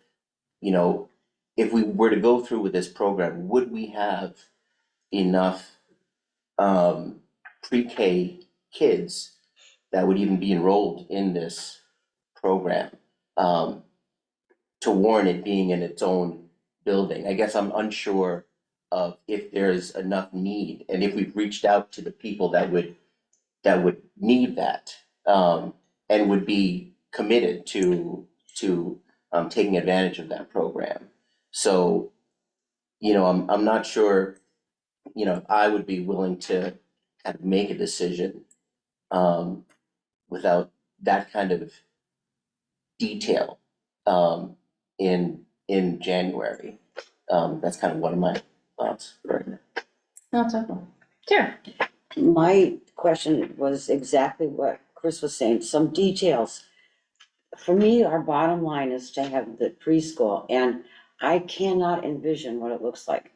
we were to go through with this program, would we have enough pre-K kids that would even be enrolled in this program to warrant it being in its own building? I guess I'm unsure of if there's enough need, and if we've reached out to the people that would need that, and would be committed to taking advantage of that program. So, I'm not sure, if I would be willing to kind of make a decision without that kind of detail in January. That's kind of one of my thoughts right now. That's okay. Sure. My question was exactly what Chris was saying, some details. For me, our bottom line is to have the preschool, and I cannot envision what it looks like,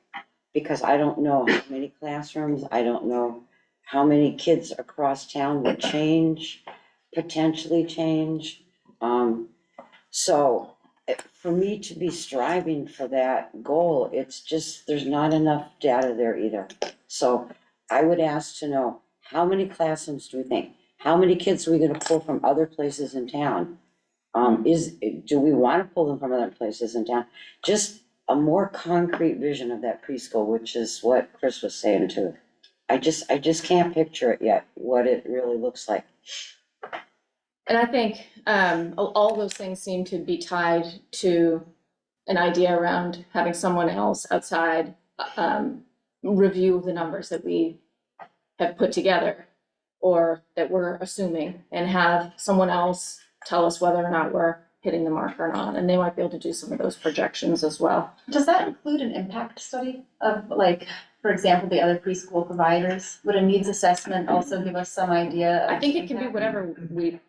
because I don't know how many classrooms, I don't know how many kids across town will potentially change. So for me to be striving for that goal, it's just, there's not enough data there either. So I would ask to know, how many classrooms do we think? How many kids are we gonna pull from other places in town? Do we wanna pull them from other places in town? Just a more concrete vision of that preschool, which is what Chris was saying too. I just can't picture it yet, what it really looks like. And I think all those things seem to be tied to an idea around having someone else outside review the numbers that we have put together or that we're assuming, and have someone else tell us whether or not we're hitting the mark or not. And they might be able to do some of those projections as well. Does that include an impact study of, like, for example, the other preschool providers? Would a needs assessment also give us some idea? I think it can be whatever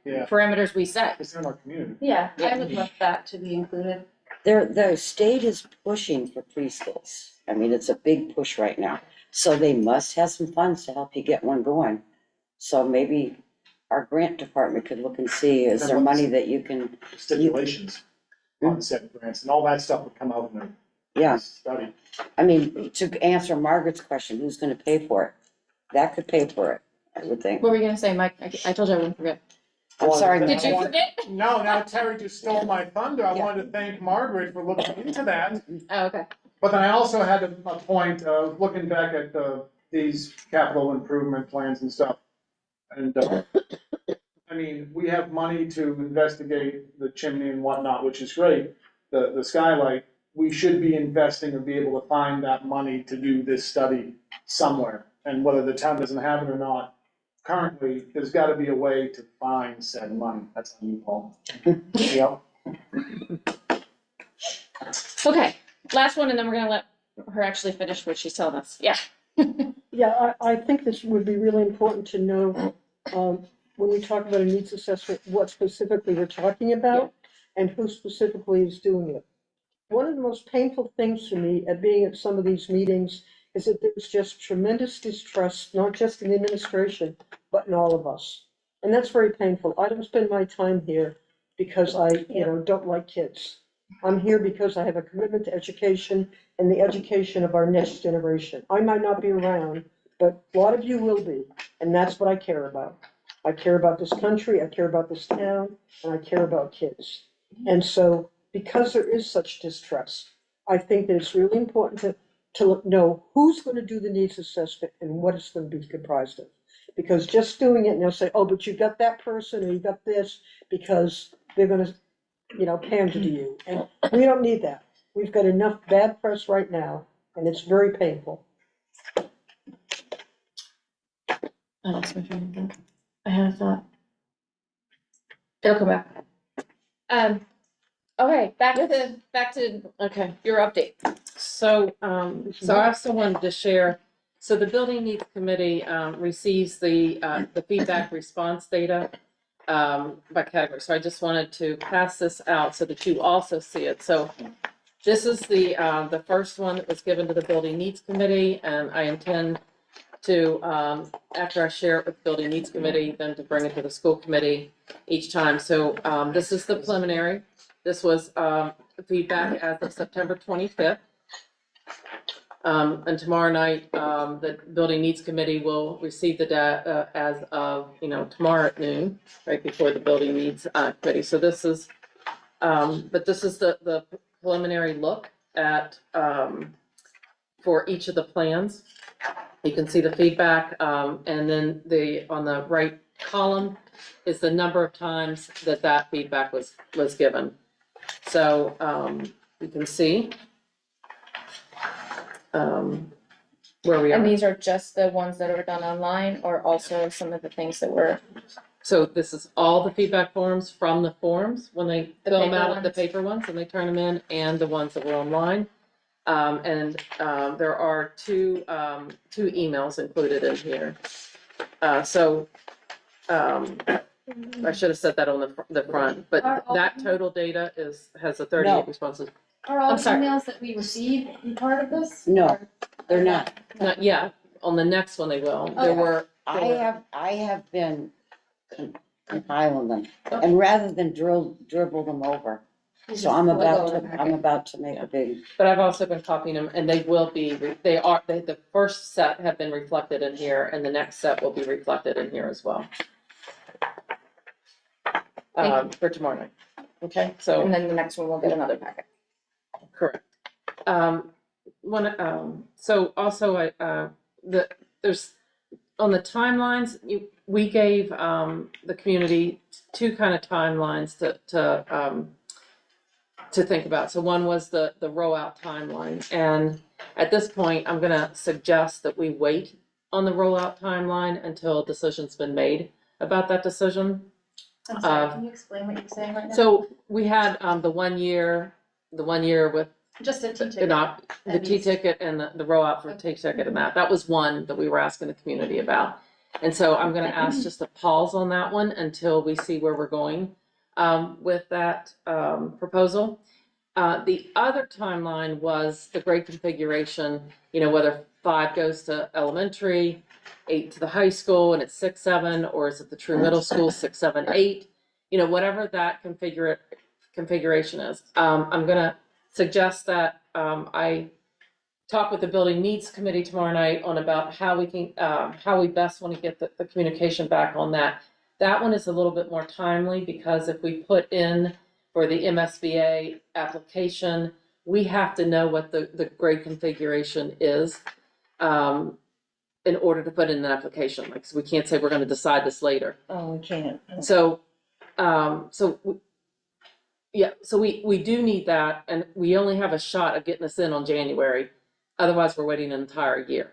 Yeah. parameters we set. It's in our community. Yeah, I would love that to be included. The state is pushing for preschools. I mean, it's a big push right now. So they must have some funds to help you get one going. So maybe our grant department could look and see, is there money that you can? Stipulations on said grants, and all that stuff would come out in the Yeah. study. I mean, to answer Margaret's question, who's gonna pay for it? That could pay for it, I would think. What were you gonna say, Mike? I told you I wouldn't forget. I'm sorry. Did you forget? No, now Terry just stole my thunder. I wanted to thank Margaret for looking into that. Oh, okay. But then I also had a point, looking back at these capital improvement plans and stuff. And, I mean, we have money to investigate the chimney and whatnot, which is great. The skylight, we should be investing and be able to find that money to do this study somewhere. And whether the town doesn't have it or not, currently, there's gotta be a way to find said money. That's on you, Paul. Yep. Okay, last one, and then we're gonna let her actually finish what she's telling us. Yeah. Yeah, I think this would be really important to know, when we talk about a needs assessment, what specifically we're talking about and who specifically is doing it. One of the most painful things to me at being at some of these meetings is that there's just tremendous distrust, not just in the administration, but in all of us. And that's very painful. I don't spend my time here because I, don't like kids. I'm here because I have a commitment to education and the education of our next generation. I might not be around, but a lot of you will be, and that's what I care about. I care about this country, I care about this town, and I care about kids. And so, because there is such distrust, I think that it's really important to know who's gonna do the needs assessment and what it's gonna be comprised of. Because just doing it, and they'll say, oh, but you got that person, or you got this, because they're gonna, pander to you. And we don't need that. We've got enough bad press right now, and it's very painful. I lost my train of thought. I had a thought. It'll come back. Okay, back to Okay. your update. So, so I also wanted to share, so the Building Needs Committee, receives the feedback response data, by category. So I just wanted to pass this out so that you also see it. So this is the first one that was given to the Building Needs Committee, and I intend to, after I share it with the Building Needs Committee, then to bring it to the school committee each time. So, this is the preliminary. This was, feedback as of September 25th. And tomorrow night, the Building Needs Committee will receive the data as of, tomorrow at noon, right before the Building Needs Committee. So this is, but this is the preliminary look at, for each of the plans. You can see the feedback, and then on the right column is the number of times that feedback was given. So, you can see, where we are. And these are just the ones that are done online, or also some of the things that were. So this is all the feedback forms from the forms, when they fill them out, the ones. paper ones, and they turn them in, and the ones that were online. There are two emails included in here. I should have said that on the front, but that total data has the 38 responses. Are all I'm sorry. emails that we receive part of this? No, they're not. Not yet. On the next one they will. I have been compiling them, and rather than dribble them over. So I'm about to make a big. But I've also been copying them, and they will be, the first set have been reflected in here, and the next set will be reflected in here as well. For tomorrow night. Okay, so. And then the next one will get another packet. Correct. So also, there's on the timelines, we gave, the community two kind of timelines to think about. So one was the rollout timeline. And at this point, I'm gonna suggest that we wait on the rollout timeline until a decision's been made about that decision. I'm sorry, can you explain what you're saying right now? So we had, the 1 year with Just a T-ticket. the T-ticket and the rollout for T-ticket and that was one that we were asking the community about. And so I'm gonna ask just a pause on that one until we see where we're going, with that, proposal. The other timeline was the grade configuration, whether 5 goes to elementary, 8 to the high school, and it's 6, 7, or is it the true middle school, 6, 7, 8? Whatever that configuration is. I'm gonna suggest that, I talk with the building needs committee tomorrow night on about how we can, how we best want to get the communication back on that. That one is a little bit more timely because if we put in for the MSBA application, we have to know what the grade configuration is, in order to put in an application. Like, so we can't say we're gonna decide this later. Oh, we can't. So we do need that, and we only have a shot of getting this in on January. Otherwise, we're waiting an entire year.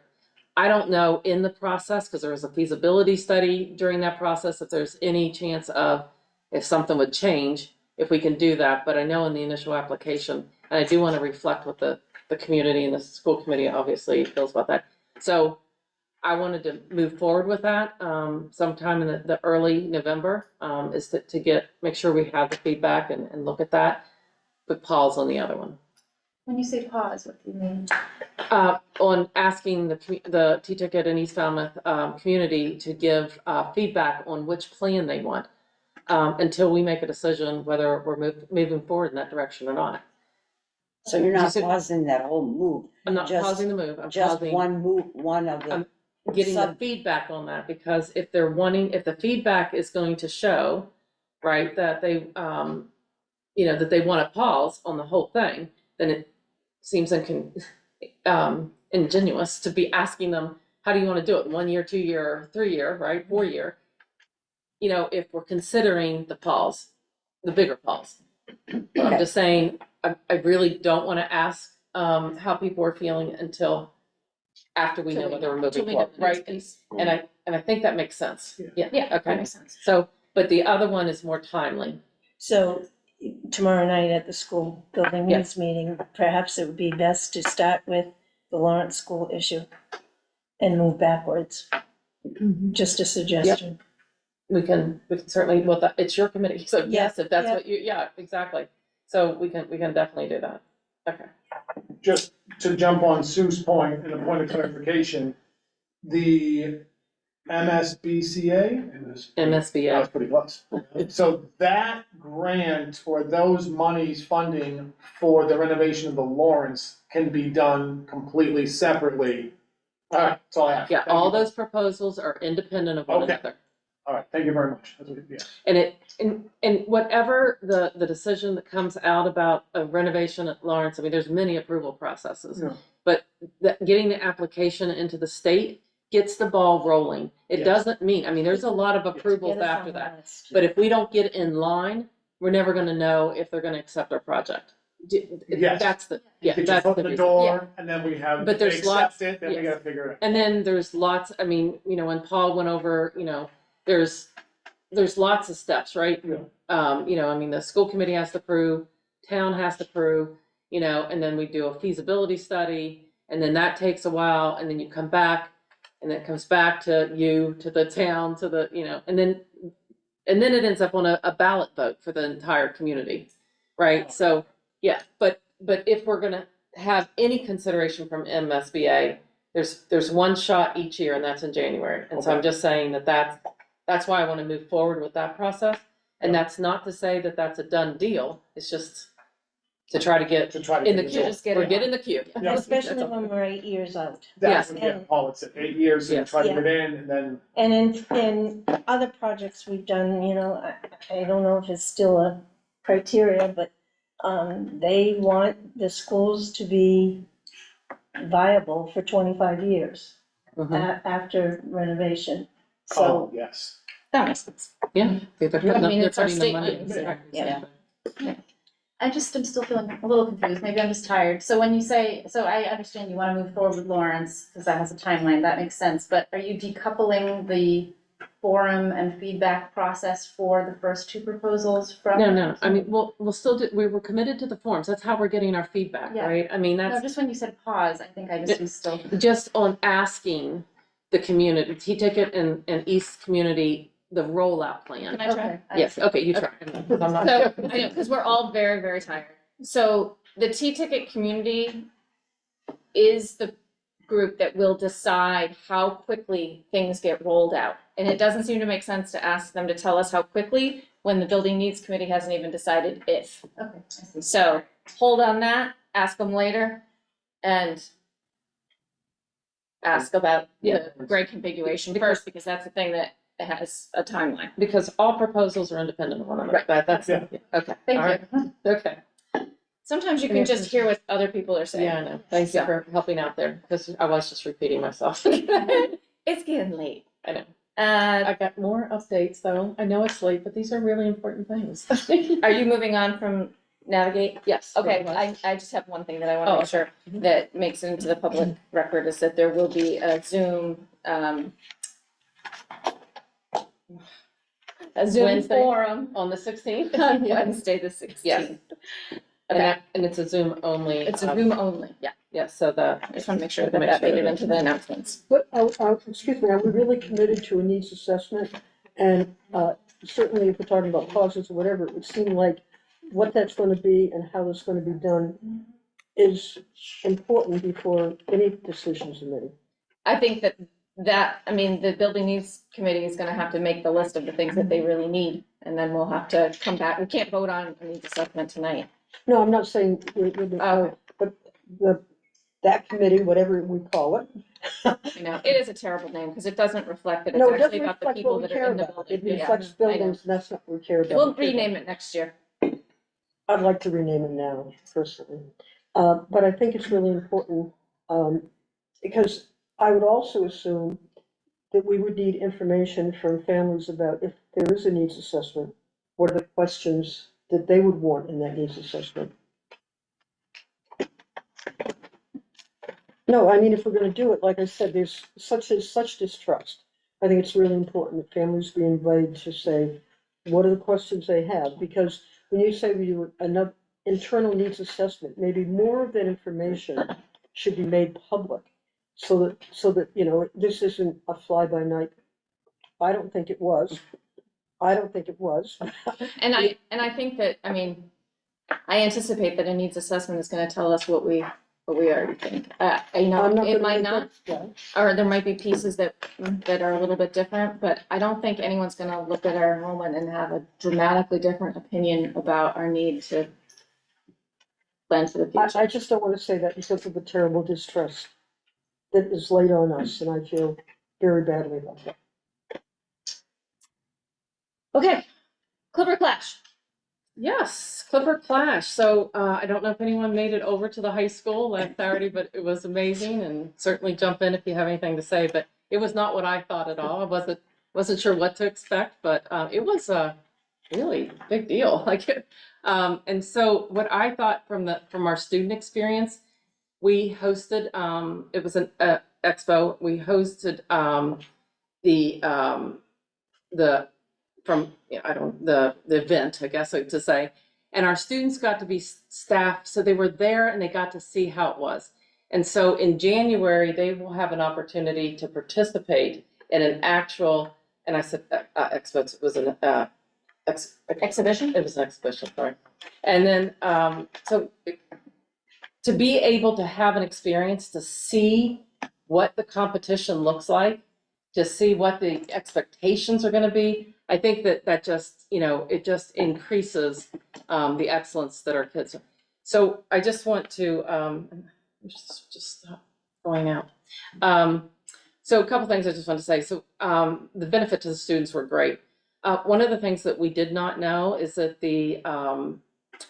I don't know in the process, because there was a feasibility study during that process, if there's any chance of, if something would change, if we can do that. But I know in the initial application, and I do want to reflect what the community and the school committee obviously feels about that. So I wanted to move forward with that, sometime in the early November, is to make sure we have the feedback and look at that, but pause on the other one. When you say pause, what do you mean? On asking the T-Ticket and East Falmouth, community to give, feedback on which plan they want, until we make a decision whether we're moving forward in that direction or not. So you're not pausing that whole move? I'm not just- pausing the move, I'm Just pausing. one move, one of the. Getting the feedback on that, because if the feedback is going to show, right, that they, that they want to pause on the whole thing, then it seems ingenuous to be asking them, how do you want to do it? 1 year, 2 year, 3 year, right? 4 year. If we're considering the pause, the bigger pause. But I'm just saying, I really don't want to ask, how people are feeling until after we know whether we're moving forward, right? And I think that makes sense. Yeah, that okay. makes sense. So, but the other one is more timely. So tomorrow night at the school building needs meeting, perhaps it would be best to start with the Lawrence School issue and move backwards. Just a suggestion. We can certainly, well, it's your committee, so yes, if that's what exactly. So we can definitely do that. Okay. Just to jump on Sue's point and a point of clarification, the MSBCA? MSBA. That was pretty close. So that grant or those monies funding for the renovation of the Lawrence can be done completely separately. All right, that's all I have. Yeah, all those proposals are independent of one another. All right, thank you very much. Yeah. And whatever the decision that comes out about a renovation at Lawrence, I mean, there's many approval processes. Yeah. But getting the application into the state gets the ball rolling. It doesn't mean, I mean, there's a lot of approvals after that. But if we don't get in line, we're never gonna know if they're gonna accept our project. Yes. That's the, Get your that's foot the in the reason. door, and then we have, But they there's lots- accept it, then we yes. gotta figure it out. And then there's lots, I mean, when Paul went over, there's lots of steps, right? Yeah. I mean, the school committee has to approve, town has to approve, and then we do a feasibility study, and then that takes a while, and then you come back, and it comes back to you, to the town, to the, and then it ends up on a ballot vote for the entire community, right? So, yeah, but if we're gonna have any consideration from MSBA, there's one shot each year, and that's in January. And so I'm just saying that's why I want to move forward with that process. And that's not to say that that's a done deal. It's just to try to get in the queue. Get in the queue. Especially when we're 8 years out. That's what, yeah, Paul, it's 8 years and try to get in, and then. And in other projects we've done, I don't know if it's still a criteria, but they want the schools to be viable for 25 years. after renovation. So, Oh, yes. That makes sense. Yeah. They're putting I up- mean, they're it's our putting the state money money, in. so- Yeah. I just am still feeling a little confused, maybe I'm just tired. So when you say, so I understand you wanna move forward with Lawrence, because that has a timeline, that makes sense, but are you decoupling the forum and feedback process for the first two proposals from? No, I mean, we'll still do, we were committed to the forms, that's how we're getting our feedback, Yeah. right? I mean, No, that's just when you said pause, I think I just was still. just on asking the community, T-Ticket and East community, the rollout plan. Can I try? Okay. Yes, okay, you try. I'm not- So, I know, because we're all very, very tired. So the T-Ticket community is the group that will decide how quickly things get rolled out. And it doesn't seem to make sense to ask them to tell us how quickly when the Building Needs Committee hasn't even decided if. Okay, I see. So hold on that, ask them later, and ask about the grade configuration first, because that's the thing that has a timeline. Because all proposals are independent of one another, Right. but that's, Yeah. okay. Thank all right. you. Okay. Sometimes you can just hear what other people are saying. Yeah, I know. Thanks So. for helping out there, because I was just repeating myself. It's getting late. I know. Uh, I got more updates though. I know it's late, but these are really important things. are you moving on from Navigate? Yes. Okay, I just have one thing that I want to Oh, make sure that makes it into the public record is that there will be a Zoom, a Zoom Wednesday? forum On the 16th? on Wednesday, the 16th. Yes. And Okay, that, and it's a Zoom only. it's a Zoom only, yeah. Yes, so the. I just want to make sure that that made it into the announcements. But, excuse me, are we really committed to a needs assessment? And certainly if we're talking about pauses or whatever, it would seem like what that's gonna be and how it's gonna be done is important before any decisions are made. I think that, I mean, the Building Needs Committee is gonna have to make the list of the things that they really need, and then we'll have to come back. We can't vote on a needs assessment tonight. No, I'm not saying, but that committee, whatever we call it. You know, it is a terrible name, because it doesn't reflect that No, it's it actually doesn't about the reflect people what we that are care in the about. building. It Yeah, reflects I know. buildings, and that's not what we care about. We'll rename it next year. I'd like to rename it now, personally. But I think it's really important, because I would also assume that we would need information from families about if there is a needs assessment, what are the questions that they would want in that needs assessment? No, I mean, if we're gonna do it, like I said, there's such distrust. I think it's really important that families be invited to say, what are the questions they have? Because when you say we do another internal needs assessment, maybe more of that information should be made public. So that, you know, this isn't a fly-by-night. I don't think it was. And I think that, I mean, I anticipate that a needs assessment is gonna tell us what we already think. You know, I'm not it gonna might make not, that, or there might be pieces that are a little bit different, but I don't think anyone's gonna look at our enrollment and have a dramatically different opinion about our need to plan for the future. I just don't wanna say that because of the terrible distrust that is laid on us, and I feel very badly about that. Okay, Clipper Clash. Yes, Clipper Clash. So I don't know if anyone made it over to the high school last Saturday, but it was amazing, and certainly jump in if you have anything to say. But it was not what I thought at all. I wasn't sure what to expect, but it was a really big deal. And so what I thought from our student experience, we hosted it was an expo. We hosted the event, I guess to say, and our students got to be staff, so they were there and they got to see how it was. And so in January, they will have an opportunity to participate in an actual, and I said expo, it was an exhibition? It was an exhibition, sorry. And then, so to be able to have an experience to see what the competition looks like, to see what the expectations are gonna be, I think that just, you know, it just increases the excellence that our kids are. So I just want to, just stop going out. So a couple things I just want to say. So the benefit to the students were great. One of the things that we did not know is that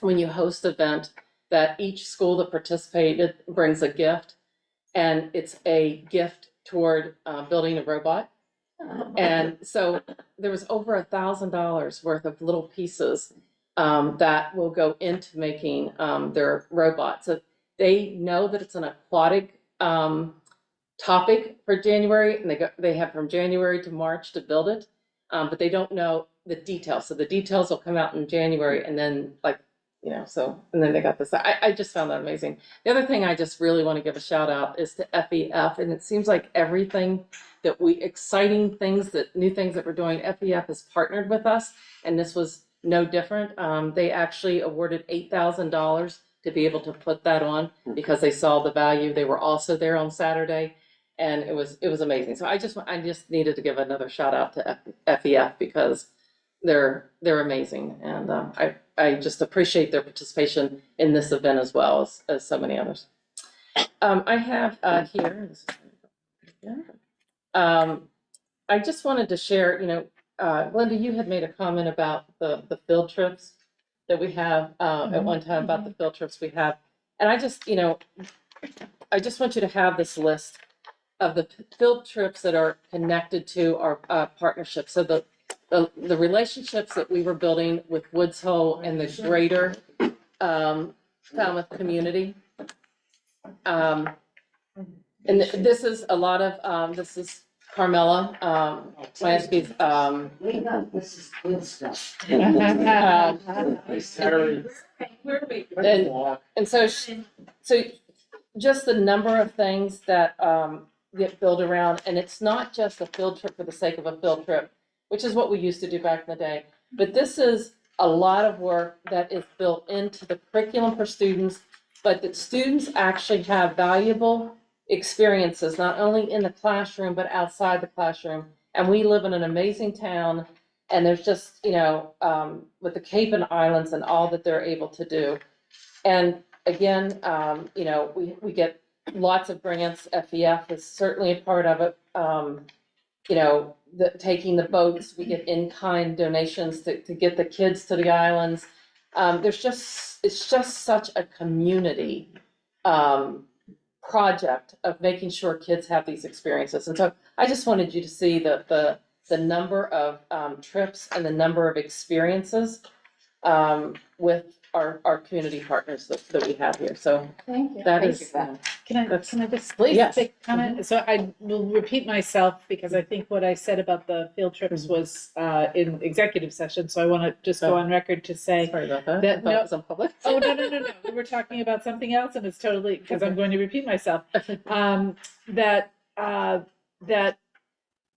when you host an event, that each school that participated brings a gift, and it's a gift toward, building a robot. And so there was over $1,000 worth of little pieces, that will go into making, their robot. So they know that it's an aquatic, topic for January, and they have from January to March to build it. But they don't know the details. So the details will come out in January, and then and then they got this. I just found that amazing. The other thing I just really want to give a shout out is to FEF, and it seems like everything that exciting things, new things that we're doing, FEF has partnered with us, and this was no different. They actually awarded $8,000 to be able to put that on because they saw the value. They were also there on Saturday, and it was amazing. So I just needed to give another shout out to FEF because they're amazing, and I just appreciate their participation in this event as well as so many others. I have here. I just wanted to share. Glenda, you had made a comment about the field trips that we have at one time about the field trips we have, and I just want you to have this list of the field trips that are connected to our partnership. So the relationships that we were building with Woods Hole and the greater Falmouth community. And this is a lot of, this is Carmela, Lansky's, This is good stuff. And so just the number of things that get built around, and it's not just a field trip for the sake of a field trip, which is what we used to do back in the day. But this is a lot of work that is built into the curriculum for students, but that students actually have valuable experiences, not only in the classroom, but outside the classroom. And we live in an amazing town, and there's just, with the Cape and Islands and all that they're able to do. And again, we get lots of grants. FEF is certainly a part of it. Taking the boats, we get in-kind donations to get the kids to the islands. It's just such a community project of making sure kids have these experiences. And so I just wanted you to see the number of trips and the number of experiences with our community partners that we have here. So Thank you. that Thank is. you for that. Can I just Yes. make a comment? So I will repeat myself because I think what I said about the field trips was in executive session, so I want to just go on record to say. Sorry about that. That I thought it was on public. Oh, no. We're talking about something else, and it's totally, because I'm going to repeat myself. That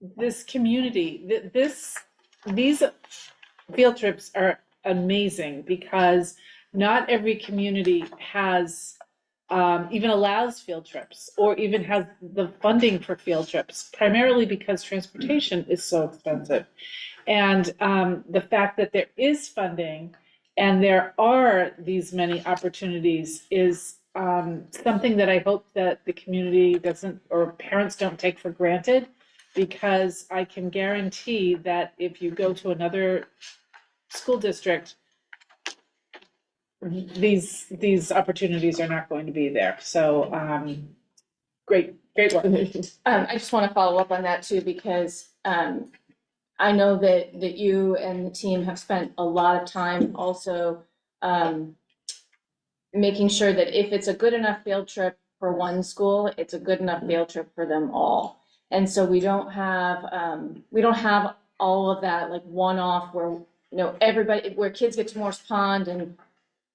this community, these field trips are amazing because not every community has even allows field trips or even has the funding for field trips, primarily because transportation is so expensive. And the fact that there is funding and there are these many opportunities is something that I hope that the community doesn't, or parents don't take for granted, because I can guarantee that if you go to another school district, these opportunities are not going to be there. So great work. I just want to follow up on that too, because I know that you and the team have spent a lot of time also making sure that if it's a good enough field trip for one school, it's a good enough field trip for them all. And so we don't have all of that like one-off where everybody, where kids get to Morse Pond and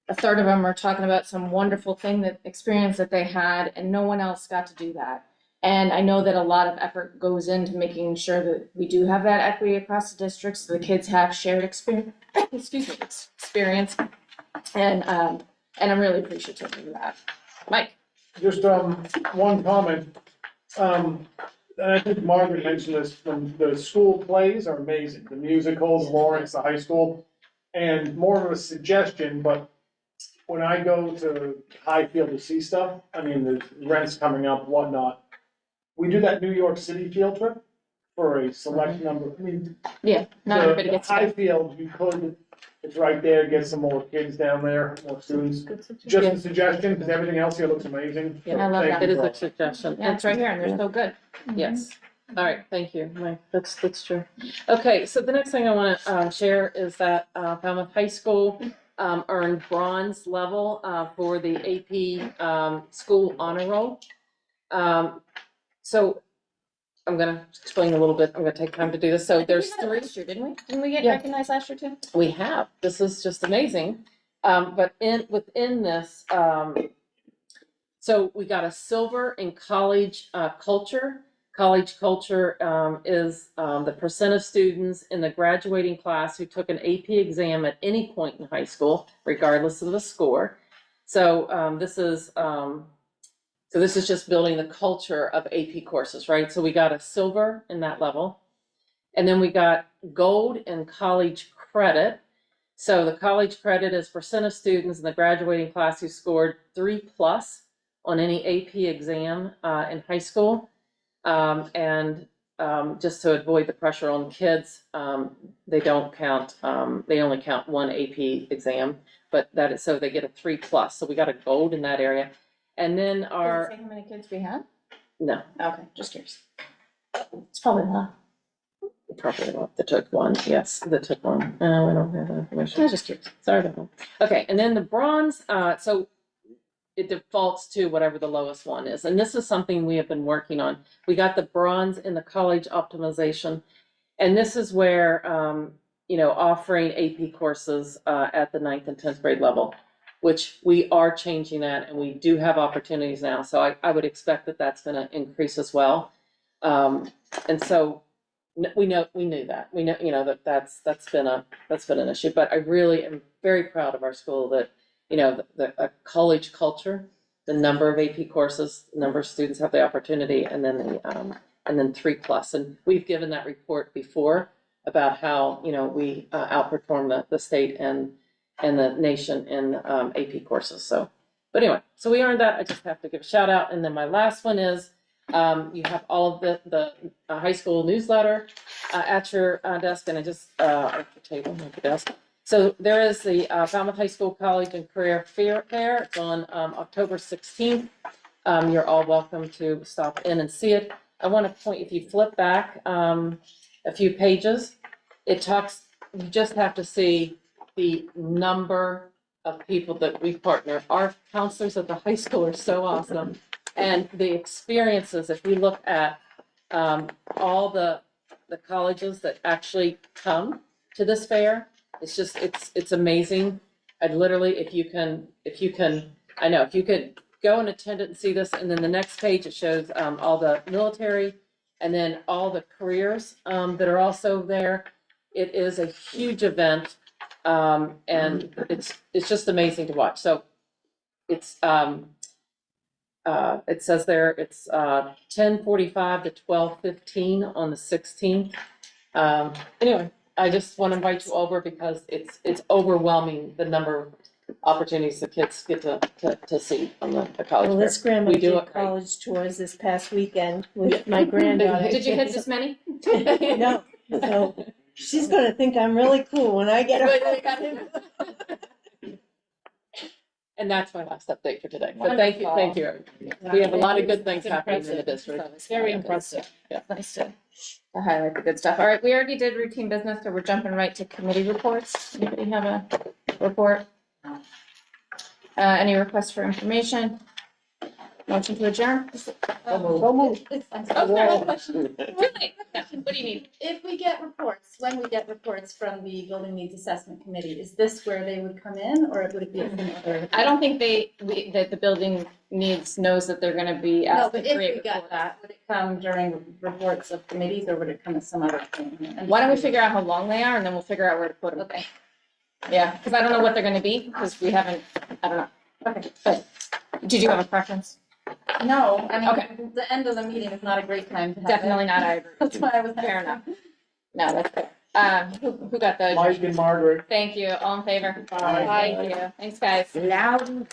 a third of them are talking about some wonderful experience that they had, and no one else got to do that. And I know that a lot of effort goes into making sure that we do have that equity across the district, so the kids have shared experience. Experience, and I'm really appreciative of that. Mike, Just one comment. And I think Margaret mentioned this, when the school plays are amazing, the musicals, Lawrence, the high school, and more of a suggestion, but when I go to Highfield to see stuff, I mean, there's rents coming up, whatnot. We do that New York City field trip for a select number. I mean, yeah, not everybody gets to go. Highfield, you could it's right there, get some more kids down there, more students. Just a suggestion, because everything else here looks amazing. Yeah, I love Thank that. you It is for a all. suggestion. Yeah, it's right here and they're so good. Yes. All right, thank you. Mike. That's true. Okay, so the next thing I want to share is that Falmouth High School earned bronze level for the AP school honor roll. So I'm going to explain a little bit. I'm going to take time to do this. So there's three. Last year, didn't we? Didn't we get Yeah. recognized last year too? We have. This is just amazing. But within this, so we got a silver in college culture. College culture is the percent of students in the graduating class who took an AP exam at any point in high school, regardless of the score. So this is just building the culture of AP courses, right? So we got a silver in that level. And then we got gold in college credit. So the college credit is percent of students in the graduating class who scored 3+ on any AP exam in high school. Just to avoid the pressure on kids, they don't count, they only count one AP exam, but that is, so they get a 3+. So we got a gold in that area. And then Does our, it say how many kids we had? no, Okay, just curious. It's probably a lot. probably not, that took one, yes, that took one. We don't have that information. I'm just curious. Sorry about that. Okay, and then the bronze, so it defaults to whatever the lowest one is. And this is something we have been working on. We got the bronze in the college optimization. And this is where, offering AP courses at the 9th and 10th grade level, which we are changing that and we do have opportunities now. So I would expect that that's going to increase as well. And so we knew that. We know, that's been an issue, but I really am very proud of our school that, the college culture, the number of AP courses, the number of students have the opportunity, and then and then 3+. And we've given that report before about how, we outperform the state and the nation in AP courses. So, but anyway, so we earned that. I just have to give a shout out. And then my last one is, you have all of the high school newsletter at your desk, and I just at the table, not the desk. So there is the Falmouth High School College and Career Fair. It's on October 16th. You're all welcome to stop in and see it. I want to point, if you flip back a few pages, it talks, you just have to see the number of people that we partner. Our counselors at the high school are so awesome. And the experiences, if we look at all the colleges that actually come to this fair, it's just, it's amazing. I'd literally, if you can, I know, if you could go and attend it and see this, and then the next page, it shows all the military and then all the careers that are also there. It is a huge event, and it's just amazing to watch. So it's, it says there, it's 10:45 to 12:15 on the 16th. Anyway, I just want to invite you over because it's overwhelming, the number of opportunities the kids get to see from the college Well, fair. this grandma We do did it right. college tours this past weekend with my granddaughter. Did you hit this many? No, so she's gonna think I'm really cool when I get her. And that's my last update for today. But thank you. We have a lot of good things happening in the district. It's very impressive. Yeah. Nice to highlight the good stuff. All right, we already did routine business, so we're jumping right to committee reports. Anybody have a report? Any requests for information? Motion to adjourn? Oh, Question. Really? No, what do you need? If we get reports, when we get reports from the Building Needs Assessment Committee, is this where they would come in, or would it be some other? I don't think that the building needs knows that they're gonna be No, asked but to if create we got reports. that, would it come during reports of committees, or would it come as some other thing? And Why don't we figure out how long they are and then we'll figure out where to put them. Okay. Yeah, because I don't know what they're gonna be, because we haven't, I don't know. Okay, but did you have a preference? No, I Okay. mean, the end of the meeting is not a great time to have it. Definitely not, I agree. That's why I was. Fair enough. No, that's fair. Who got the? Mike and Margaret. Thank you, all in favor? Aye. Thank you, thanks, guys. Loud.